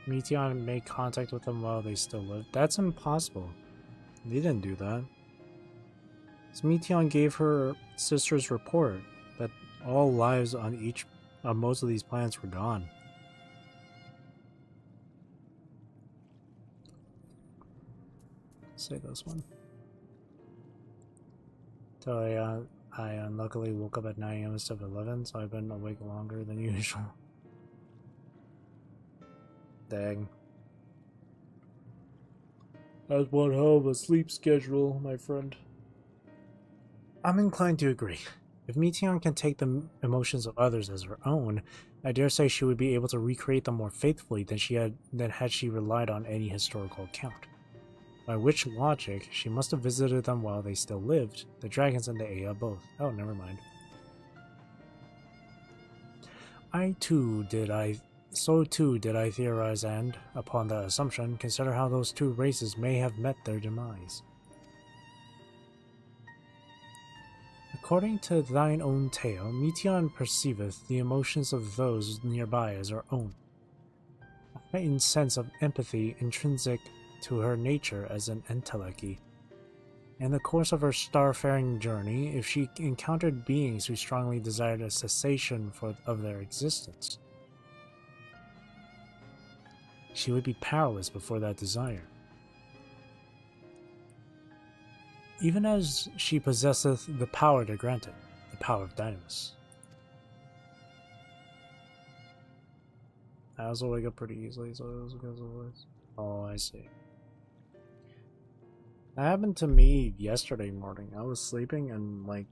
Meteon made contact with them while they still lived. That's impossible. They didn't do that. So Meteon gave her sister's report that all lives on most of these planets were gone. Say this one. So I unluckily woke up at 9 AM instead of 11, so I've been awake longer than usual. Dang. That's one hell of a sleep schedule, my friend. I'm inclined to agree. If Meteon can take the emotions of others as her own, I dare say she would be able to recreate them more faithfully than had she relied on any historical account. By which logic, she must have visited them while they still lived, the dragons and the Aya both. Oh, never mind. So too did I theorize and, upon that assumption, consider how those two races may have met their demise. According to thine own tale, Meteon perceiveth the emotions of those nearby as her own. A heightened sense of empathy intrinsic to her nature as an entelechy. In the course of her starfaring journey, if she encountered beings who strongly desired a cessation of their existence, she would be powerless before that desire. Even as she possesseth the power to grant it, the power of Dynamis. I also wake up pretty easily, so it was because of this. Oh, I see. That happened to me yesterday morning. I was sleeping and like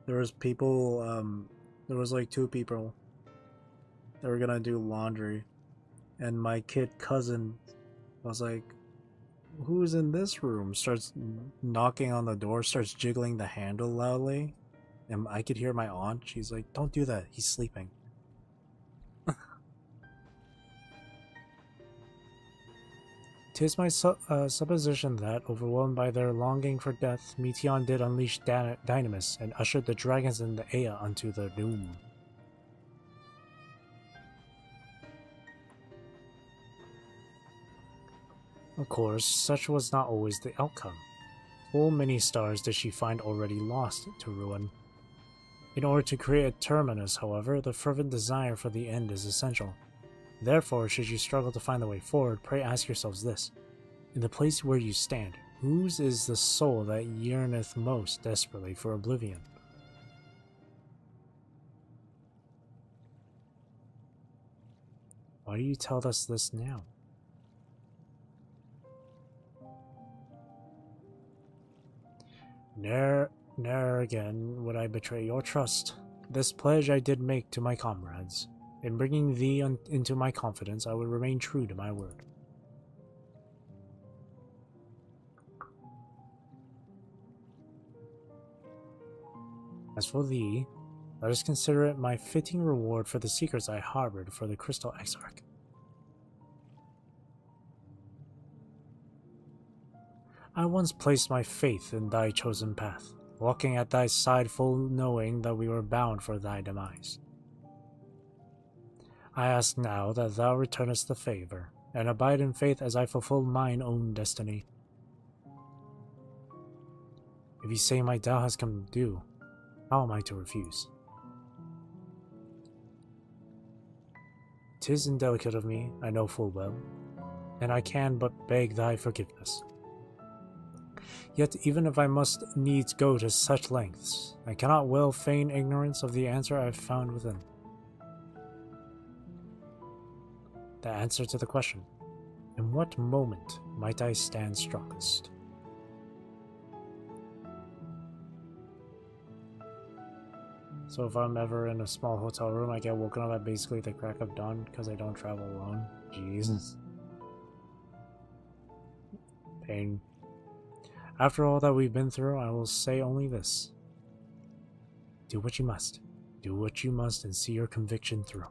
there was people, there was like 2 people that were gonna do laundry, and my kid cousin was like, "Who's in this room?" Starts knocking on the door, starts jiggling the handle loudly, and I could hear my aunt. She's like, "Don't do that. He's sleeping." 'Tis my supposition that, overwhelmed by their longing for death, Meteon did unleash Dynamis and ushered the dragons and the Ea unto their doom. Of course, such was not always the outcome. Full many stars did she find already lost to ruin. In order to create a terminus, however, the fervent desire for the end is essential. Therefore, should you struggle to find the way forward, pray ask yourselves this. In the place where you stand, whose is the soul that yearneth most desperately for oblivion? Why do you tell us this now? Ne'er again would I betray your trust. This pledge I did make to my comrades. In bringing thee into my confidence, I would remain true to my word. As for thee, let us consider it my fitting reward for the secrets I harbored for the Crystal Exarch. I once placed my faith in thy chosen path, walking at thy side full knowing that we were bound for thy demise. I ask now that thou returnest the favor, and abide in faith as I fulfill mine own destiny. If you say my Tao has come due, how am I to refuse? 'Tis indelicate of me, I know full well, and I can but beg thy forgiveness. Yet even if I must needs go to such lengths, I cannot well feign ignorance of the answer I have found within. The answer to the question, in what moment might I stand strongest? So if I'm ever in a small hotel room, I get woken up at basically the crack of dawn because I don't travel alone. Jesus. Pain. After all that we've been through, I will say only this. Do what you must. Do what you must and see your conviction through.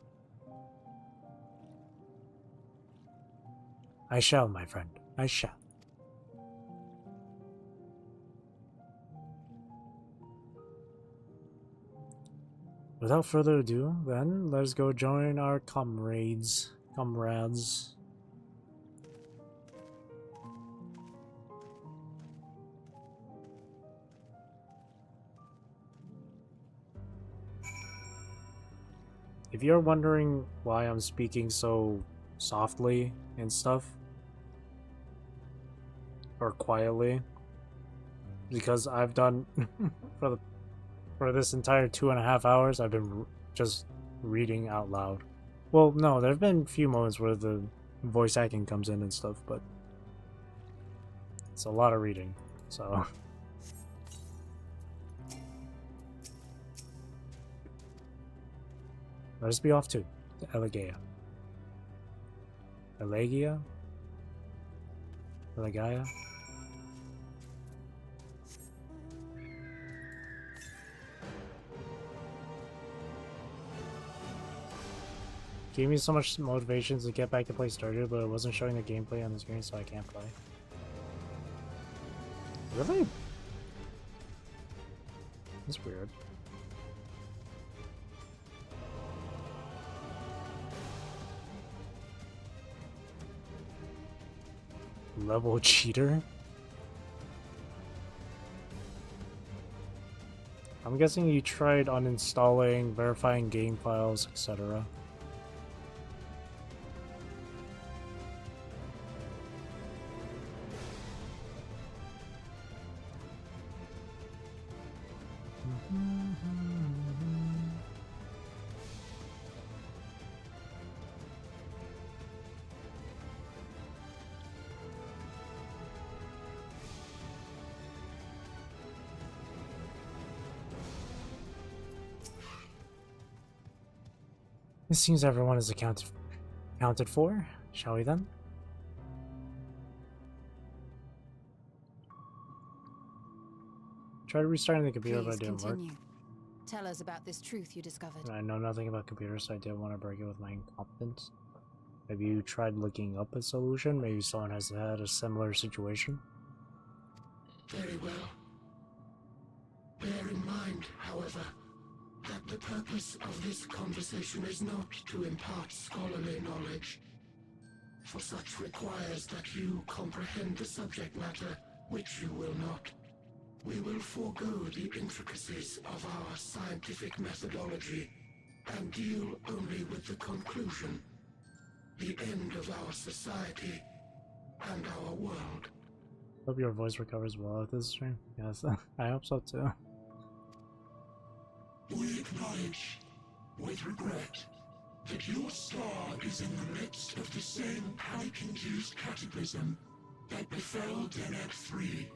I shall, my friend. I shall. Without further ado, then, let's go join our comrades. If you're wondering why I'm speaking so softly and stuff, or quietly, because I've done for this entire 2.5 hours, I've been just reading out loud. Well, no, there have been a few moments where the voice acting comes in and stuff, but it's a lot of reading, so. Let us be off to Elegia. Elegia? Elegia? Gave me so much motivation to get back to play Stardew, but it wasn't showing the gameplay on the screen, so I can't play. Really? That's weird. Level cheater? I'm guessing you tried uninstalling, verifying game files, etc. It seems everyone is accounted for. Shall we then? Try restarting the computer, but it didn't work. Tell us about this truth you discovered. I know nothing about computers, so I didn't want to break it with my incompetence. Maybe you tried looking up a solution? Maybe someone has had a similar situation? Very well. Bear in mind, however, that the purpose of this conversation is not to impart scholarly knowledge, for such requires that you comprehend the subject matter, which you will not. We will forego the intricacies of our scientific methodology and deal only with the conclusion, the end of our society and our world. Hope your voice recovers well at this stream. Yes, I hope so too. We acknowledge, with regret, that your star is in the midst of the same panic-induced cataclysm that befell Deneb 3.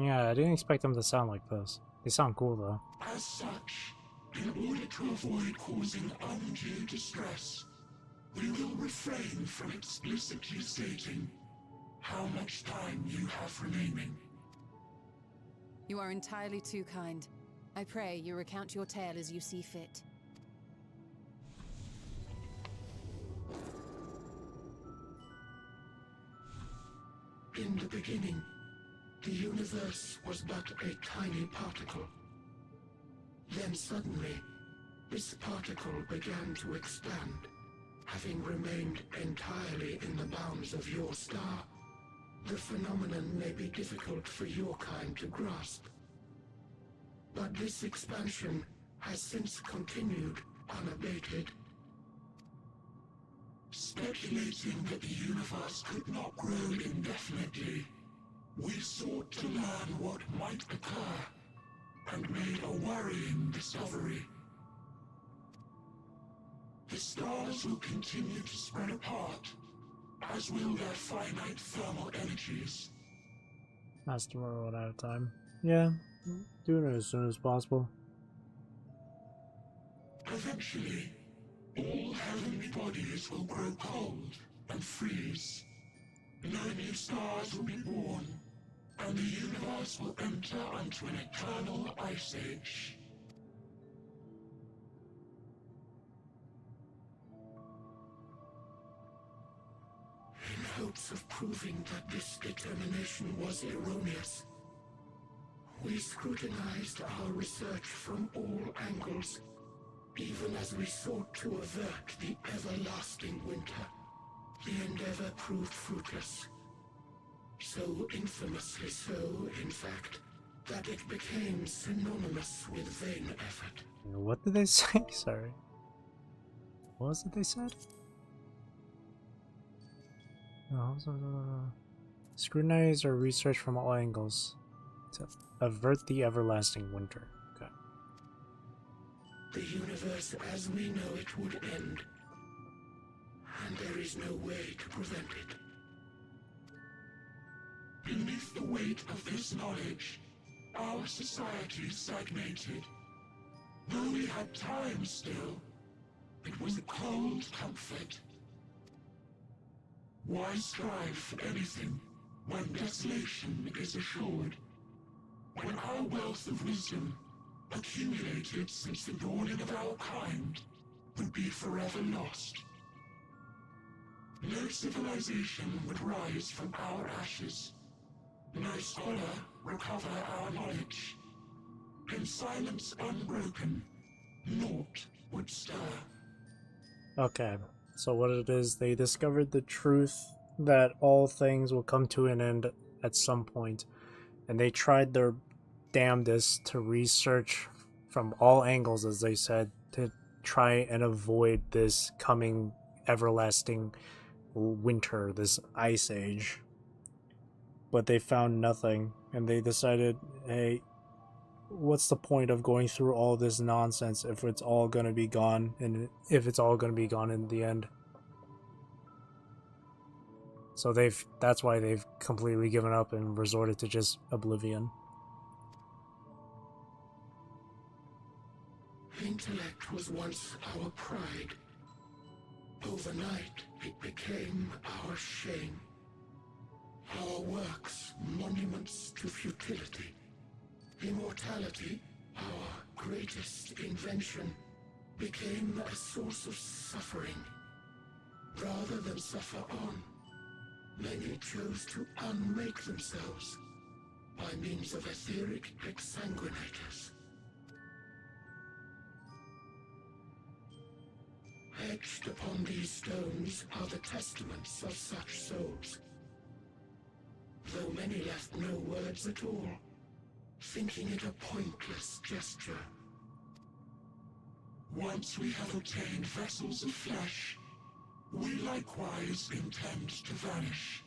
Yeah, I didn't expect them to sound like this. They sound cool though. As such, in order to avoid causing undue distress, we will refrain from explicitly stating how much time you have remaining. You are entirely too kind. I pray you recount your tale as you see fit. In the beginning, the universe was but a tiny particle. Then suddenly, this particle began to expand. Having remained entirely in the bounds of your star, the phenomenon may be difficult for your kind to grasp. But this expansion has since continued unabated. Speculating that the universe could not grow indefinitely, we sought to learn what might occur, and made a worrying discovery. The stars will continue to spread apart, as will their finite thermal energies. That's tomorrow out of time. Yeah, do it as soon as possible. Eventually, all heavenly bodies will grow cold and freeze. No new stars will be born, and the universe will enter into an eternal ice age. In hopes of proving that this determination was erroneous, we scrutinized our research from all angles, even as we sought to avert the everlasting winter. The endeavor proved fruitless. So infamously so, in fact, that it became synonymous with vain effort. What did they say? Sorry. What was it they said? Scrutinize our research from all angles to avert the everlasting winter. Okay. The universe as we know it would end, and there is no way to prevent it. Beneath the weight of this knowledge, our society stagnated. Though we had time still, it was a cold comfort. Why strive for anything when desolation is assured? When our wealth of wisdom, accumulated since the dawning of our kind, would be forever lost. No civilization would rise from our ashes. No scholar recover our knowledge. In silence unbroken, naught would stir. Okay, so what it is, they discovered the truth that all things will come to an end at some point, and they tried their damnedest to research from all angles, as they said, to try and avoid this coming everlasting winter, this ice age. But they found nothing, and they decided, hey, what's the point of going through all this nonsense if it's all gonna be gone, and if it's all gonna be gone in the end? So that's why they've completely given up and resorted to just oblivion. Intellect was once our pride. Overnight, it became our shame. Our works, monuments to futility. Immortality, our greatest invention, became a source of suffering. Rather than suffer on, many chose to unmake themselves by means of etheric exsanguinators. Etched upon these stones are the testaments of such souls. Though many left no words at all, thinking it a pointless gesture. Once we have obtained vessels of flesh, we likewise intend to vanish.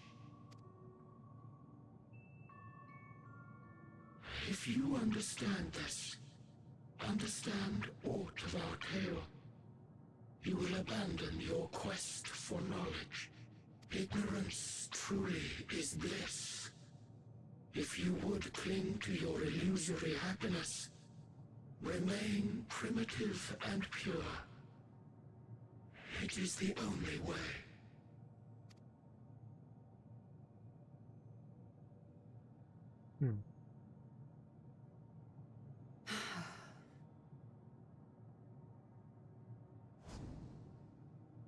If you understand this, understand aught of our tale, you will abandon your quest for knowledge. Ignorance truly is bliss. If you would cling to your illusory happiness, remain primitive and pure. It is the only way.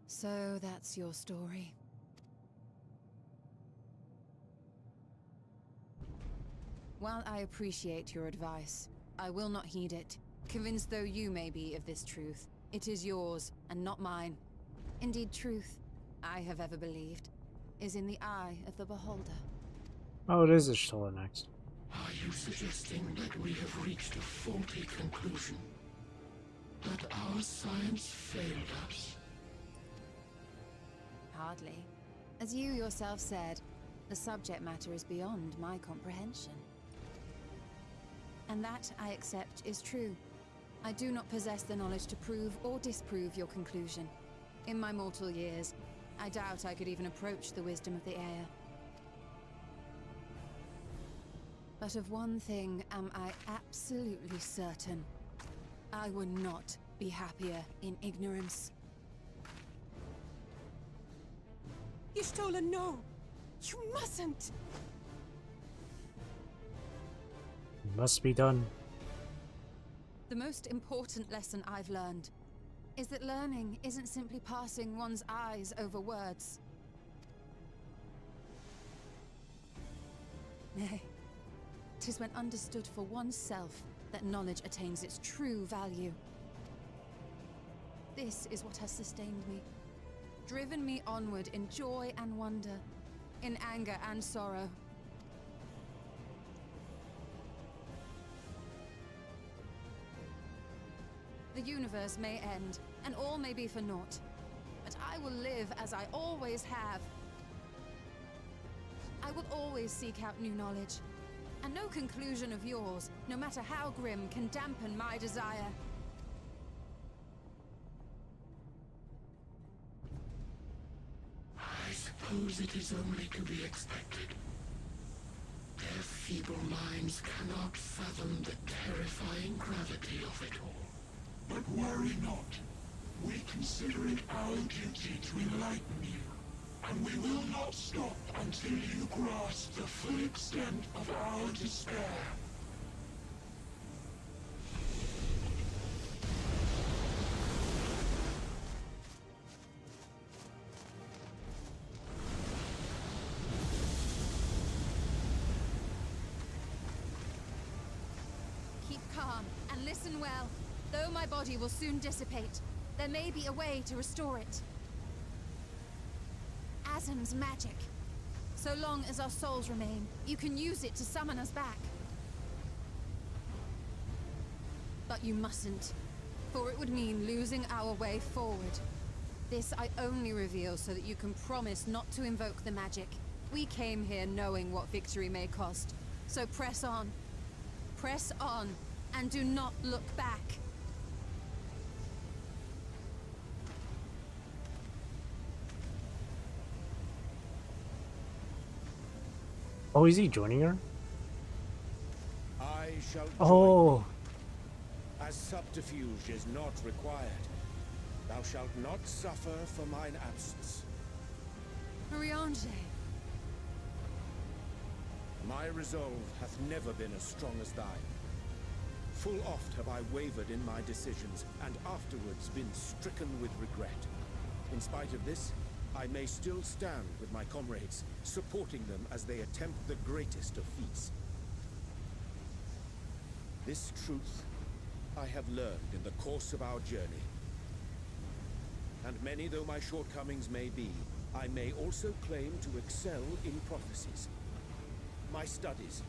So that's your story. While I appreciate your advice, I will not heed it. Convinced though you may be of this truth, it is yours and not mine. Indeed, truth, I have ever believed, is in the eye of the beholder. Oh, it is a Scylla next. Are you suggesting that we have reached a faulty conclusion? That our science failed us? Hardly. As you yourself said, the subject matter is beyond my comprehension. And that, I accept, is true. I do not possess the knowledge to prove or disprove your conclusion. In my mortal years, I doubt I could even approach the wisdom of the air. But of one thing am I absolutely certain. I would not be happier in ignorance. Y'shtola, no! You mustn't! Must be done. The most important lesson I've learned is that learning isn't simply passing one's eyes over words. Nay, 'tis when understood for oneself that knowledge attains its true value. This is what has sustained me, driven me onward in joy and wonder, in anger and sorrow. The universe may end, and all may be for naught. But I will live as I always have. I will always seek out new knowledge. And no conclusion of yours, no matter how grim, can dampen my desire. I suppose it is only to be expected. Their feeble minds cannot fathom the terrifying gravity of it all. But worry not. We consider it our duty to enlighten you, and we will not stop until you grasp the full extent of our despair. Keep calm and listen well. Though my body will soon dissipate, there may be a way to restore it. Azim's magic. So long as our souls remain, you can use it to summon us back. But you mustn't, for it would mean losing our way forward. This I only reveal so that you can promise not to invoke the magic. We came here knowing what victory may cost, so press on. Press on, and do not look back. Oh, is he joining her? I shall Oh. join thee. As subterfuge is not required, thou shalt not suffer for mine absence. Riange. My resolve hath never been as strong as thine. Full oft have I wavered in my decisions, and afterwards been stricken with regret. In spite of this, I may still stand with my comrades, supporting them as they attempt the greatest of feats. This truth I have learned in the course of our journey. And many though my shortcomings may be, I may also claim to excel in prophecies. My studies,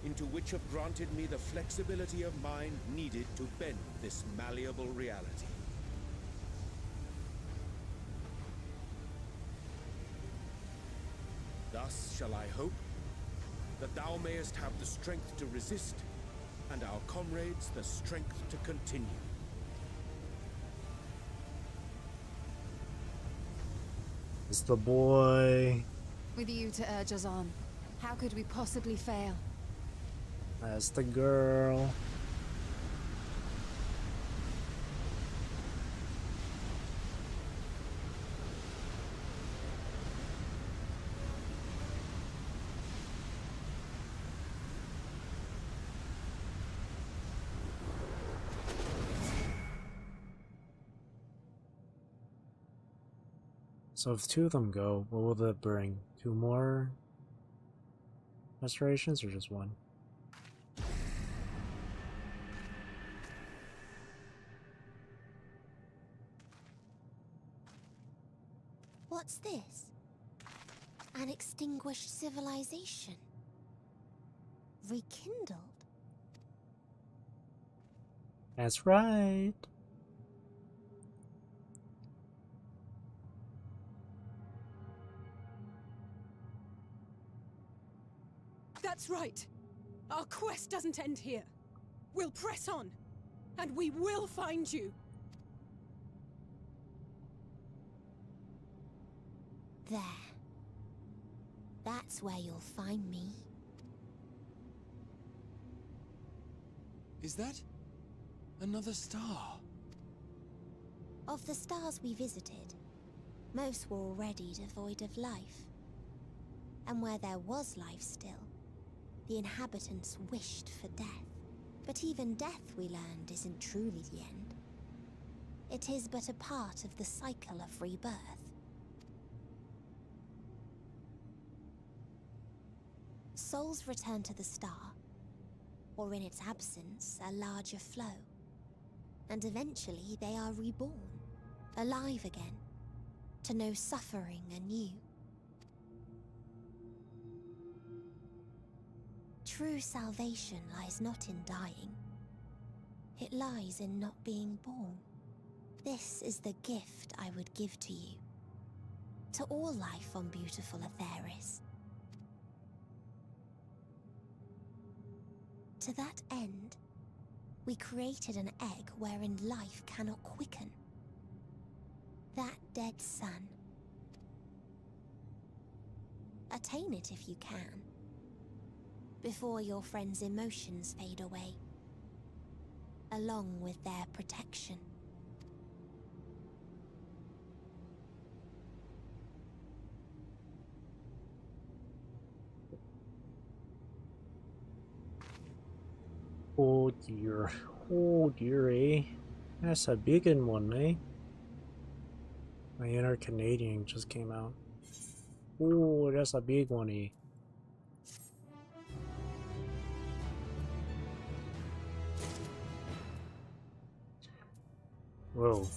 into which have granted me the flexibility of mind needed to bend this malleable reality. Thus shall I hope that thou mayest have the strength to resist, and our comrades the strength to continue. It's the boy. With you to urge us on, how could we possibly fail? That's the girl. So if two of them go, what will that bring? 2 more restorations or just 1? What's this? An extinguished civilization. Rekindled. That's right. That's right. Our quest doesn't end here. We'll press on, and we will find you. There. That's where you'll find me. Is that another star? Of the stars we visited, most were already devoid of life. And where there was life still, the inhabitants wished for death. But even death, we learned, isn't truly the end. It is but a part of the cycle of rebirth. Souls return to the star, or in its absence, a larger flow. And eventually they are reborn, alive again, to know suffering anew. True salvation lies not in dying. It lies in not being born. This is the gift I would give to you. To all life on beautiful Aetheris. To that end, we created an egg wherein life cannot quicken. That dead sun. Attain it if you can, before your friends' emotions fade away, along with their protection. Oh dear, eh? That's a big one, eh? My inner Canadian just came out. Oh, that's a big one, eh? Whoa,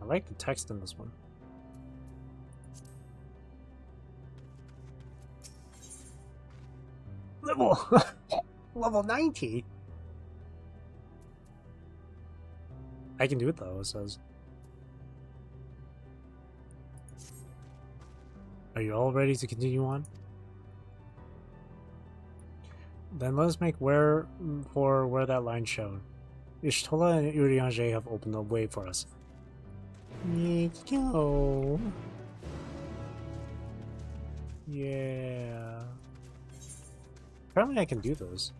I like the text in this one. Level 90. I can do it though, it says. Are you all ready to continue on? Then let us make where that line showed. Ishtola and Urianger have opened the way for us. Yo. Yeah. Apparently I can do those.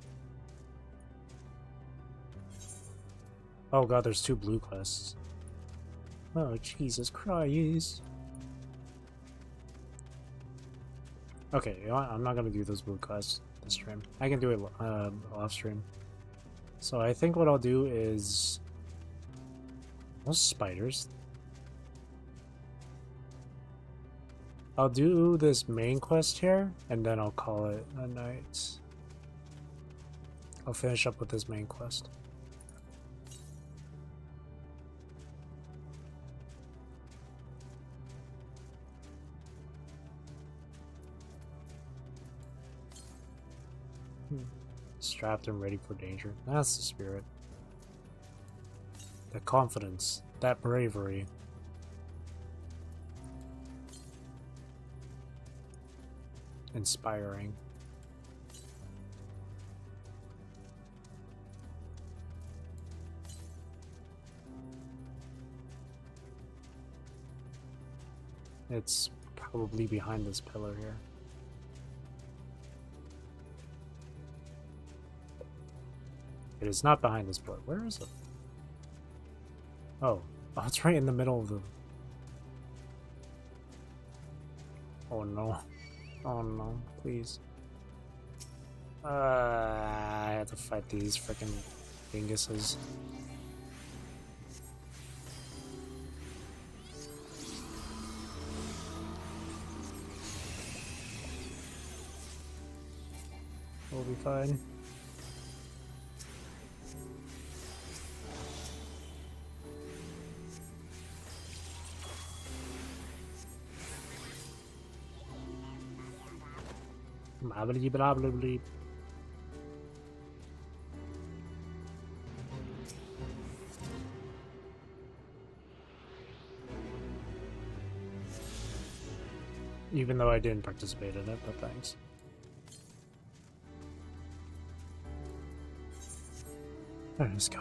Oh god, there's 2 blue quests. Oh, Jesus Christ. Okay, you know what? I'm not gonna do those blue quests this stream. I can do it off stream. So I think what I'll do is... Those spiders. I'll do this main quest here, and then I'll call it a night. I'll finish up with this main quest. Strapped and ready for danger. That's the spirit. That confidence. That bravery. Inspiring. It's probably behind this pillar here. It is not behind this pillar. Where is it? Oh. Oh, it's right in the middle of the... Oh no. Oh no, please. I have to fight these frickin' dinguses. We'll be fine. Blah, blah, blah, blah, blah. Even though I didn't participate in it, but thanks. Alright, let's go.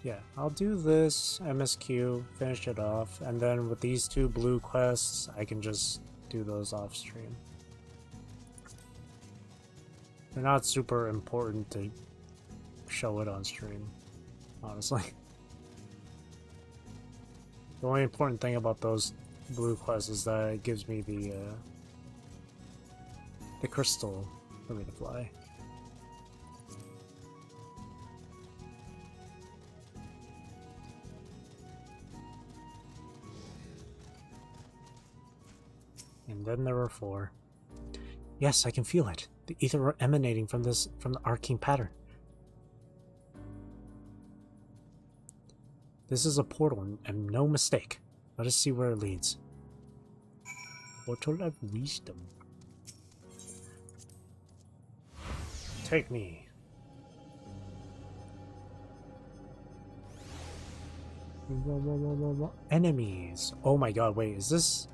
Yeah, I'll do this MSQ, finish it off, and then with these 2 blue quests, I can just do those off stream. They're not super important to show it on stream, honestly. The only important thing about those blue quests is that it gives me the crystal for me to fly. And then there were 4. Yes, I can feel it. The ether emanating from the arcane pattern. This is a portal and no mistake. Let us see where it leads. Portal of wisdom. Take me. Enemies. Oh my god, wait, is this...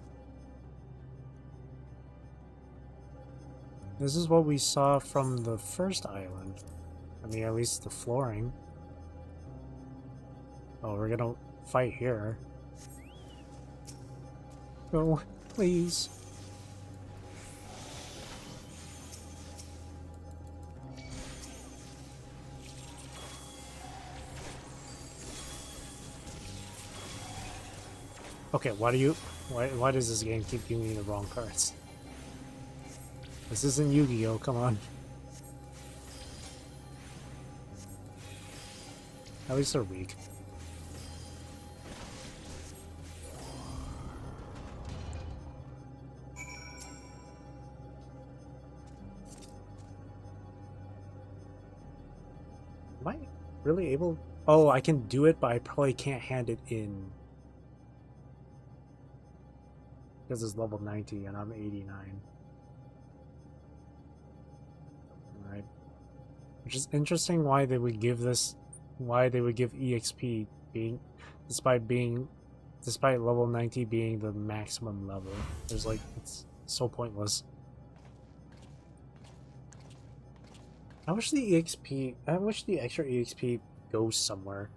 This is what we saw from the first island. I mean, at least the flooring. Oh, we're gonna fight here. Go, please. Okay, why does this game keep giving me the wrong cards? This isn't Yu-Gi-Oh, come on. At least they're weak. Am I really able? Oh, I can do it, but I probably can't hand it in. Because it's level 90 and I'm 89. Alright. Which is interesting why they would give EXP being despite level 90 being the maximum level. There's like, it's so pointless. I wish the extra EXP goes somewhere.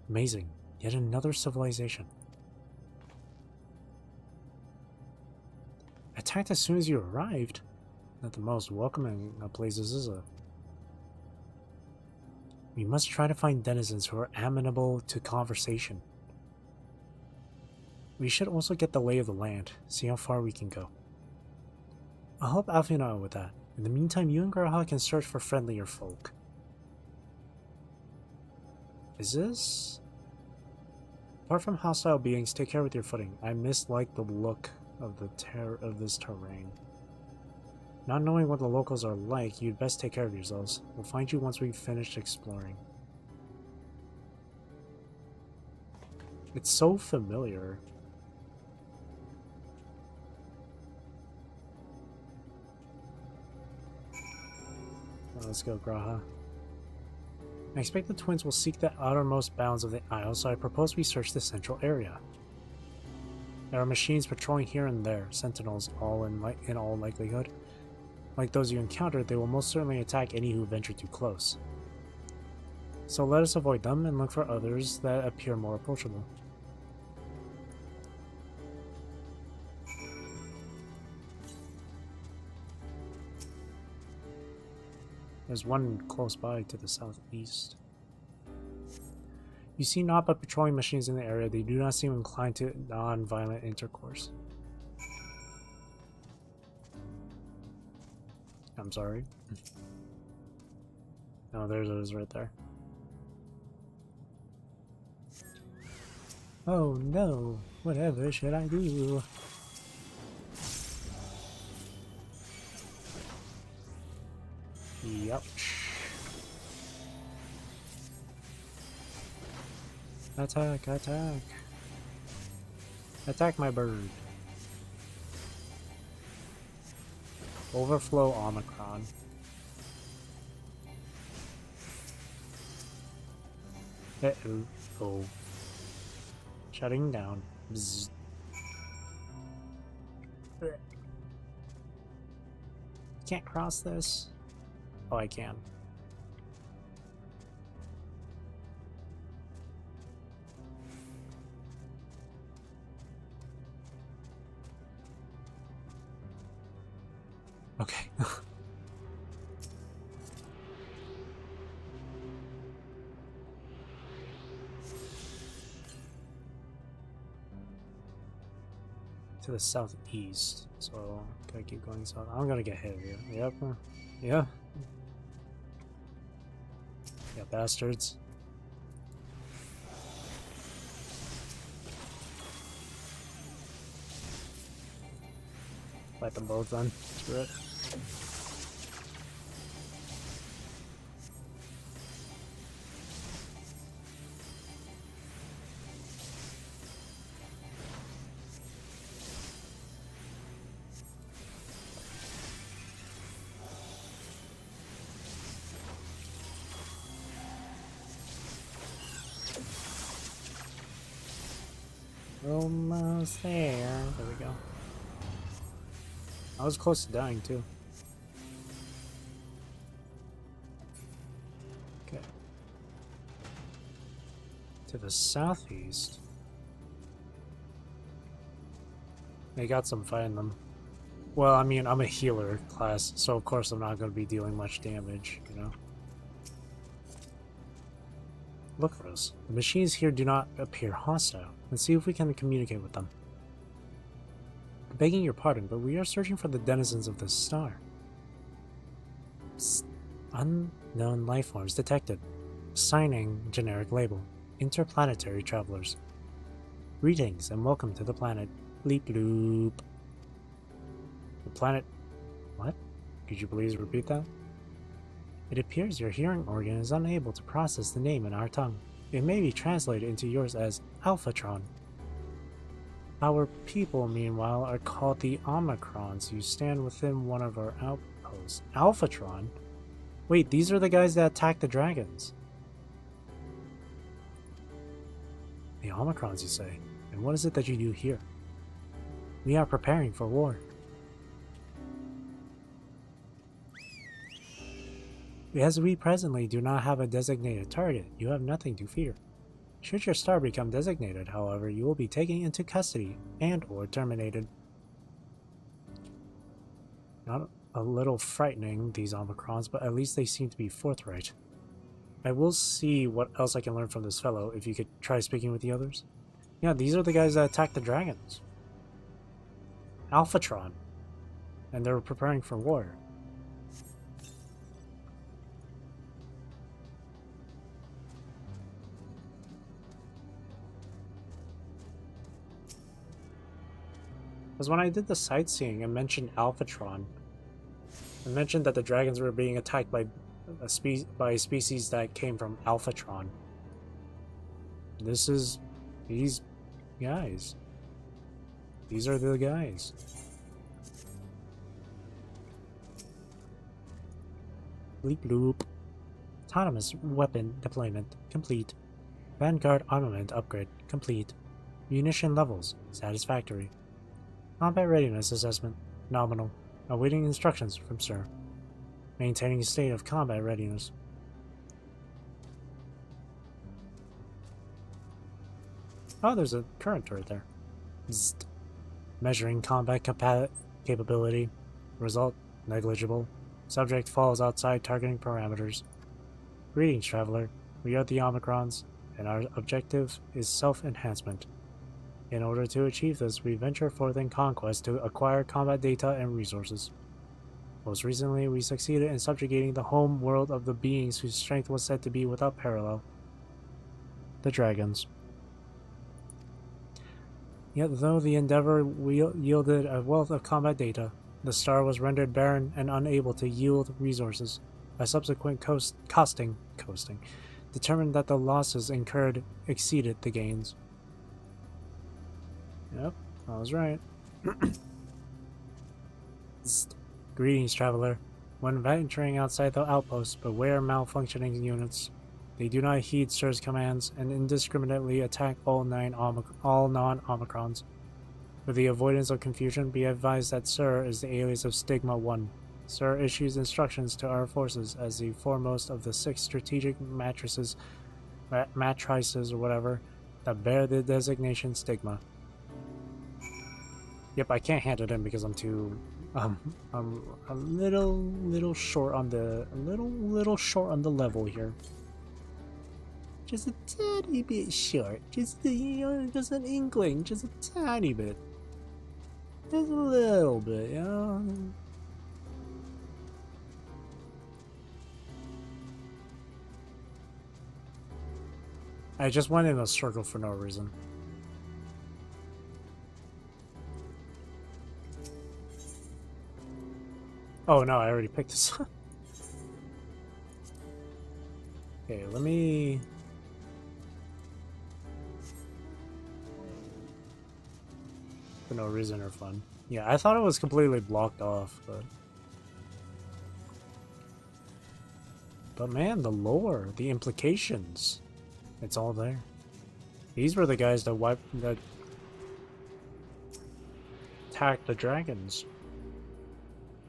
Amazing. Yet another civilization. Attacked as soon as you arrived? Not the most welcoming of places, is it? We must try to find denizens who are amenable to conversation. We should also get the lay of the land, see how far we can go. I'll help Alfina out with that. In the meantime, you and Garaha can search for friendlier folk. Is this? Apart from hostile beings, take care with your footing. I mislike the look of this terrain. Not knowing what the locals are like, you'd best take care of yourselves. We'll find you once we've finished exploring. It's so familiar. Well, let's go, Graha. I expect the twins will seek the outermost bounds of the Isle, so I propose we search the central area. There are machines patrolling here and there, sentinels in all likelihood. Like those you encountered, they will most certainly attack any who venture too close. So let us avoid them and look for others that appear more approachable. There's one close by to the southeast. You see naught but patrolling machines in the area. They do not seem inclined to non-violent intercourse. I'm sorry. No, there's those right there. Oh no, whatever should I do? Youch. Attack, attack. Attack my bird. Overflow Omicron. Uh-oh. Oh. Shutting down. Bzz. Can't cross this. Oh, I can. Okay. To the southeast, so gotta keep going south. I'm gonna get hit here. Yep. Yeah. Yeah, bastards. Fight them both then. Screw it. Almost there. There we go. I was close to dying too. Okay. To the southeast. They got some fighting them. Well, I mean, I'm a healer class, so of course I'm not going to be dealing much damage, you know? Look for us. The machines here do not appear hostile. Let's see if we can communicate with them. Begging your pardon, but we are searching for the denizens of the star. Psst. Unknown life forms detected. Signing generic label. Interplanetary travelers. Greetings and welcome to the planet. Bleep bloop. The planet... What? Could you please repeat that? It appears your hearing organ is unable to process the name in our tongue. It may be translated into yours as Alphatron. Our people, meanwhile, are called the Omicrons. You stand within one of our outpost. Alphatron? Wait, these are the guys that attacked the dragons. The Omicrons, you say? And what is it that you do here? We are preparing for war. As we presently do not have a designated target, you have nothing to fear. Should your star become designated, however, you will be taken into custody and/or terminated. Not a little frightening, these Omicrons, but at least they seem to be forthright. I will see what else I can learn from this fellow if you could try speaking with the others. Yeah, these are the guys that attacked the dragons. Alphatron. And they're preparing for war. Because when I did the sightseeing, I mentioned Alphatron. I mentioned that the dragons were being attacked by a species that came from Alphatron. This is these guys. These are the guys. Bleep bloop. Autonomous weapon deployment complete. Vanguard armament upgrade complete. Munition levels satisfactory. Combat readiness assessment nominal. Awaiting instructions from Sir. Maintaining a state of combat readiness. Oh, there's a current turret there. Zzzt. Measuring combat capability. Result negligible. Subject falls outside targeting parameters. Greetings, traveler. We are the Omicrons, and our objective is self-enhancement. In order to achieve this, we venture forth in conquest to acquire combat data and resources. Most recently, we succeeded in subjugating the home world of the beings whose strength was said to be without parallel. The dragons. Yet though the endeavor yielded a wealth of combat data, the star was rendered barren and unable to yield resources. A subsequent costing determined that the losses incurred exceeded the gains. Yep, I was right. Greetings, traveler. When venturing outside the outpost, beware malfunctioning units. They do not heed Sir's commands and indiscriminately attack all non-Omicrons. For the avoidance of confusion, be advised that Sir is the alias of Stigma 1. Sir issues instructions to our forces as the foremost of the 6 strategic matrices or whatever, that bear the designation Stigma. Yep, I can't hand it in because I'm too I'm a little short on the little short on the level here. Just a tiny bit short. Just just an inkling, just a tiny bit. Just a little bit, you know. I just went in a circle for no reason. Oh no, I already picked this up. Okay, let me... For no reason or fun. Yeah, I thought it was completely blocked off, but... But man, the lore, the implications, it's all there. These were the guys that attacked the dragons.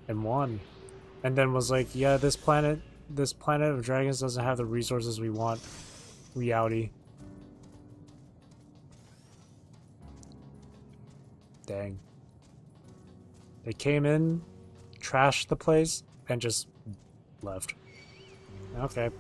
And won. And then was like, yeah, this planet of dragons doesn't have the resources we want. Reality. Dang. They came in, trashed the place, and just left. Okay.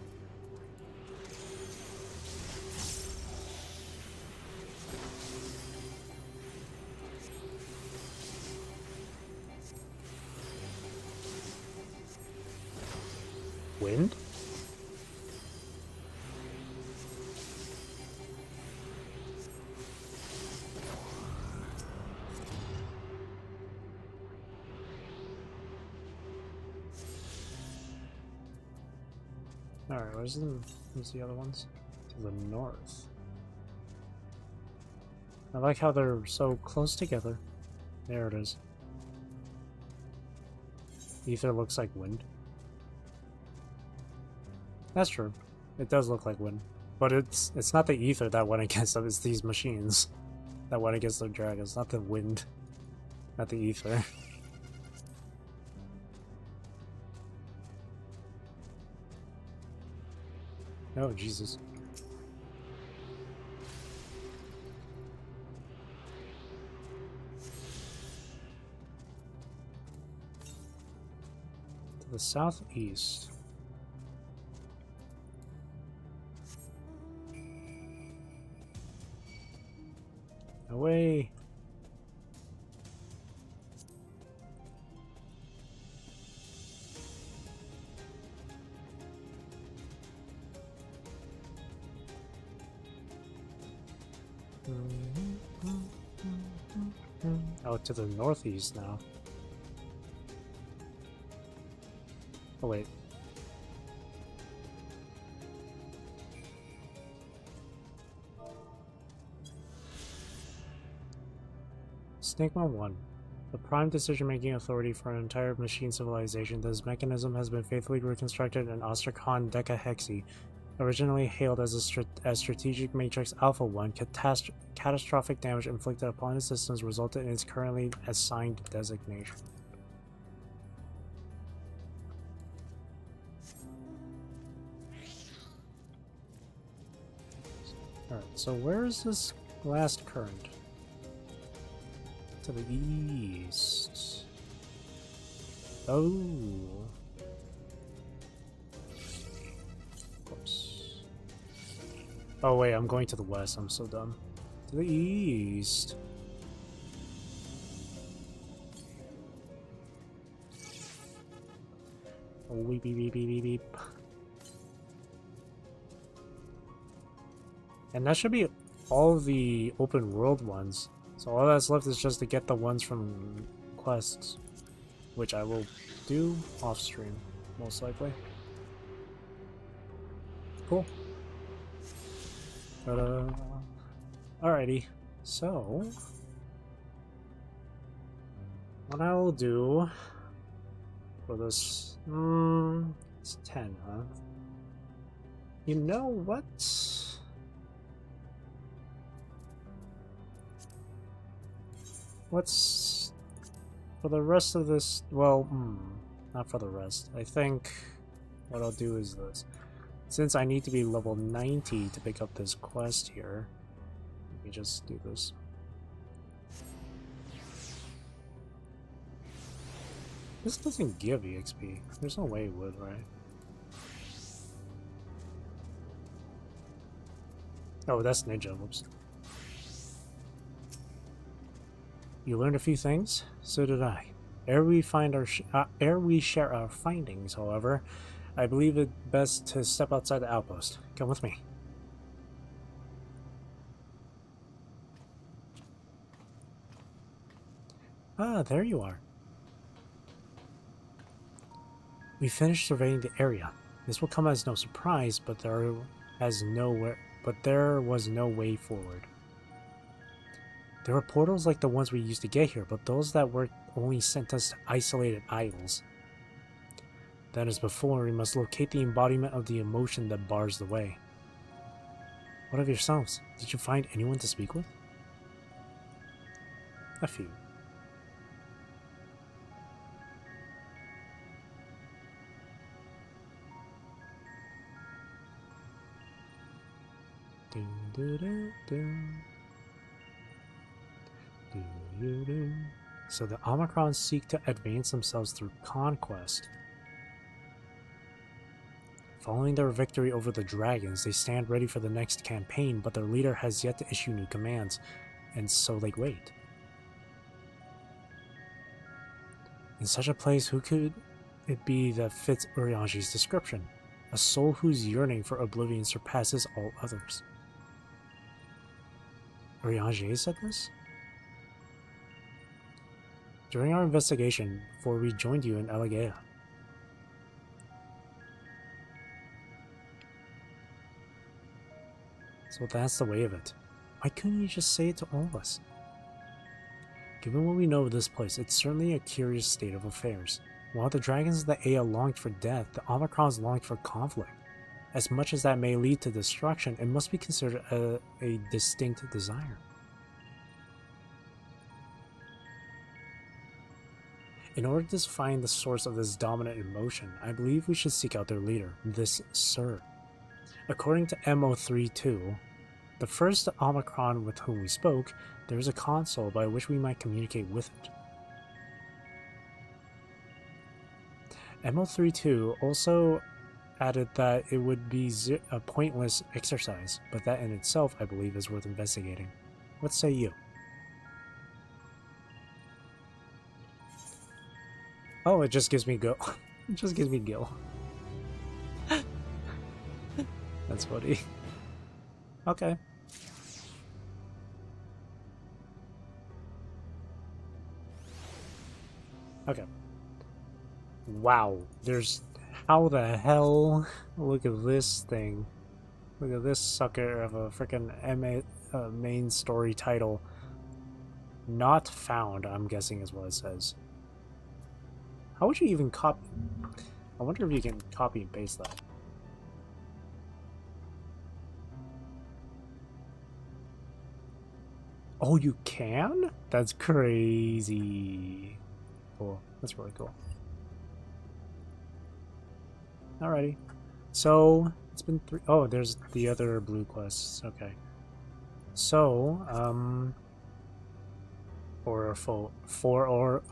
Wind? Alright, where's the other ones? To the north. I like how they're so close together. There it is. Ether looks like wind. That's true. It does look like wind. But it's not the ether that went against them, it's these machines that went against the dragons, not the wind. Not the ether. Oh, Jesus. To the southeast. Away. Oh, to the northeast now. Oh, wait. Stigma 1. The prime decision-making authority for an entire machine civilization, this mechanism has been faithfully reconstructed in Ostracon Decahexi. Originally hailed as Strategic Matrix Alpha 1, catastrophic damage inflicted upon its systems resulted in its currently assigned designation. Alright, so where is this last current? To the east. Oh. Of course. Oh wait, I'm going to the west. I'm so dumb. To the east. Oh, beep beep beep beep beep beep. And that should be all the open world ones. So all that's left is just to get the ones from quests, which I will do off stream, most likely. Cool. Alrighty, so what I will do for this, it's 10, huh? You know what? What's for the rest of this? Well, not for the rest. I think what I'll do is this. Since I need to be level 90 to pick up this quest here, let me just do this. This doesn't give EXP. There's no way it would, right? Oh, that's ninja. Whoops. You learned a few things, so did I. Ere we share our findings, however, I believe it best to step outside the outpost. Come with me. Ah, there you are. We finished surveying the area. This will come as no surprise, but there was no way forward. There were portals like the ones we used to get here, but those that worked only sent us to isolated idols. Then as before, we must locate the embodiment of the emotion that bars the way. What of yourselves? Did you find anyone to speak with? A few. Dun, dun, dun, dun. So the Omicrons seek to advance themselves through conquest. Following their victory over the dragons, they stand ready for the next campaign, but their leader has yet to issue new commands, and so they wait. In such a place, who could it be that fits Urianger's description? A soul whose yearning for oblivion surpasses all others. Urianger said this? During our investigation, before we joined you in Elegea. So that's the way of it. Why couldn't you just say it to all of us? Given what we know of this place, it's certainly a curious state of affairs. While the dragons of the Ea longed for death, the Omicrons longed for conflict. As much as that may lead to destruction, it must be considered a distinct desire. In order to find the source of this dominant emotion, I believe we should seek out their leader, this Sir. According to MO32, the first Omicron with whom we spoke, there is a console by which we might communicate with it. MO32 also added that it would be a pointless exercise, but that in itself, I believe, is worth investigating. What say you? Oh, it just gives me go. It just gives me gil. That's funny. Okay. Okay. Wow. There's... How the hell? Look at this thing. Look at this sucker of a freaking main story title. Not found, I'm guessing is what it says. How would you even copy? I wonder if you can copy and paste that. Oh, you can? That's crazy. Cool. That's really cool. Alrighty. So, it's been 3... Oh, there's the other blue quests. Okay. So, 404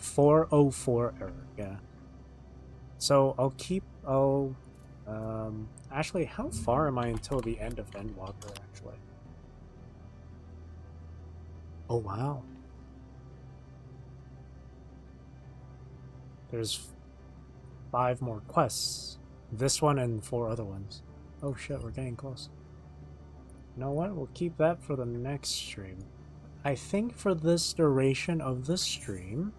error, yeah. So, actually, how far am I until the end of Endwalker, actually? Oh, wow. There's 5 more quests. This one and 4 other ones. Oh shit, we're getting close. You know what? We'll keep that for the next stream. I think for this duration of the stream,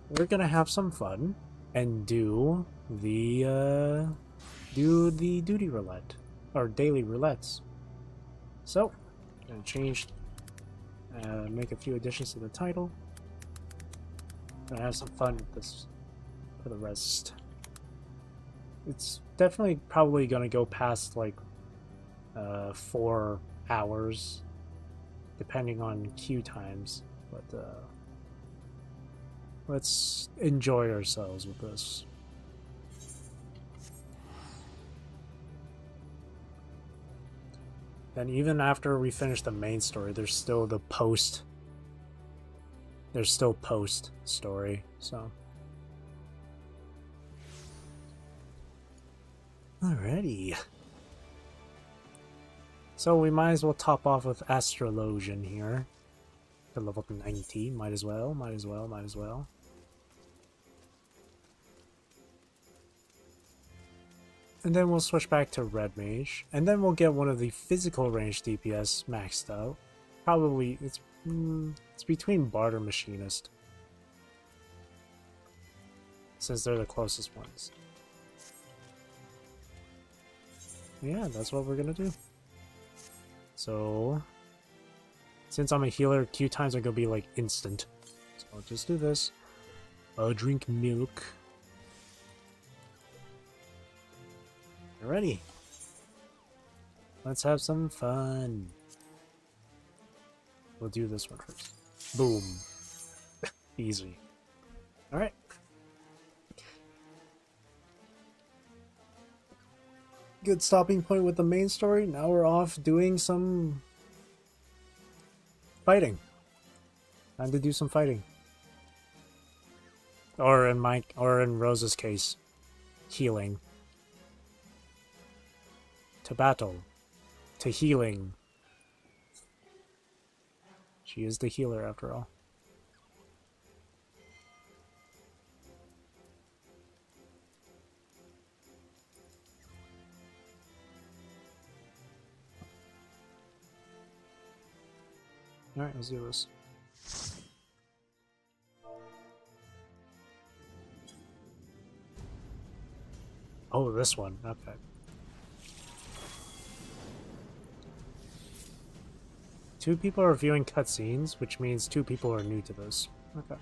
we're gonna have some fun and do the duty roulette or daily roulettes. So, gonna change, make a few additions to the title. Gonna have some fun with this for the rest. It's definitely probably gonna go past like 4 hours, depending on queue times. But let's enjoy ourselves with this. And even after we finish the main story, there's still the post. There's still post story, so. Alrighty. So we might as well top off with Astrologian here. To level up 90, might as well. And then we'll switch back to Red Mage, and then we'll get one of the physical range DPS maxed out. Probably it's between Bard or Machinist, since they're the closest ones. Yeah, that's what we're gonna do. So, since I'm a healer, queue times are gonna be like instant. So I'll just do this. I'll drink milk. Alrighty. Let's have some fun. We'll do this one first. Boom. Easy. Alright. Good stopping point with the main story. Now we're off doing some fighting. Time to do some fighting. Or in Rose's case, healing. To battle. To healing. She is the healer after all. Alright, let's do this. Oh, this one. Okay. Two people are viewing cutscenes, which means 2 people are new to this. Okay.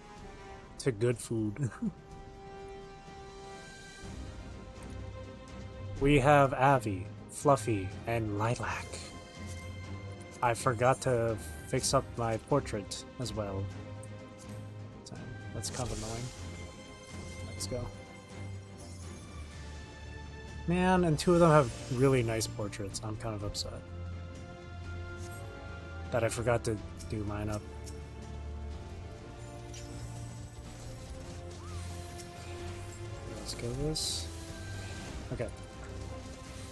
to good food. We have Avi, Fluffy, and Lilac. I forgot to fix up my portrait as well. So that's kind of annoying. Let's go. Man, and two of them have really nice portraits. I'm kind of upset that I forgot to do mine up. Let's go this. Okay.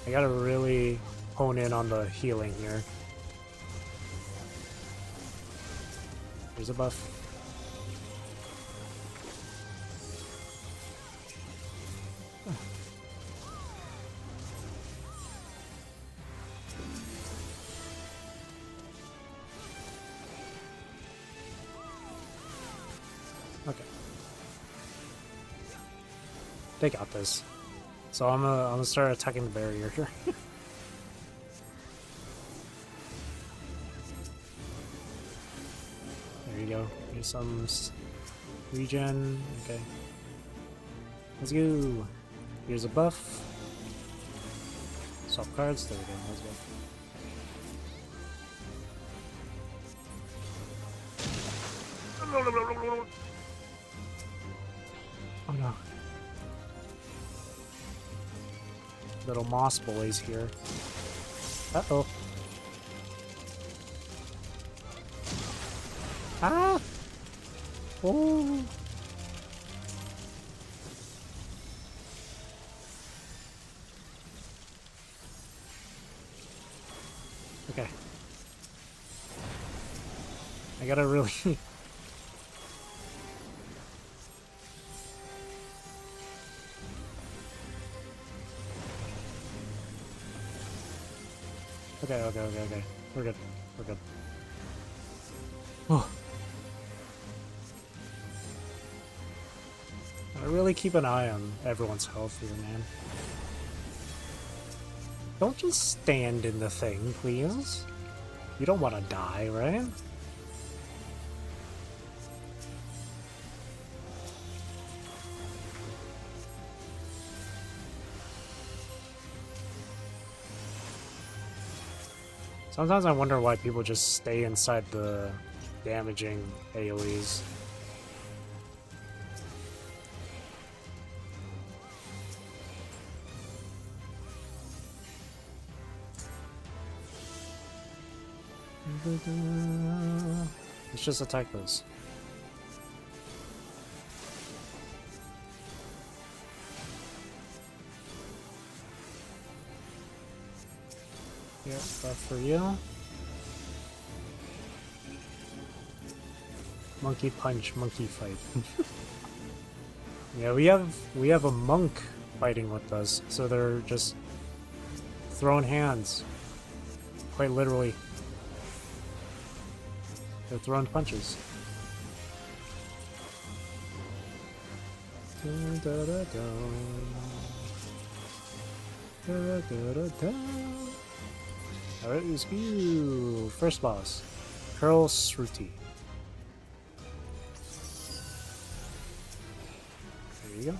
I gotta really hone in on the healing here. Here's a buff. Okay. They got this. So I'm gonna start attacking the barrier here. There you go. Here's some regen. Okay. Let's go. Here's a buff. Swap cards. There we go. Let's go. Oh no. Little moss boys here. Uh-oh. Ah! Oh! Okay. I gotta really... Okay. We're good. Oh. I really keep an eye on everyone's health here, man. Don't just stand in the thing, please. You don't want to die, right? Sometimes I wonder why people just stay inside the damaging AoEs. Let's just attack those. Yep, buff for you. Monkey punch, monkey fight. Yeah, we have a monk fighting with us, so they're just throwing hands. Quite literally. They're throwing punches. Alright, let's go. First boss, Pearl Sruti. There you go.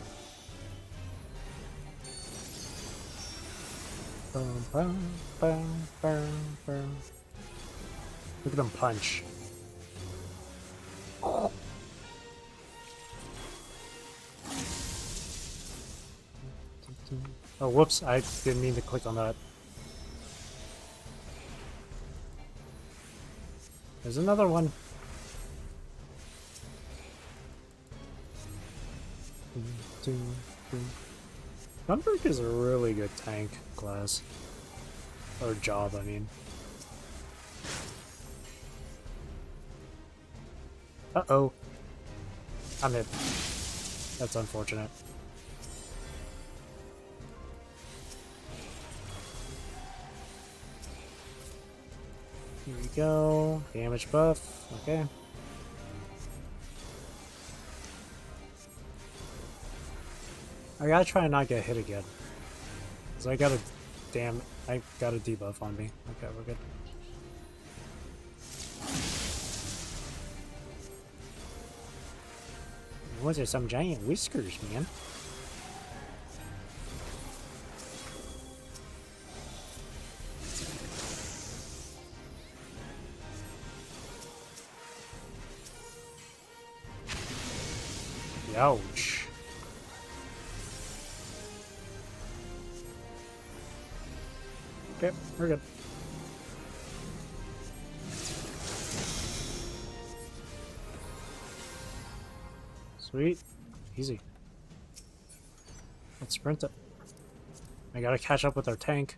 Boom, boom, boom, boom, boom. Look at them punch. Oh. Oh, whoops, I didn't mean to click on that. There's another one. Gunberg is a really good tank class. Or job, I mean. Uh-oh. I'm hit. That's unfortunate. Here we go. Damage buff. Okay. I gotta try and not get hit again. So I got a debuff on me. Okay, we're good. What are some giant whiskers, man? Ouch. Okay, we're good. Sweet. Easy. Let's sprint it. I gotta catch up with our tank.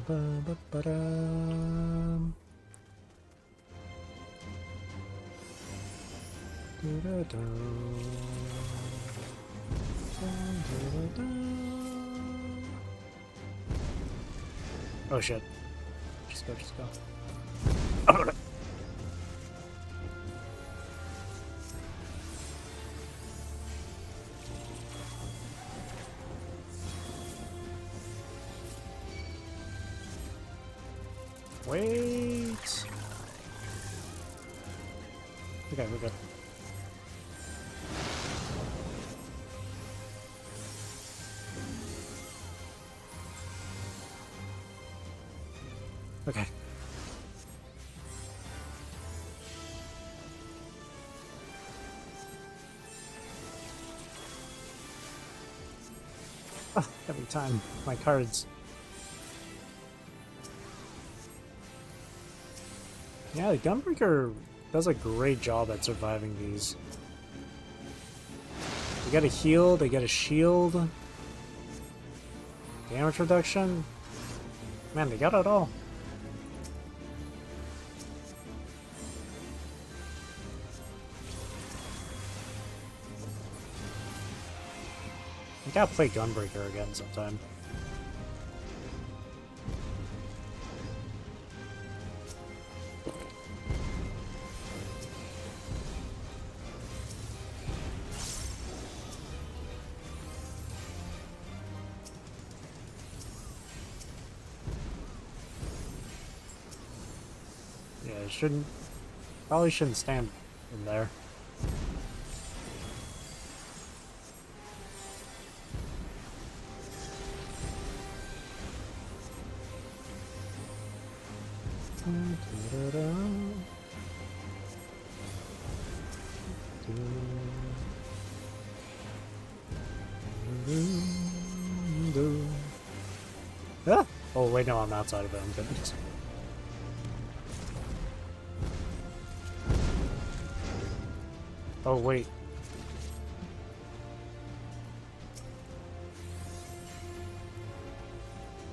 Ba-ba-ba-dum. Oh shit. Just go, just go. Oh, no. Wait. Okay, we're good. Okay. Every time, my cards. Yeah, the Gunbreaker does a great job at surviving these. They get a heal, they get a shield. Damage reduction. Man, they got it all. I gotta play Gunbreaker again sometime. Yeah, it shouldn't... Probably shouldn't stand in there. Ah! Oh wait, no, I'm outside of it. I'm good. Oh wait.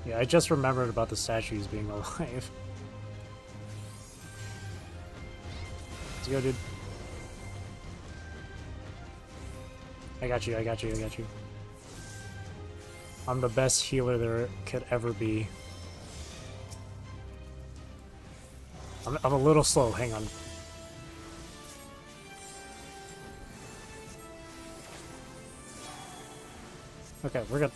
Yeah, I just remembered about the statues being alive. Let's go, dude. I got you, I got you, I got you. I'm the best healer there could ever be. I'm a little slow, hang on. Okay, we're good.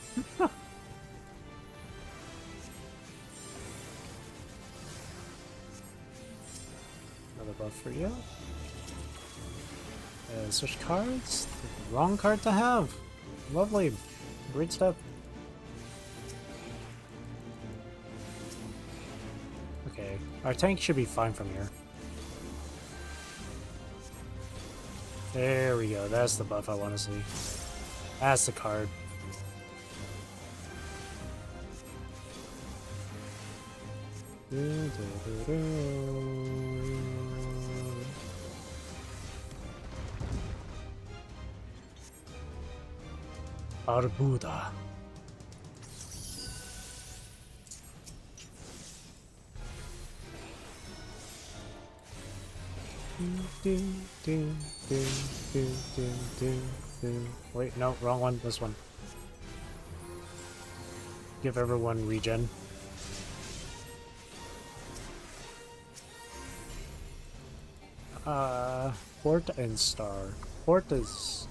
Another buff for you. Switch cards. The wrong card to have. Lovely. Great stuff. Okay, our tank should be fine from here. There we go. That's the buff I want to see. That's the card. Arbuda. Wait, no, wrong one. This one. Give everyone regen. Port and Star. Port is...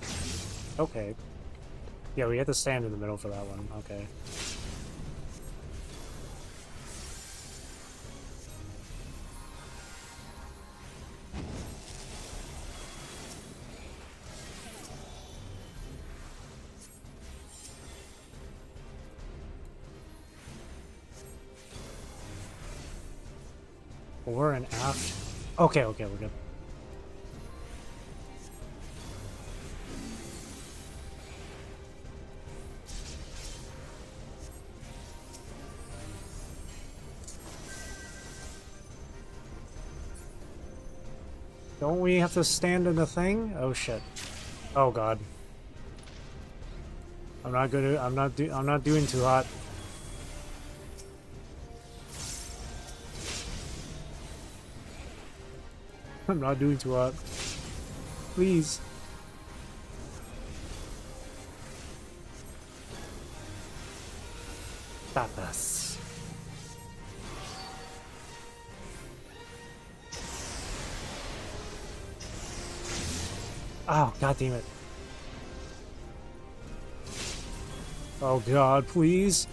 okay. Yeah, we have to stand in the middle for that one. Okay. Fore and aft. Okay, okay, we're good. Don't we have to stand in the thing? Oh shit. Oh god. I'm not good. I'm not doing too hot. I'm not doing too hot. Please. Stop us. Oh, god damn it. Oh god, please.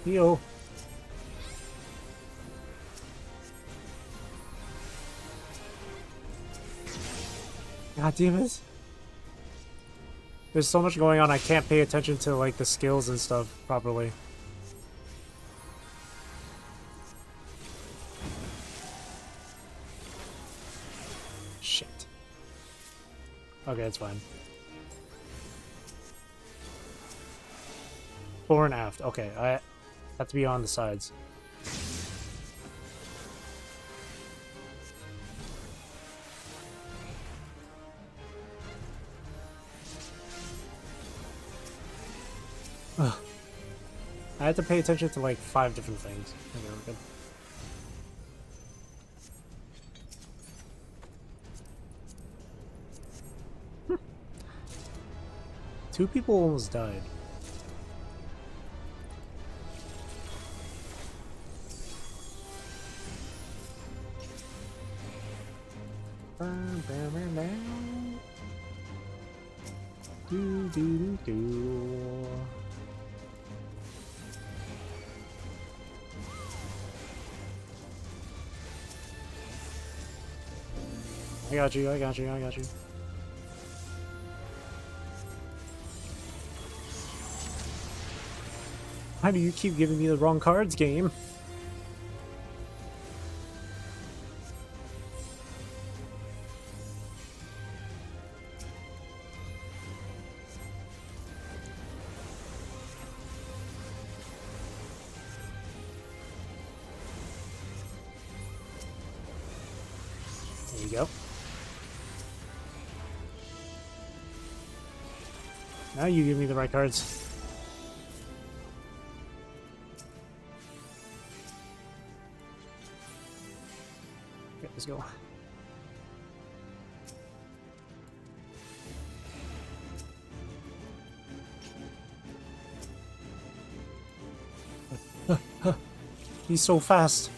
Heal. God damn it. There's so much going on, I can't pay attention to like the skills and stuff properly. Shit. Okay, it's fine. Fore and aft. Okay, I have to be on the sides. Ugh. I had to pay attention to like 5 different things. Okay, we're good. 2 people almost died. I got you, I got you, I got you. Why do you keep giving me the wrong cards, game? There you go. Now you give me the right cards. Okay, let's go. He's so fast.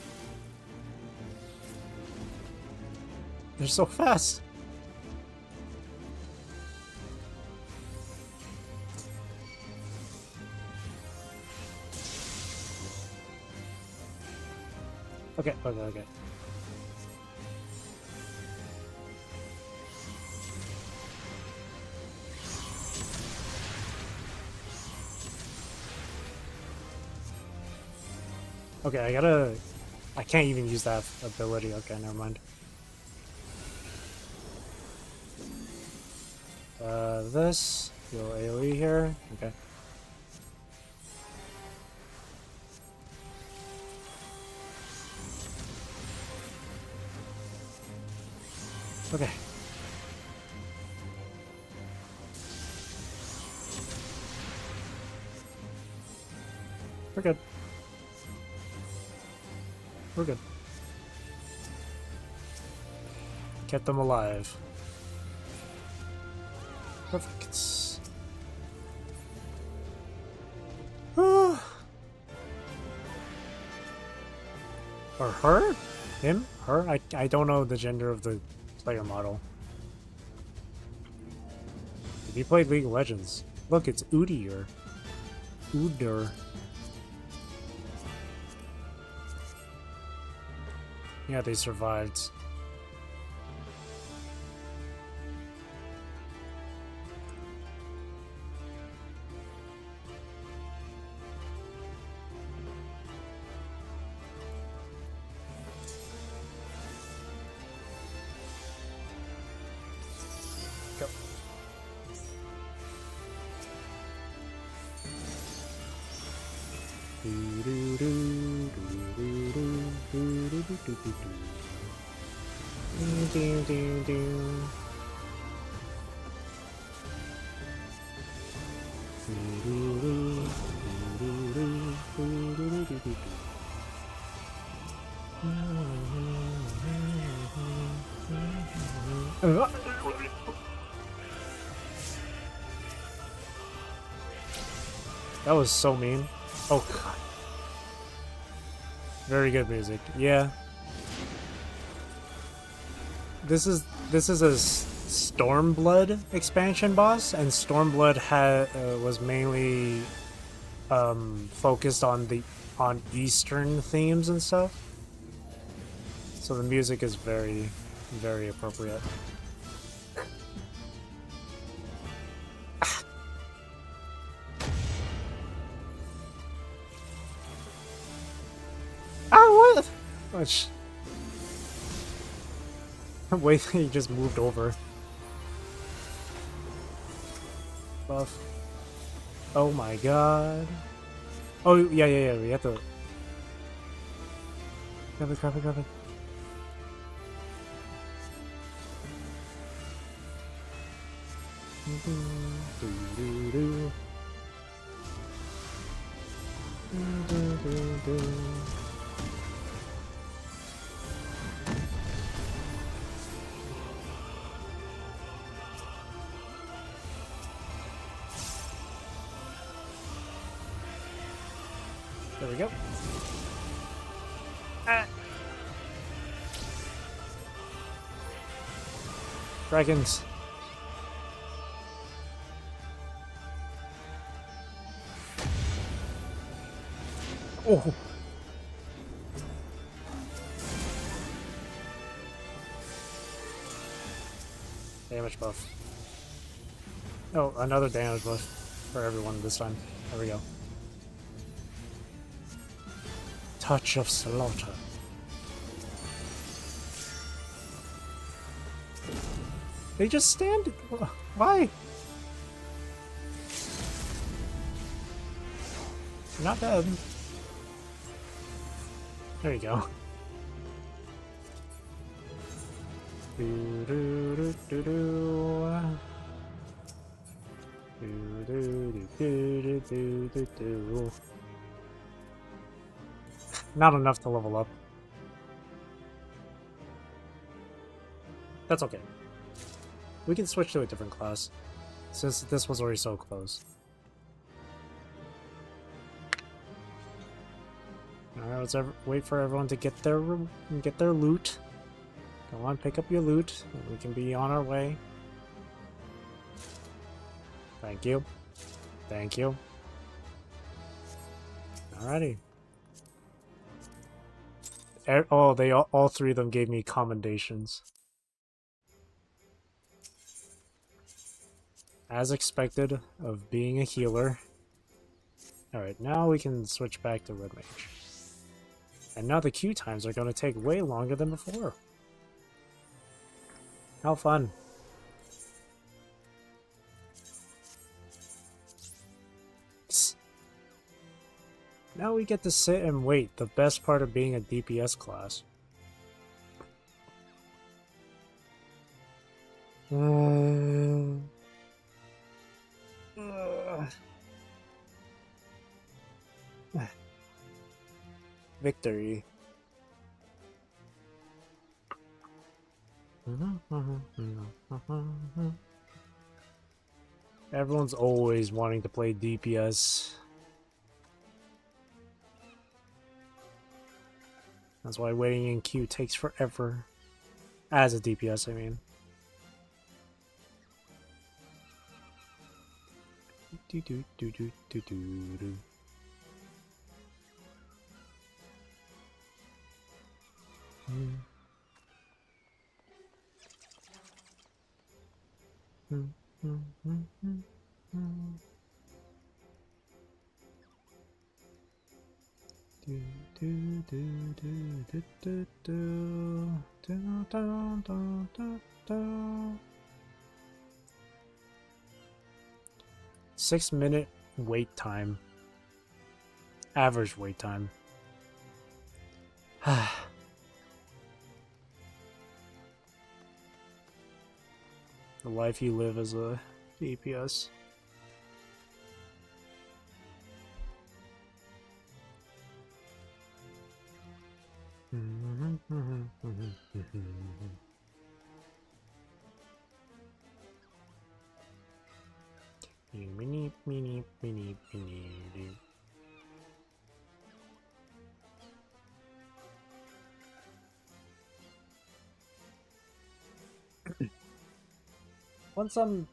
They're so fast. Okay, okay, okay. Okay, I can't even use that ability. Okay, never mind. This, you'll AoE here. Okay. Okay. We're good. We're good. Kept them alive. Perfect. Or her? Him? Her? I don't know the gender of the player model. If you played League of Legends, look, it's Udyr. Udyr. Yeah, they survived. That was so mean. Oh god. Very good music. Yeah. This is a Stormblood expansion boss, and Stormblood was mainly focused on Eastern themes and stuff. So the music is very, very appropriate. Ah, what? Which? Wait, he just moved over. Buff. Oh my god. Oh, yeah, we have to... Grab it. There we go. Ah. Dragons. Oh. Damage buff. Oh, another damage buff for everyone this time. There we go. Touch of slaughter. They just stand. Why? Not dead. There you go. Not enough to level up. That's okay. We can switch to a different class, since this was already so close. Alright, let's wait for everyone to get their loot. Go on, pick up your loot, and we can be on our way. Thank you. Thank you. Alrighty. Oh, they all three of them gave me commendations. As expected of being a healer. Alright, now we can switch back to Red Mage. And now the queue times are going to take way longer than before. How fun. Now we get to sit and wait, the best part of being a DPS class. Victory. Everyone's always wanting to play DPS. That's why waiting in queue takes forever. As a DPS, I mean. Six-minute wait time. Average wait time. The life you live as a DPS. Once I'm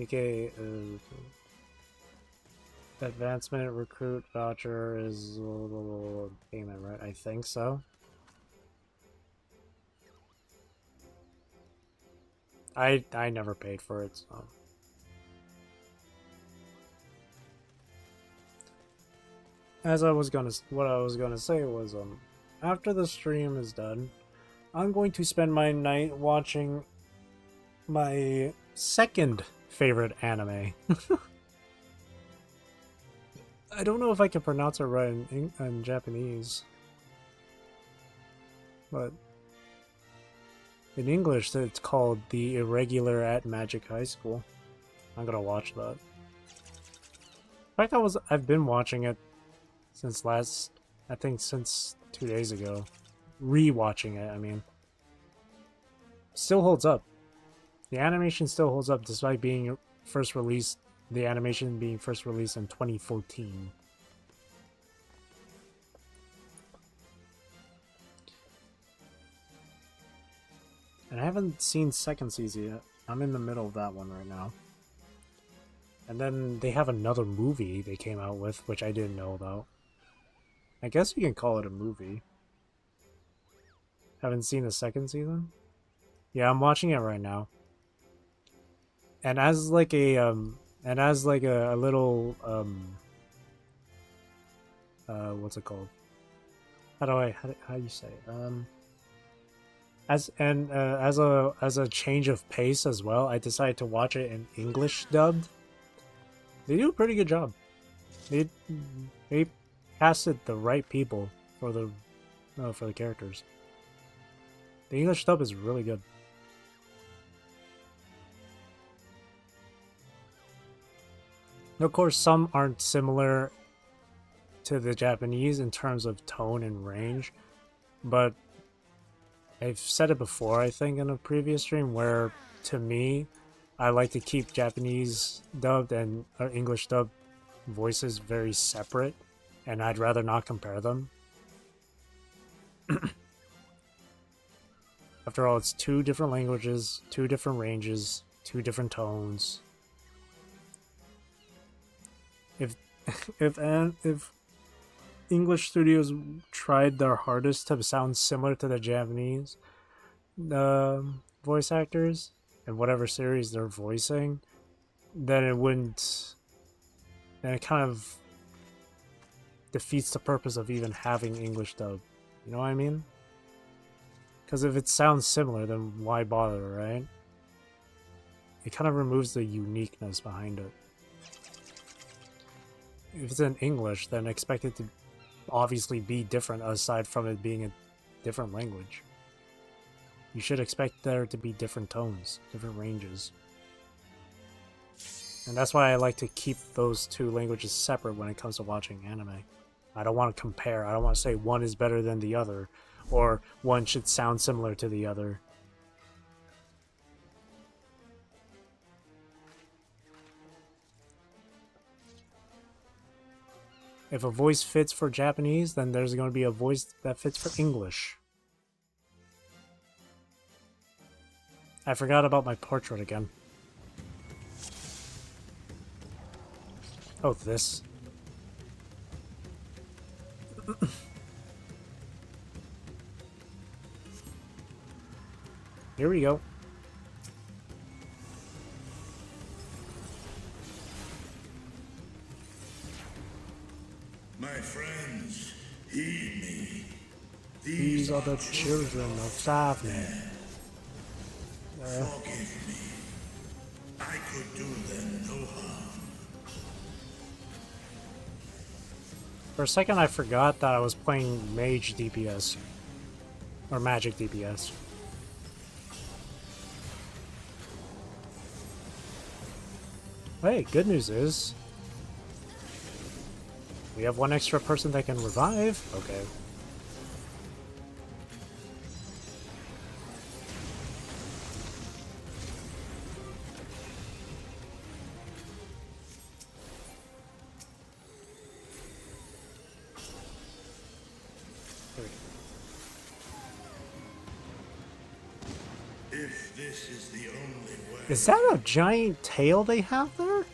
okay, advancement recruit voucher is payment, right? I think so. I never paid for it, so. What I was gonna say was, after the stream is done, I'm going to spend my night watching my second favorite anime. I don't know if I can pronounce it right in Japanese, but in English it's called The Irregular at Magic High School. I'm gonna watch that. In fact, I've been watching it since since 2 days ago. Rewatching it, I mean. Still holds up. The animation still holds up despite being first released, the animation being first released in 2014. And I haven't seen second season yet. I'm in the middle of that one right now. And then they have another movie they came out with, which I didn't know about. I guess you can call it a movie. Haven't seen the second season? Yeah, I'm watching it right now. And as like a little what's it called? How do you say it? As a change of pace as well, I decided to watch it in English dubbed. They do a pretty good job. They casted the right people for the characters. The English dub is really good. Of course, some aren't similar to the Japanese in terms of tone and range, but I've said it before, I think, in a previous stream, where, to me, I like to keep Japanese dubbed and English dubbed voices very separate, and I'd rather not compare them. After all, it's two different languages, two different ranges, two different tones. If English studios tried their hardest to sound similar to the Japanese voice actors in whatever series they're voicing, then it kind of defeats the purpose of even having English dub. You know what I mean? Because if it sounds similar, then why bother, right? It kind of removes the uniqueness behind it. If it's in English, then expect it to obviously be different aside from it being a different language. You should expect there to be different tones, different ranges. And that's why I like to keep those two languages separate when it comes to watching anime. I don't want to compare. I don't want to say one is better than the other, or one should sound similar to the other. If a voice fits for Japanese, then there's going to be a voice that fits for English. I forgot about my portrait again. Oh, this. Here we go. My friends, heed me. These are the children of Zeraphym. Forgive me. I could do them no harm. For a second, I forgot that I was playing Mage DPS. Or Magic DPS. Hey, good news is we have one extra person that can revive. Okay. If this is the only way. Is that a giant tail they have there?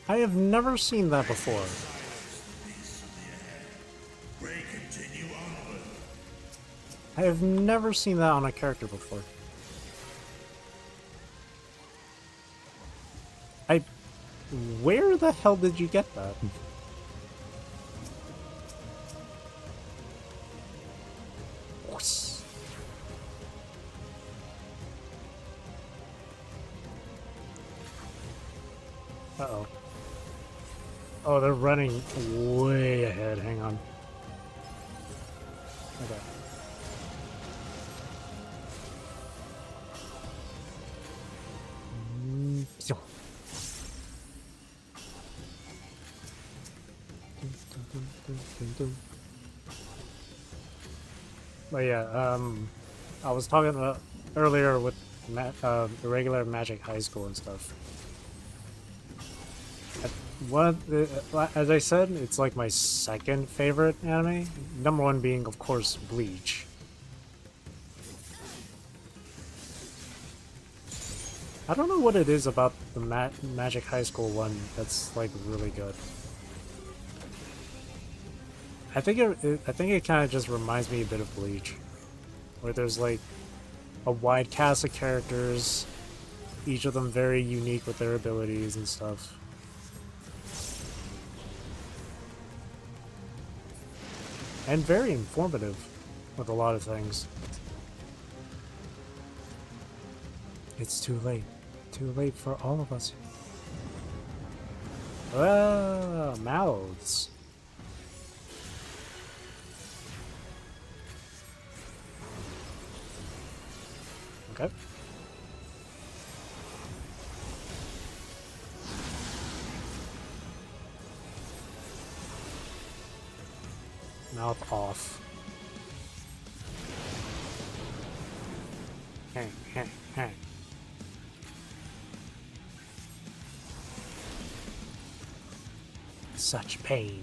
I have never seen that before. Pray continue onward. I have never seen that on a character before. Where the hell did you get that? Uh-oh. Oh, they're running way ahead. Hang on. Okay. But yeah, I was talking about earlier with the regular Magic High School and stuff. As I said, it's like my second favorite anime. Number one being, of course, Bleach. I don't know what it is about the Magic High School one that's like really good. I think it kind of just reminds me a bit of Bleach, where there's like a wide cast of characters, each of them very unique with their abilities and stuff. And very informative with a lot of things. It's too late. Too late for all of us. Ah, mouths. Okay. Mouth off. Hey, hey, hey. Such pain.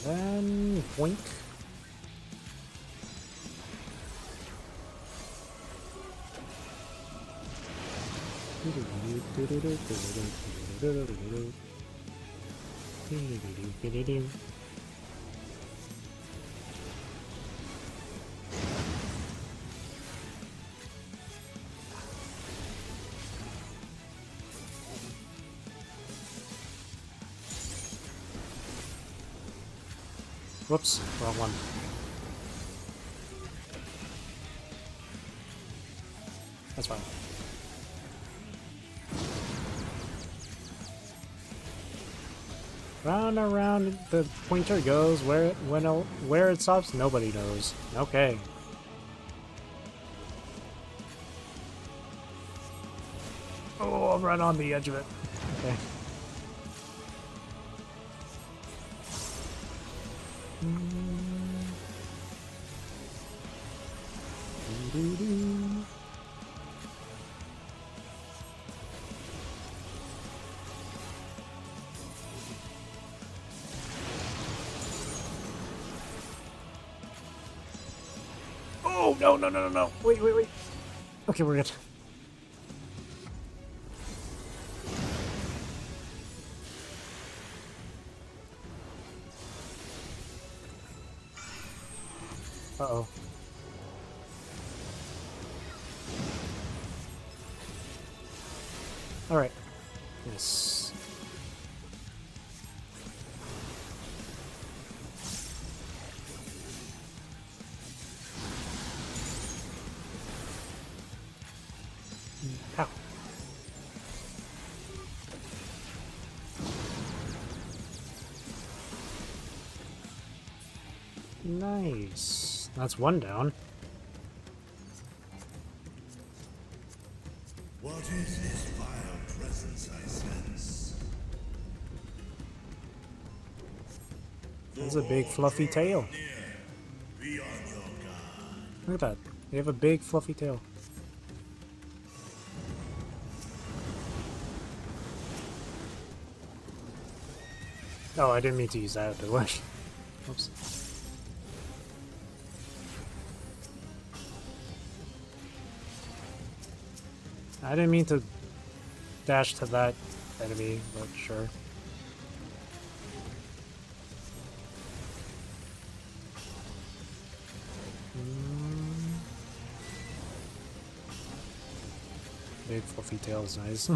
Then wink. Whoops, wrong one. That's fine. Round and round the pointer goes. Where it stops, nobody knows. Okay. Oh, I'm right on the edge of it. Okay. Oh, no, no, no, no, no. Wait, wait, wait. Okay, we're good. Uh-oh. Alright. Yeah. Nice. Ow. Nice. That's one down. What is this vile presence I sense? That's a big fluffy tail. Be on your guard. Look at that. They have a big fluffy tail. Oh, I didn't mean to use that, did I? Oops. I didn't mean to dash to that enemy, but sure. Big fluffy tail is nice.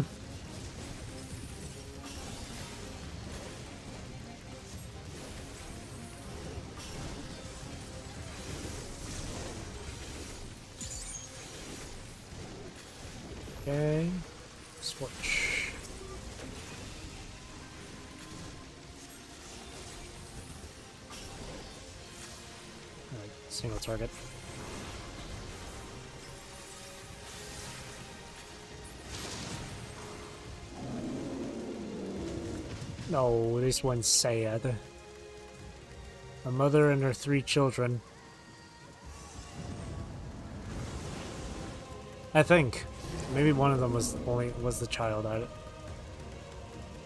Okay, switch. Alright, single target. No, this one's sad. A mother and her 3 children. I think. Maybe one of them was the child.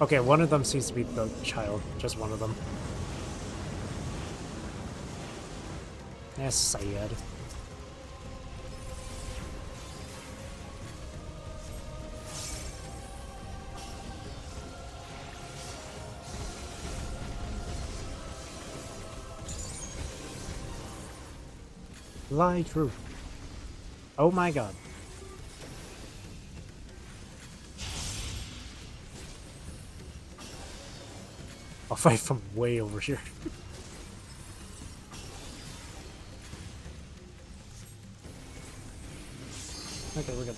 Okay, one of them seems to be the child. Just one of them. That's sad. Lie true. Oh my god. I'll fight from way over here. Okay, we're good.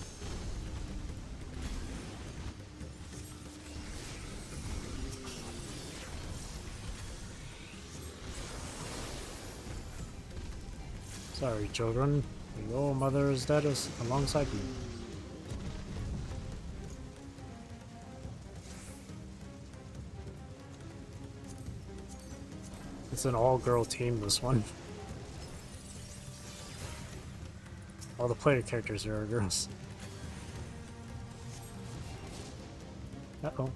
Sorry, children. Your mother is dead alongside you. It's an all-girl team, this one. All the player characters here are girls. Uh-oh.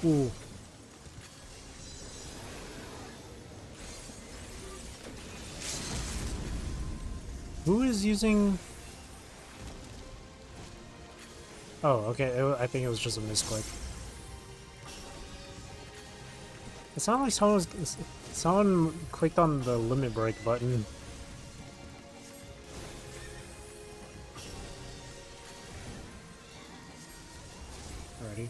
Ooh. Who is using... Oh, okay, I think it was just a misclick. It sounded like someone clicked on the limit break button. Alrighty.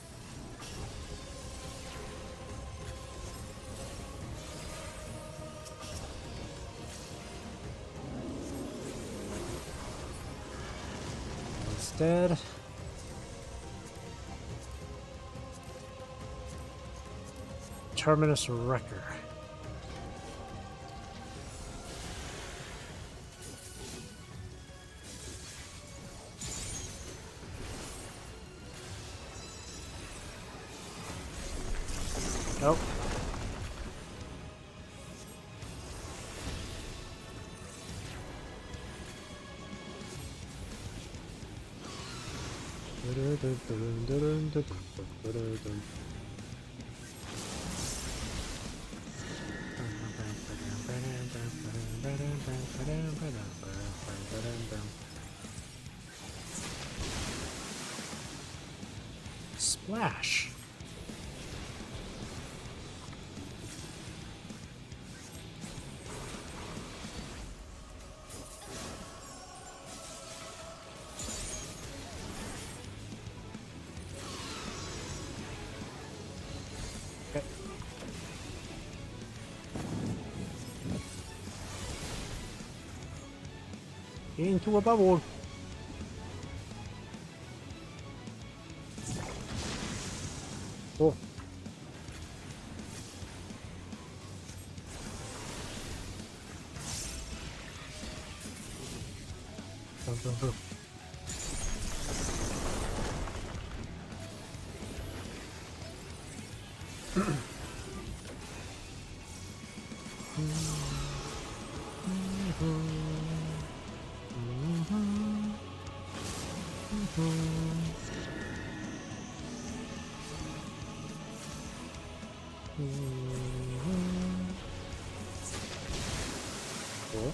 Dead. Terminus Wrecker. Nope. Splash. Into a bubble. Cool. Boom, boom, boom. Cool.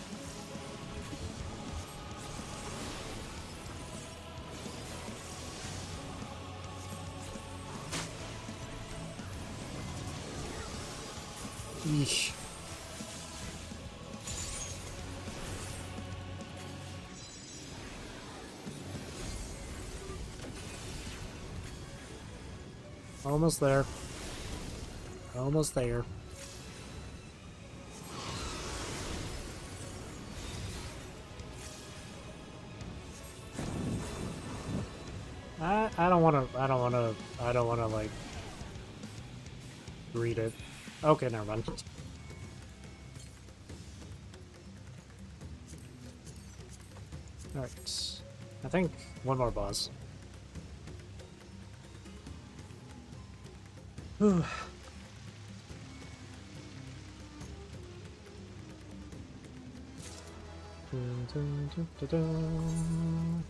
Yeesh. Almost there. Almost there. I don't wanna like read it. Okay, never mind. Alright. I think one more boss. Whew. Dun, dun, dun, dun, dun.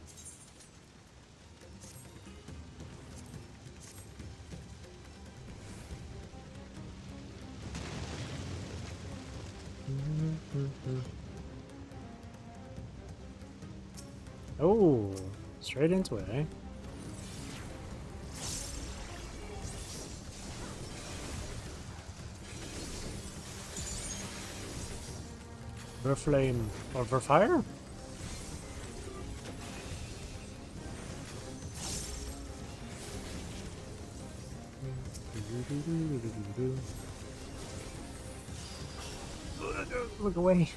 Oh, straight into it, eh? Verflame or Verfire? Look away.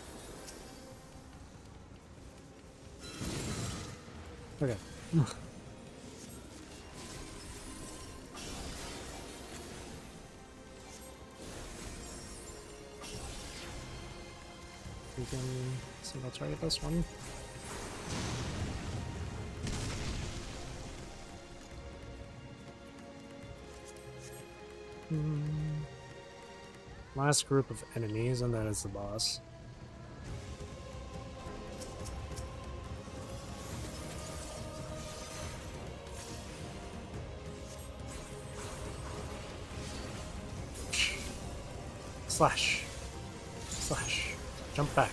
Okay. We can see, let's try this one. Last group of enemies, and then it's the boss. Slash. Slash. Jump back.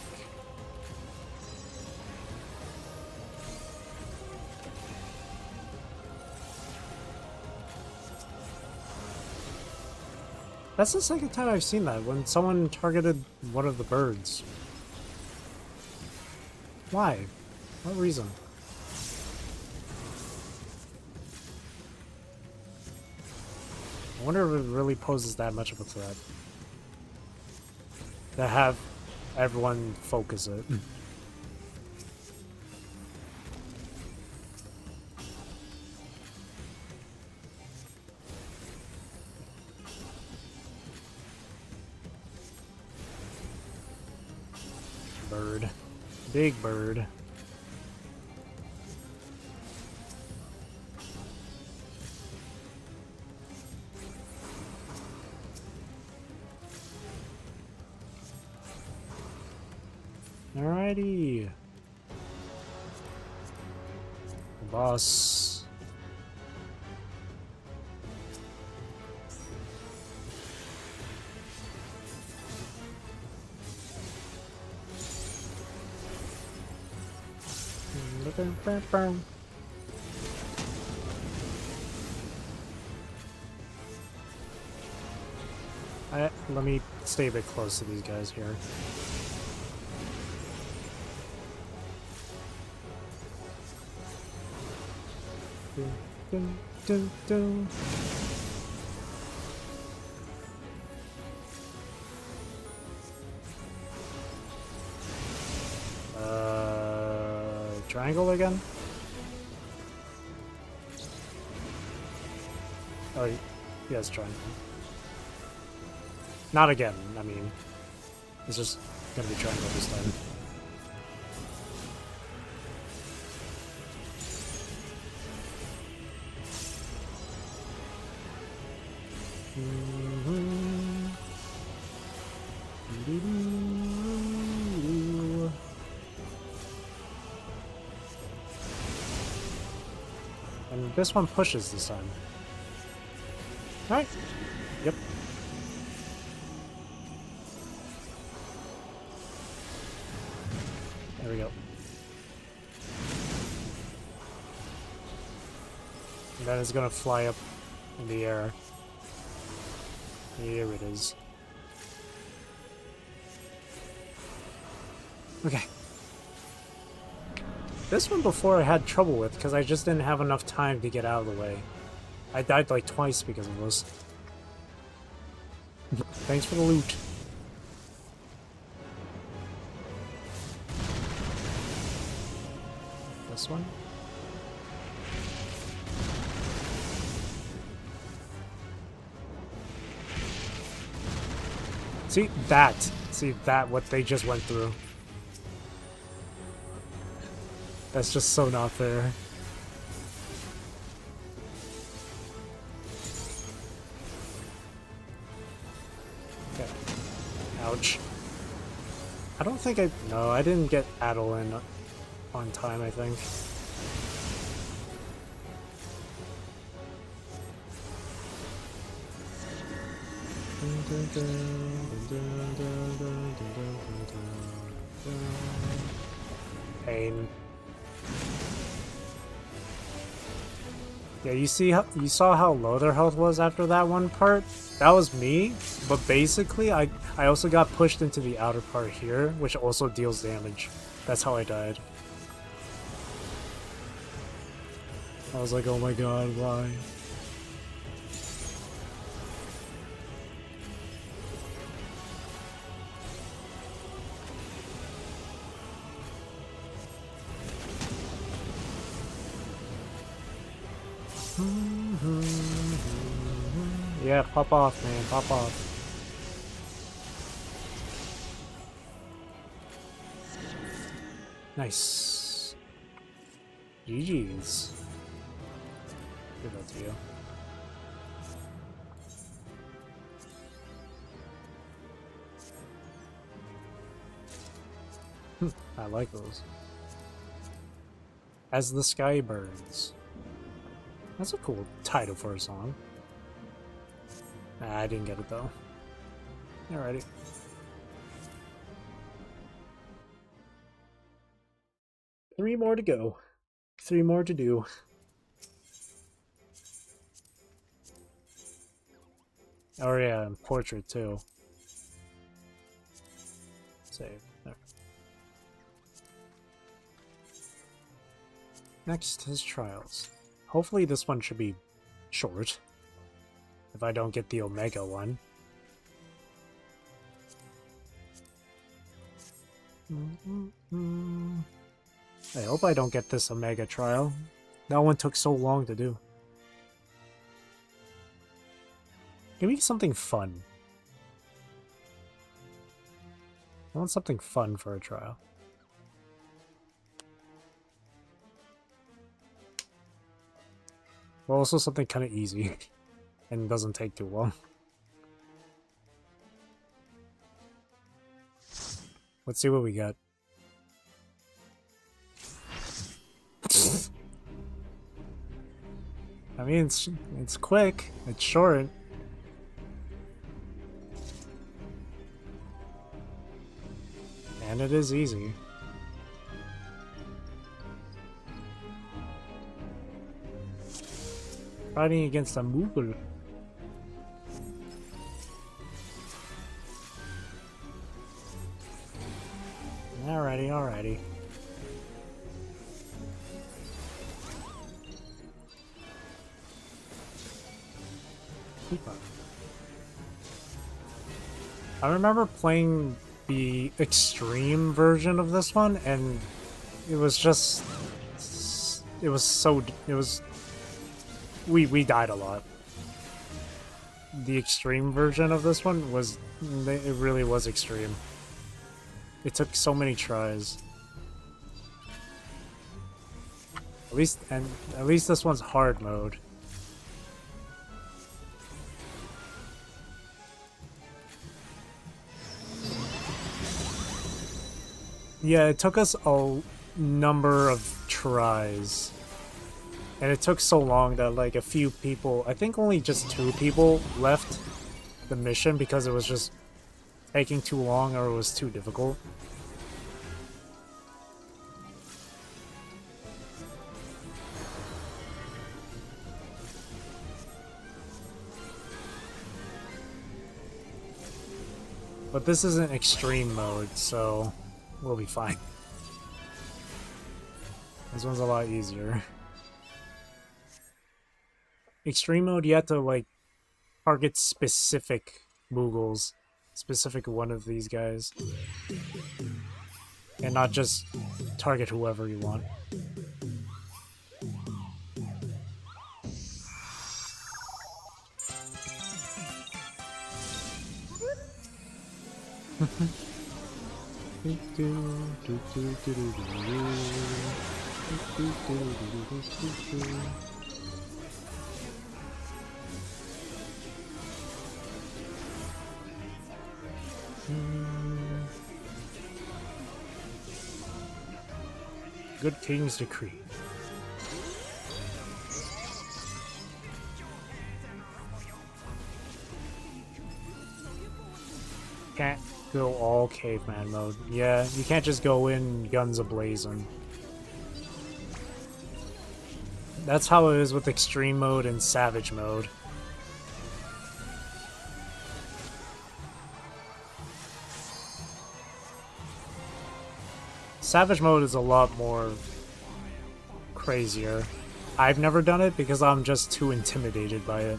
That's the second time I've seen that, when someone targeted one of the birds. Why? What reason? I wonder if it really poses that much of a threat. To have everyone focus it. Bird. Big bird. Alrighty. The boss. Let me stay a bit close to these guys here. Dun, dun, dun. triangle again? Oh, yes, triangle. Not again, I mean. It's just gonna be triangle this time. And this one pushes this time. Alright. Yep. There we go. And then it's gonna fly up in the air. Here it is. Okay. This one before I had trouble with because I just didn't have enough time to get out of the way. I died like twice because of this. Thanks for the loot. This one? See that? See that? What they just went through. That's just so not fair. Okay. Ouch. I don't think I... No, I didn't get Adel in on time, I think. Pain. Yeah, you saw how low their health was after that one part? That was me, but basically I also got pushed into the outer part here, which also deals damage. That's how I died. I was like, oh my god, why? Yeah, pop off, man, pop off. Nice. GG's. Give that to you. I like those. As the Sky Burns. That's a cool title for a song. Nah, I didn't get it though. Alrighty. Three more to go. 3 more to do. Oh yeah, and portrait too. Save. There. Next is trials. Hopefully this one should be short. If I don't get the Omega one. I hope I don't get this Omega trial. That one took so long to do. Give me something fun. I want something fun for a trial. Well, also something kind of easy. And doesn't take too long. Let's see what we got. I mean, it's quick, it's short. And it is easy. Fighting against a Moogle. Alrighty, alrighty. Keep up. I remember playing the extreme version of this one, and it was just it was so... It was... We died a lot. The extreme version of this one was... It really was extreme. It took so many tries. At least this one's hard mode. Yeah, it took us a number of tries. And it took so long that like a few people, I think only just 2 people left the mission because it was just taking too long or it was too difficult. But this isn't extreme mode, so we'll be fine. This one's a lot easier. Extreme mode, you have to like target specific Moogles, specific one of these guys, and not just target whoever you want. Good King's Decree. Can't go all caveman mode. Yeah, you can't just go in guns a-blazing. That's how it is with extreme mode and savage mode. Savage mode is a lot more crazier. I've never done it because I'm just too intimidated by it.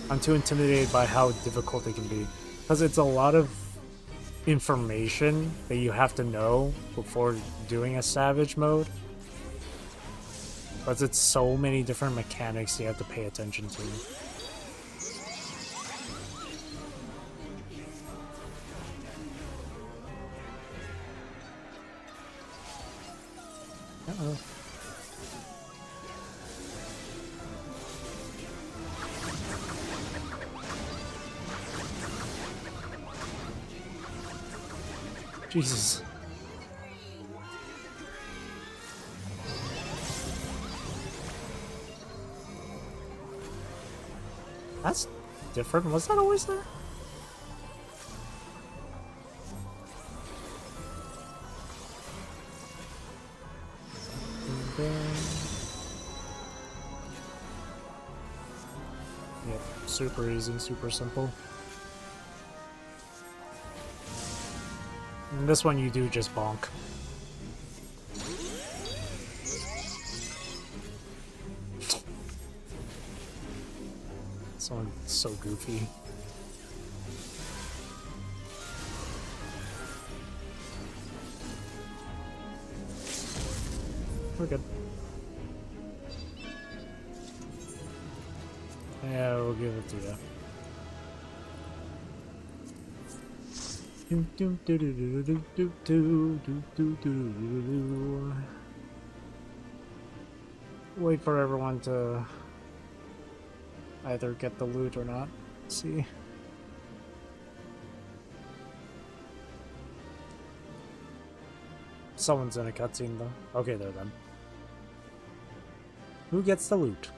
I'm too intimidated by how difficult it can be. Because it's a lot of information that you have to know before doing a savage mode. Because it's so many different mechanics you have to pay attention to. Uh-oh. Jesus. That's different. Was that always there? Yeah, super easy, super simple. And this one you do just bonk. This one's so goofy. We're good. Yeah, we'll give it to you. Wait for everyone to either get the loot or not. Let's see. Someone's in a cutscene though. Okay, they're done. Who gets the loot?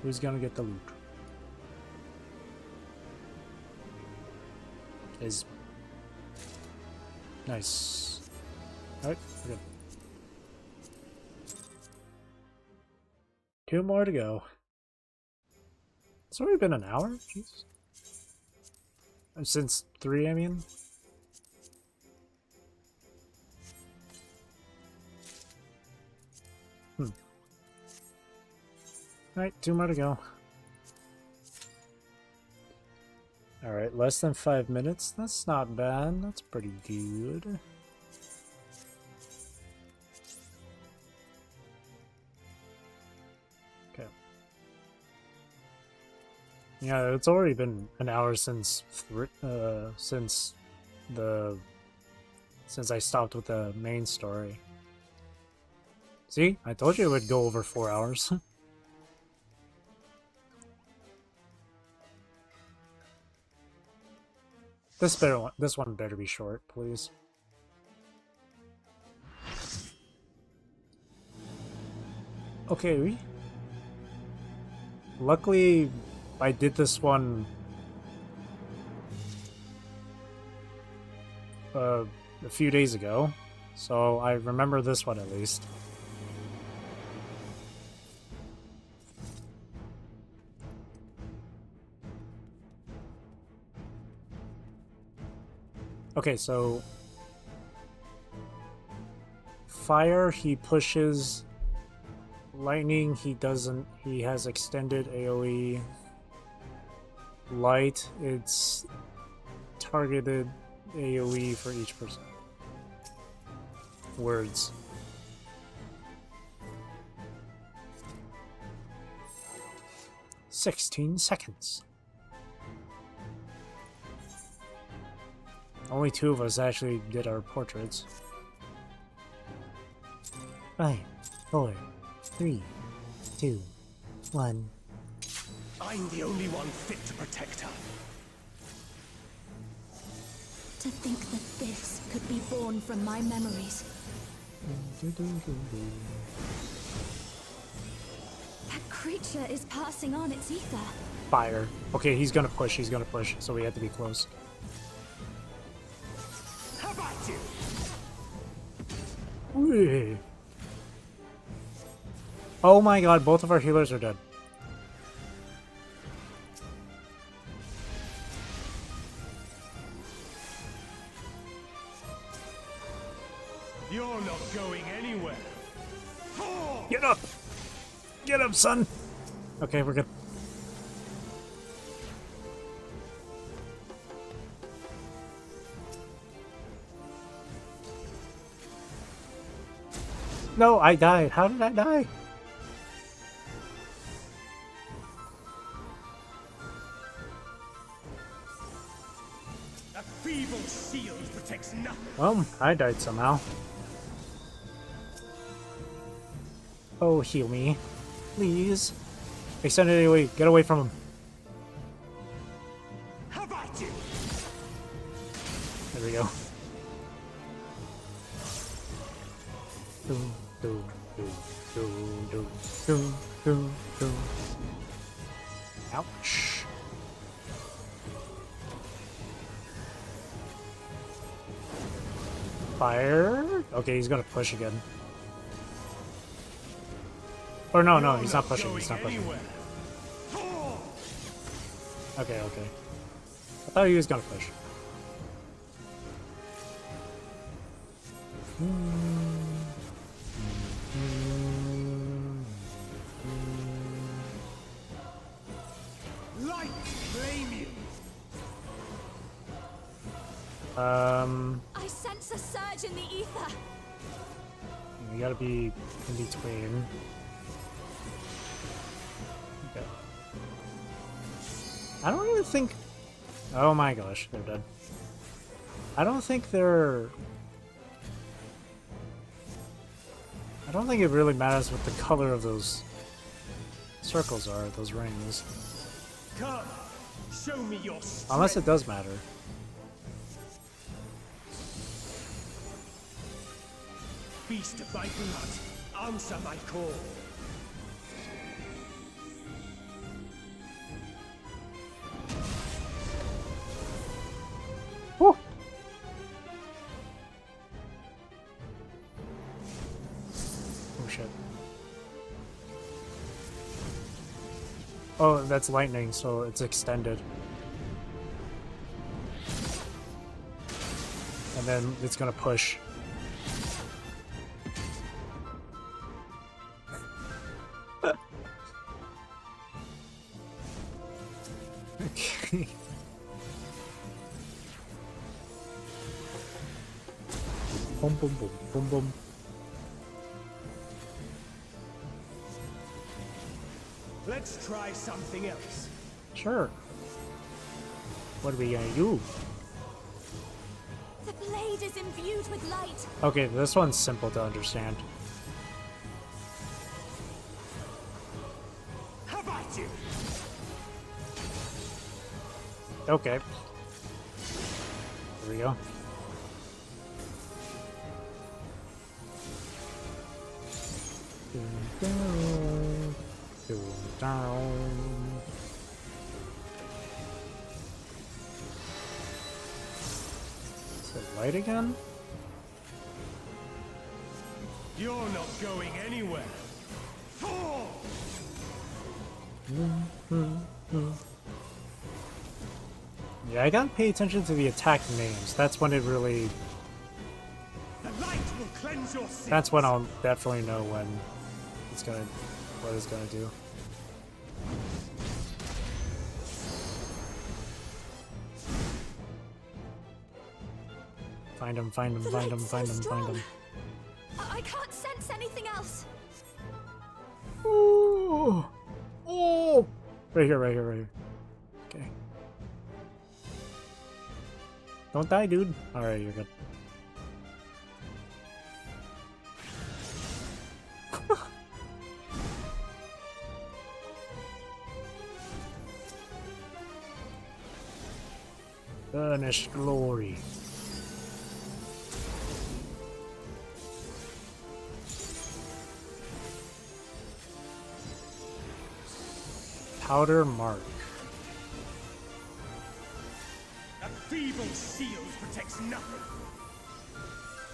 Who's gonna get the loot? Is nice. Alright, we're good. 2 more to go. It's already been an hour? Jeez. Since 3, I mean? Alright, 2 more to go. Alright, less than 5 minutes. That's not bad. That's pretty good. Okay. Yeah, it's already been an hour since I stopped with the main story. See? I told you it would go over 4 hours. This one better be short, please. Okay. Luckily, I did this one a few days ago, so I remember this one at least. Okay, so fire, he pushes. Lightning, he doesn't. He has extended AoE. Light, it's targeted AoE for each person. Words. "16 seconds. Only 2 of us actually did our portraits. 5, 4, 3, 2, 1. I'm the only one fit to protect her. To think that this could be born from my memories. That creature is passing on its ether. Fire. Okay, he's gonna push, so we have to be close. How about you? Whee. Oh my god, both of our healers are dead. You're not going anywhere. Get up! Get up, son! Okay, we're good. No, I died. How did I die? A feeble shield protects nothing. Well, I died somehow. Oh, heal me. Please. Extended AoE. Get away from him. How about you? There we go. Ouch. Fire. Okay, he's gonna push again. Or no, he's not pushing. He's not pushing. Okay. I thought he was gonna push. Light flame you. I sense a surge in the ether. We gotta be in between. Okay. I don't even think. Oh my gosh, they're dead. I don't think they're. I don't think it really matters what the color of those circles are, those rings. Come, show me your strength. Unless it does matter. Beast of my blood, answer my call. Woo. Oh shit. Oh, that's lightning, so it's extended. And then it's gonna push. Okay. Boom, boom, boom, boom, boom. Let's try something else. Sure. What are we gonna do? The blade is imbued with light. Okay, this one's simple to understand. How about you? Okay. There we go. Down. Is it light again? You're not going anywhere. Fall! Yeah, I gotta pay attention to the attack names. That's when it really... The light will cleanse your sins. That's when I'll definitely know when it's gonna... what it's gonna do. Find him, find him, find him, find him, find him. I can't sense anything else. Ooh. Oh! Right here, right here, right here. Okay. Don't die, dude. Alright, you're good. Burnished glory. Powder mark. A feeble shield protects nothing.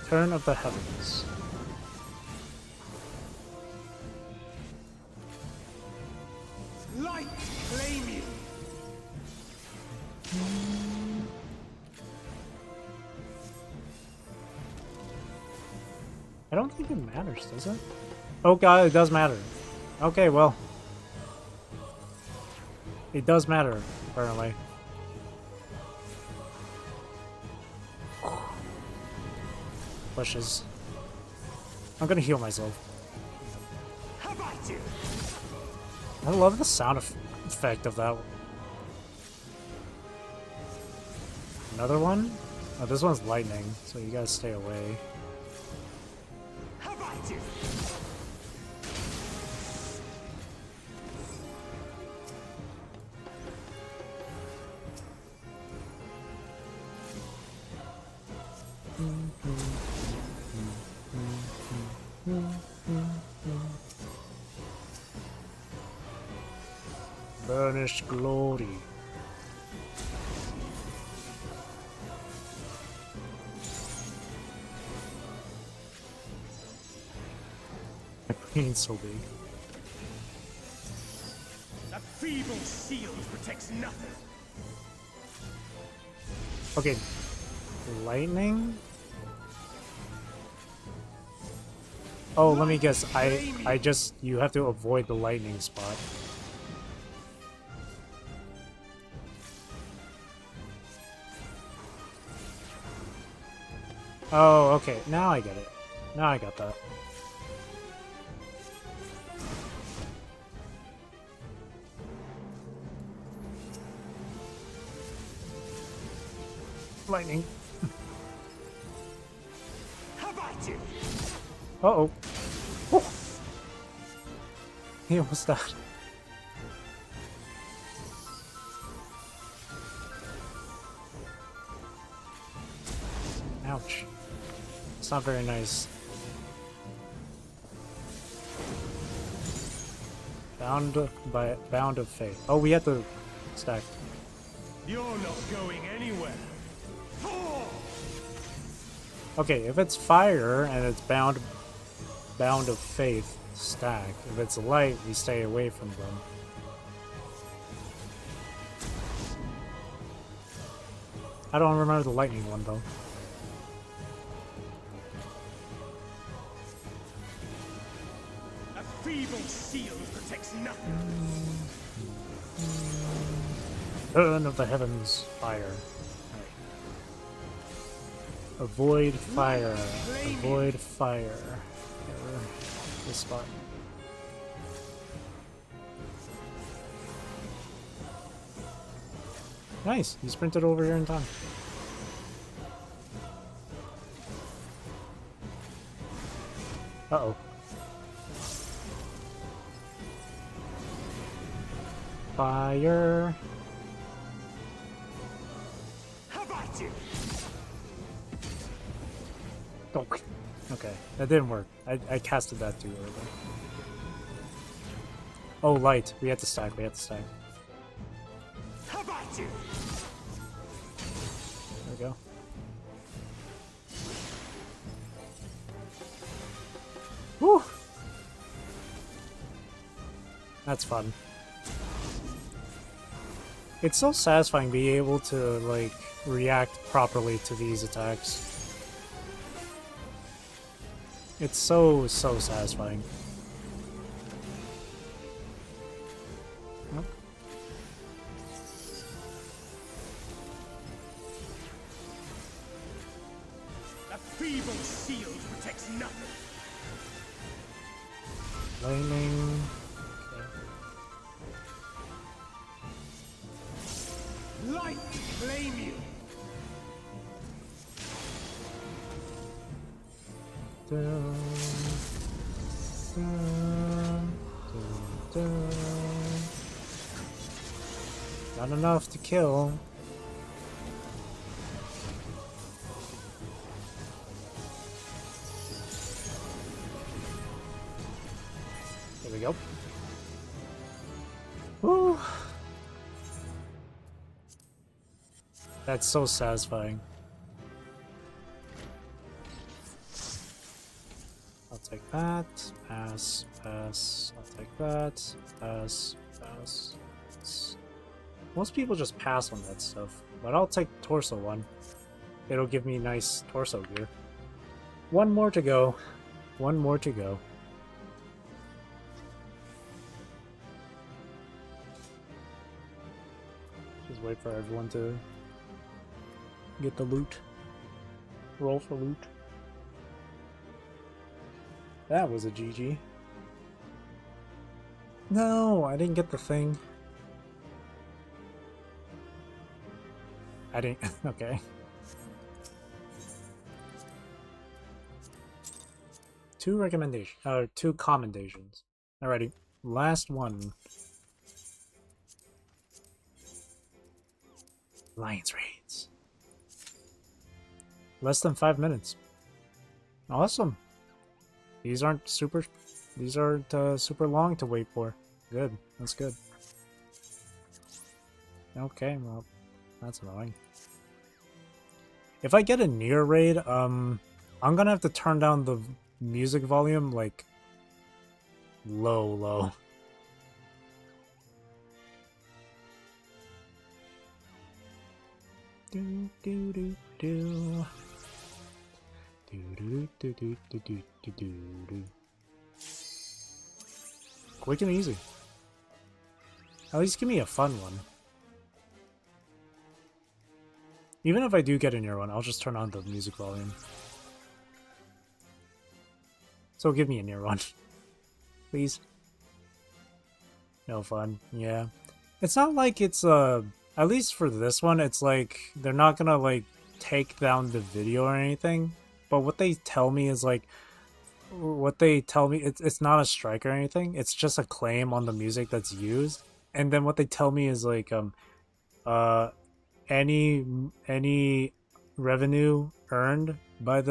Turn of the heavens. Light claim you. I don't think it matters, does it? Oh god, it does matter. Okay, well. It does matter, apparently. Pushes. I'm gonna heal myself. How about you? I love the sound effect of that. Another one? Oh, this one's lightning, so you gotta stay away. How about you? Burnished glory. My brain's so big. A feeble shield protects nothing. Okay. Lightning? Oh, let me guess. I just... You have to avoid the lightning spot. Oh, okay. Now I get it. Now I got that. Lightning. How about you? Uh-oh. Oh. He almost died. Ouch. It's not very nice. Bound of fate. Oh, we have to stack. You're not going anywhere. Okay, if it's fire and it's bound of faith, stack. If it's light, we stay away from them. I don't remember the lightning one though. A feeble shield protects nothing. Turn of the heavens, fire. Avoid fire. Avoid fire. This spot. Nice, you sprinted over here in time. Uh-oh. Fire. How about you? Oh, okay, that didn't work. I casted that too early. Oh, light. We have to stack. We have to stack. How about you? There we go. Woo! That's fun. It's so satisfying being able to, like, react properly to these attacks. It's so satisfying. Nope. A feeble shield protects nothing. Lightning. Light claim you. Dun, dun, dun, dun. Not enough to kill. There we go. Woo! That's so satisfying. I'll take that. Pass, pass. I'll take that. Pass, pass, pass. Most people just pass on that stuff, but I'll take torso one. It'll give me nice torso gear. One more to go. One more to go. Just wait for everyone to get the loot. Roll for loot. That was a GG. No, I didn't get the thing. I didn't. Okay. Two commendations. Alrighty, last one. Alliance raids. Less than 5 minutes. Awesome. These aren't super long to wait for. Good. That's good. Okay, well, that's annoying. If I get a near raid, I'm gonna have to turn down the music volume like low. Do do do do. Do do do do do do do do. Quick and easy. At least give me a fun one. Even if I do get a near one, I'll just turn on the music volume. So give me a near one. Please. No fun. Yeah. It's not like it's at least for this one, it's like they're not gonna like take down the video or anything. But what they tell me is like it's not a strike or anything. It's just a claim on the music that's used. And then what they tell me is like any revenue earned by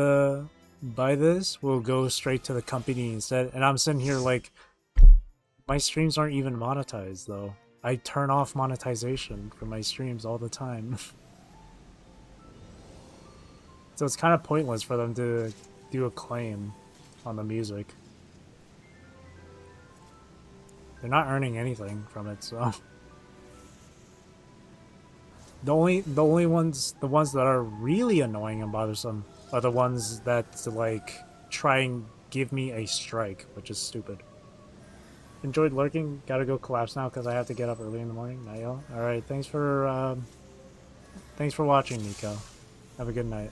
this will go straight to the company instead. And I'm sitting here like, my streams aren't even monetized though. I turn off monetization for my streams all the time. So it's kind of pointless for them to do a claim on the music. They're not earning anything from it, so the ones that are really annoying and bothersome are the ones that like try and give me a strike, which is stupid. Enjoyed lurking. Gotta go collapse now because I have to get up early in the morning. Night, y'all. All right, thanks for watching, Nico. Have a good night.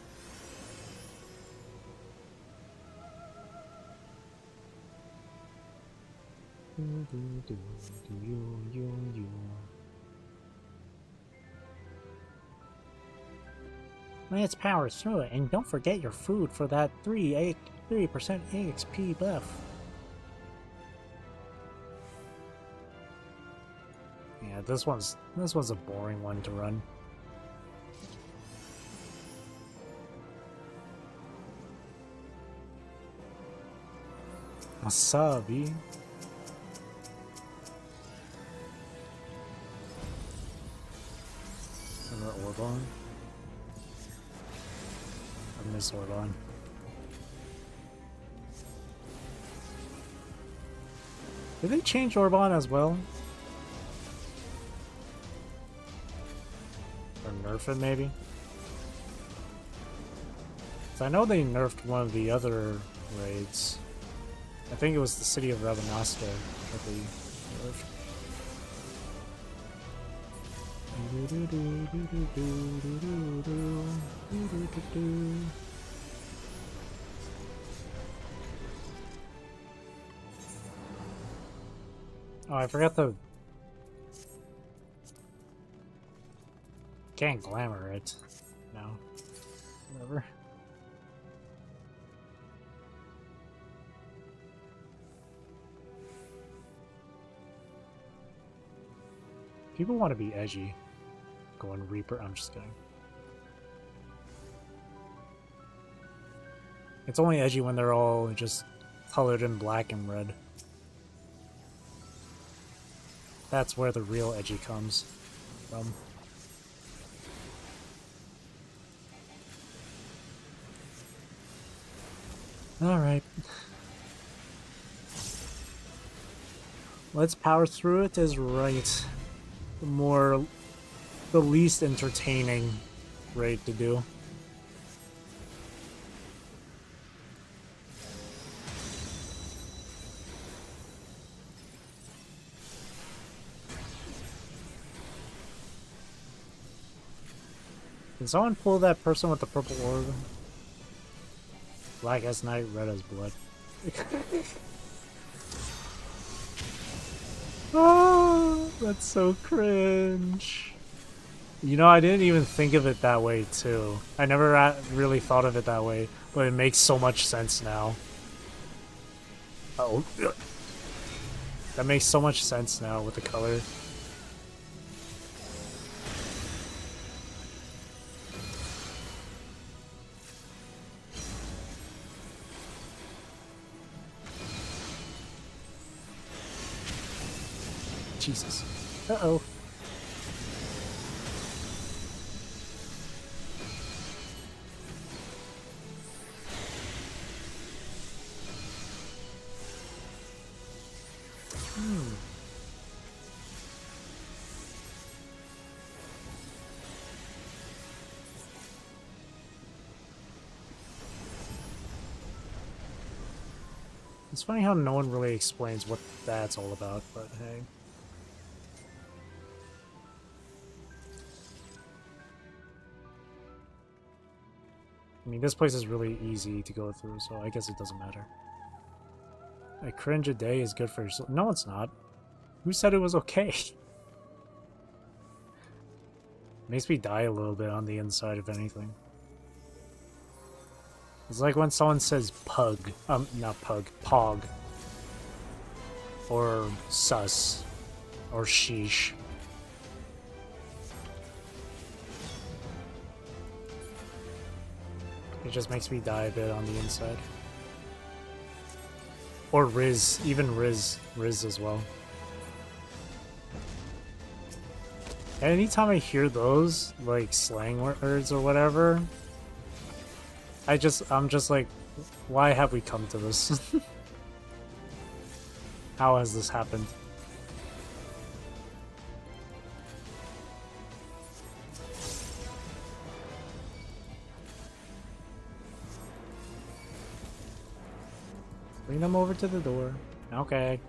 Let's power through it, and don't forget your food for that 3% AXP buff. Yeah, this one's a boring one to run. Wasabi. Another Orbon. I miss Orbon. Did they change Orbon as well? Or nerf it maybe? 'Cause I know they nerfed one of the other raids. I think it was the city of Ravenasta that they nerfed. Oh, I forgot the... Can't glamour it. No. Whatever. People want to be edgy. Going Reaper. I'm just kidding. It's only edgy when they're all just colored in black and red. That's where the real edgy comes from. Alright. Let's power through it is right. The least entertaining raid to do. Can someone pull that person with the purple orb? Black as night, red as blood. Oh, that's so cringe. You know, I didn't even think of it that way, too. I never really thought of it that way, but it makes so much sense now. Oh, that makes so much sense now with the color. Jesus. Uh-oh. It's funny how no one really explains what that's all about, but hey. I mean, this place is really easy to go through, so I guess it doesn't matter. A cringe a day is good for your soul. No, it's not. Who said it was okay? Makes me die a little bit on the inside, if anything. It's like when someone says pug. Not pug. Pog. Or sus. Or sheesh. It just makes me die a bit on the inside. Or Riz. Even Riz. Riz as well. And anytime I hear those, like, slang words or whatever, I'm just like, why have we come to this? How has this happened? Bring them over to the door. Okay.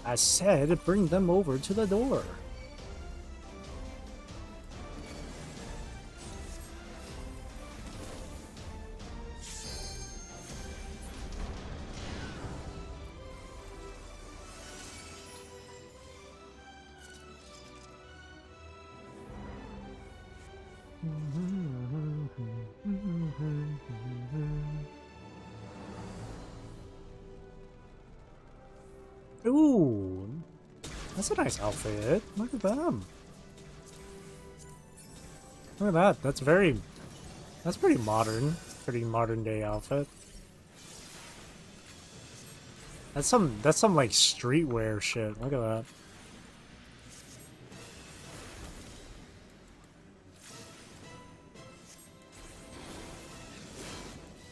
I said bring them over to the door. Ooh, that's a nice outfit. Look at them. Look at that. That's pretty modern. Pretty modern day outfit. That's some like streetwear shit. Look at that.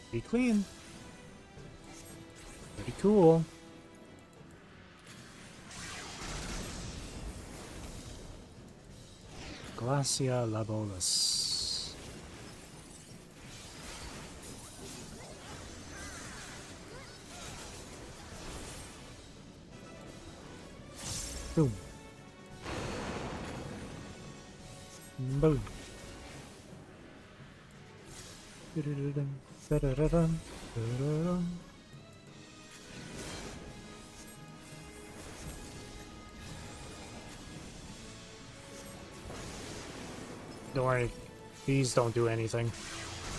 Pretty clean. Pretty cool. Glacia labolus. Boom. Boom. Don't worry, these don't do anything,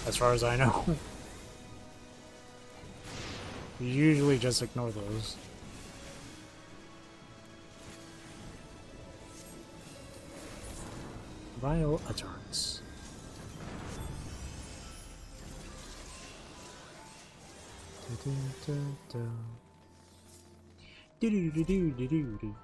as far as I know. You usually just ignore those. Vile utterance. Do-do-do-do-do-do-do.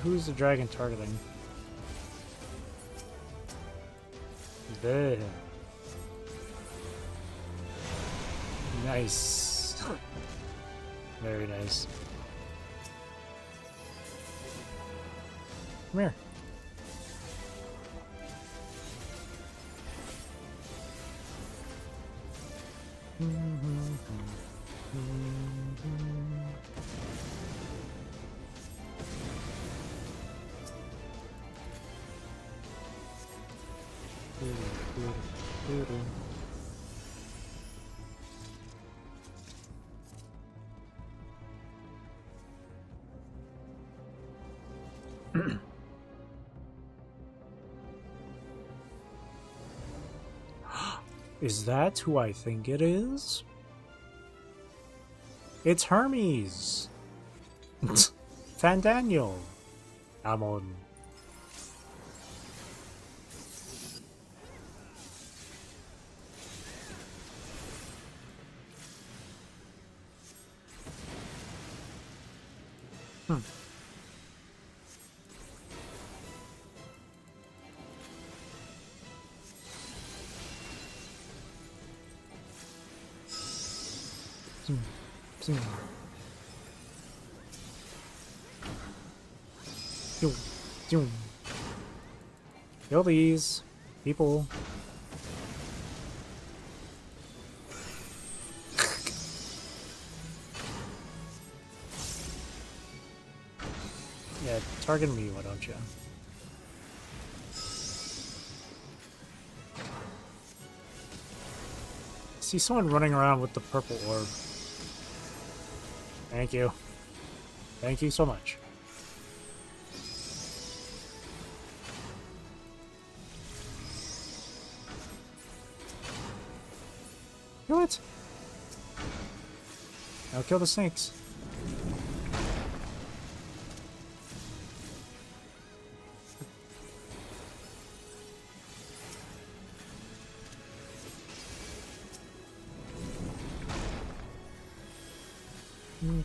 Who's the dragon targeting? There. Nice. Very nice. Come here. Is that who I think it is? It's Hermes! Fandaniel! Amon. Kill these people. Yeah, target me, why don't you? See someone running around with the purple orb. Thank you. Thank you so much. Kill it! Now kill the snakes.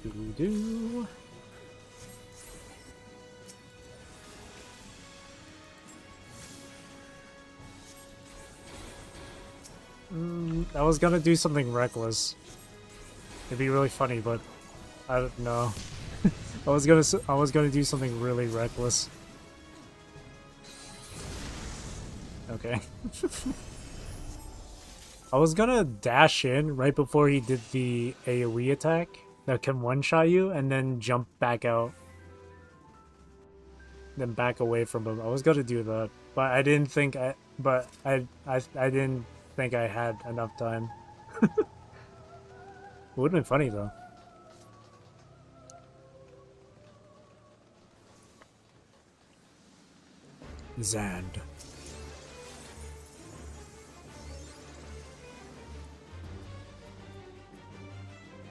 Do-do-do. I was gonna do something reckless. It'd be really funny, but I don't know. I was gonna do something really reckless. Okay. I was gonna dash in right before he did the AoE attack that can one-shot you, and then jump back out. then back away from him. I was gonna do that, but I didn't think I didn't think I had enough time. It would have been funny though. Zand.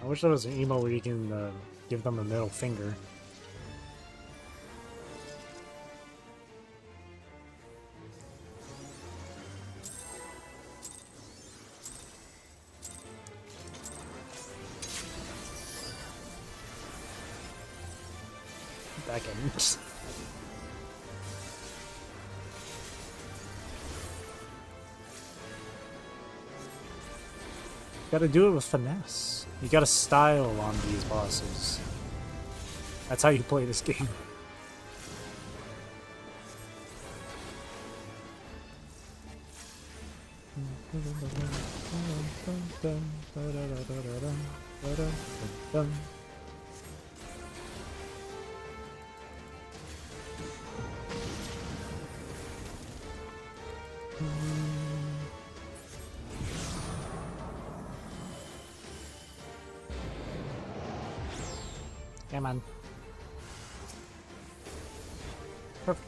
I wish there was an emote where you can give them a middle finger. Back in. Gotta do it with finesse. You gotta style on these bosses. That's how you play this game. Come on. Perfect.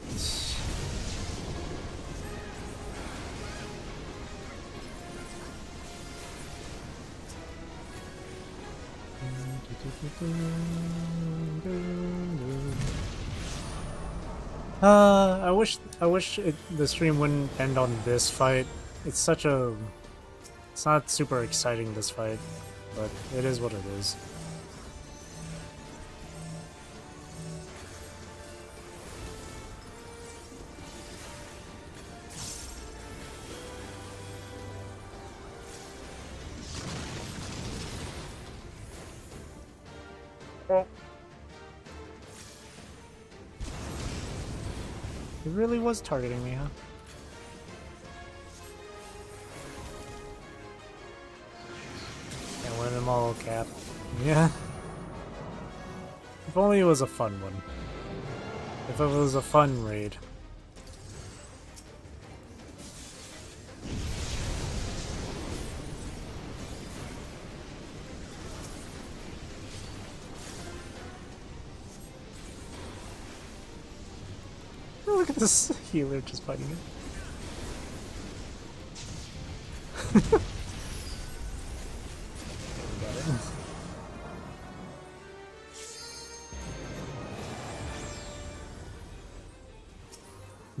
I wish the stream wouldn't end on this fight. It's not super exciting, this fight, but it is what it is. It really was targeting me, huh? And win them all, Cap. Yeah. If only it was a fun one. If it was a fun raid. Look at this healer just fighting it.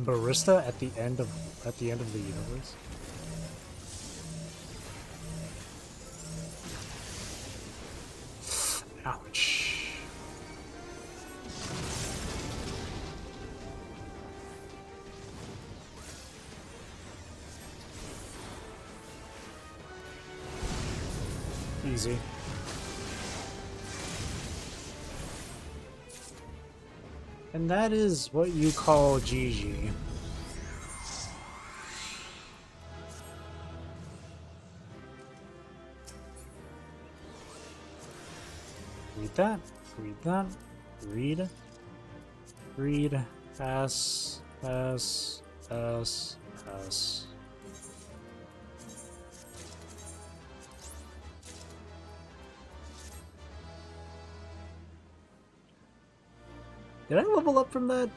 Barista at the end of the universe. Ouch. Easy. And that is what you call GG. Read that. Read that. Read. Read. Pass. Pass. Pass. Pass. Did I level up from that?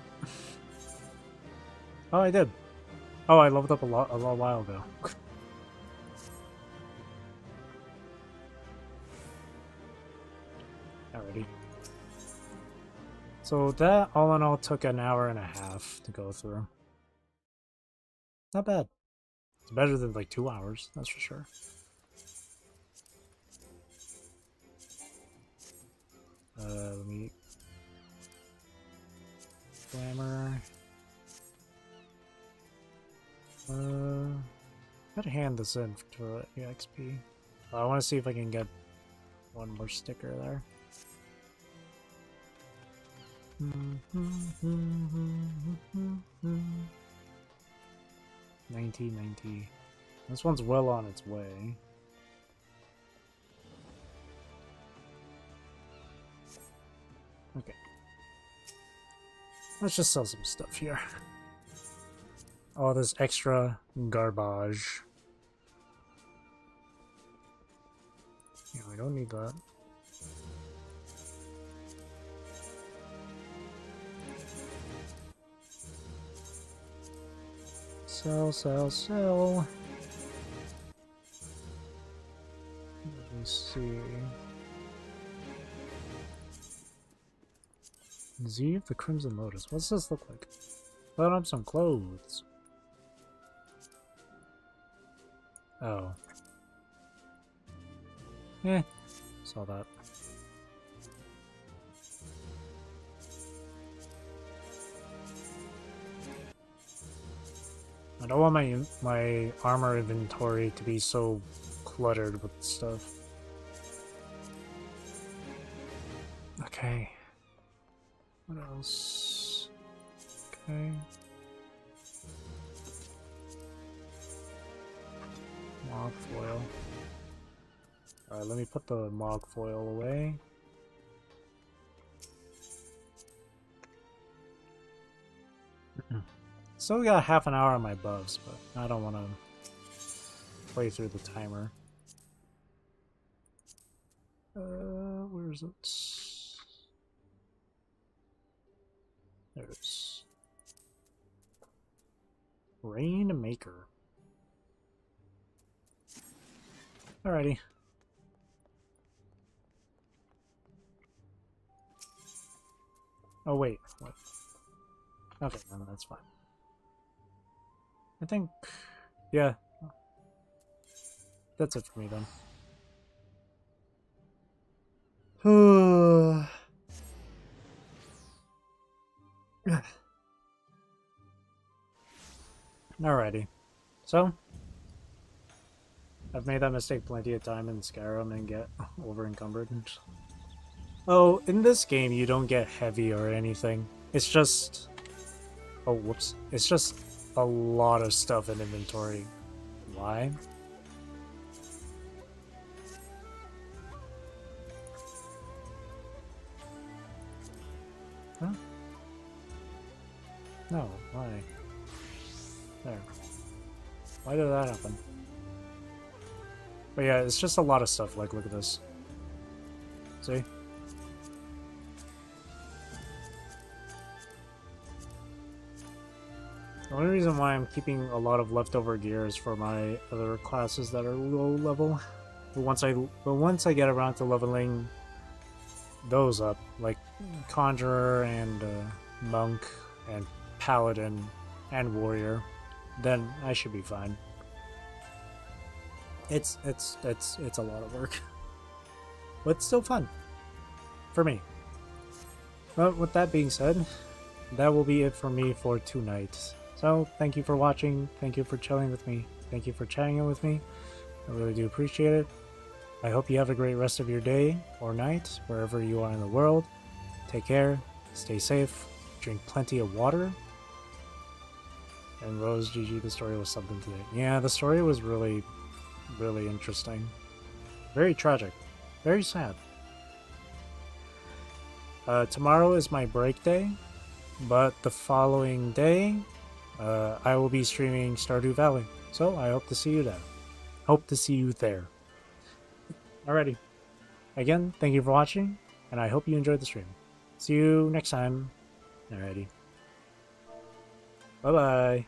Oh, I did. Oh, I leveled up a while ago. Alrighty. So that, all in all, took an hour and a half to go through. Not bad. It's better than like 2 hours, that's for sure. Let me... Glamour. Gotta hand this in for EXP. I want to see if I can get one more sticker there. 1990. This one's well on its way. Okay. Let's just sell some stuff here. All this extra garbage. Yeah, we don't need that. Sell, sell, sell. Let me see. Z of the Crimson Lotus. What's this look like? Put up some clothes. Oh. Eh. Saw that. I don't want my armor inventory to be so cluttered with stuff. Okay. What else? Okay. Mog foil. Alright, let me put the mog foil away. Still got half an hour on my buffs, but I don't want to play through the timer. Where is it? There's Rainmaker. Alrighty. Oh wait, what? Okay, no, that's fine. I think, yeah, that's it for me then. Alrighty, so I've made that mistake plenty of time in Skyrim and get over encumbered. Oh, in this game you don't get heavy or anything. It's just, oh whoops, it's just a lot of stuff in inventory. Why? Huh? No, why? There. Why did that happen? But yeah, it's just a lot of stuff, like, look at this. See? The only reason why I'm keeping a lot of leftover gear is for my other classes that are low level. But once I get around to leveling those up, like Conjurer and Monk and Paladin and Warrior, then I should be fine. It's a lot of work, but still fun for me. But with that being said, that will be it for me for tonight. So, thank you for watching, thank you for chilling with me, thank you for chatting with me, I really do appreciate it. I hope you have a great rest of your day or night, wherever you are in the world. Take care, stay safe, drink plenty of water. And Rose, GG, the story was something today. Yeah, the story was really, really interesting. Very tragic, very sad. Tomorrow is my break day, but the following day, I will be streaming Stardew Valley, so I hope to see you there. Hope to see you there. Alrighty. Again, thank you for watching, and I hope you enjoyed the stream. See you next time. Alrighty. Bye-bye.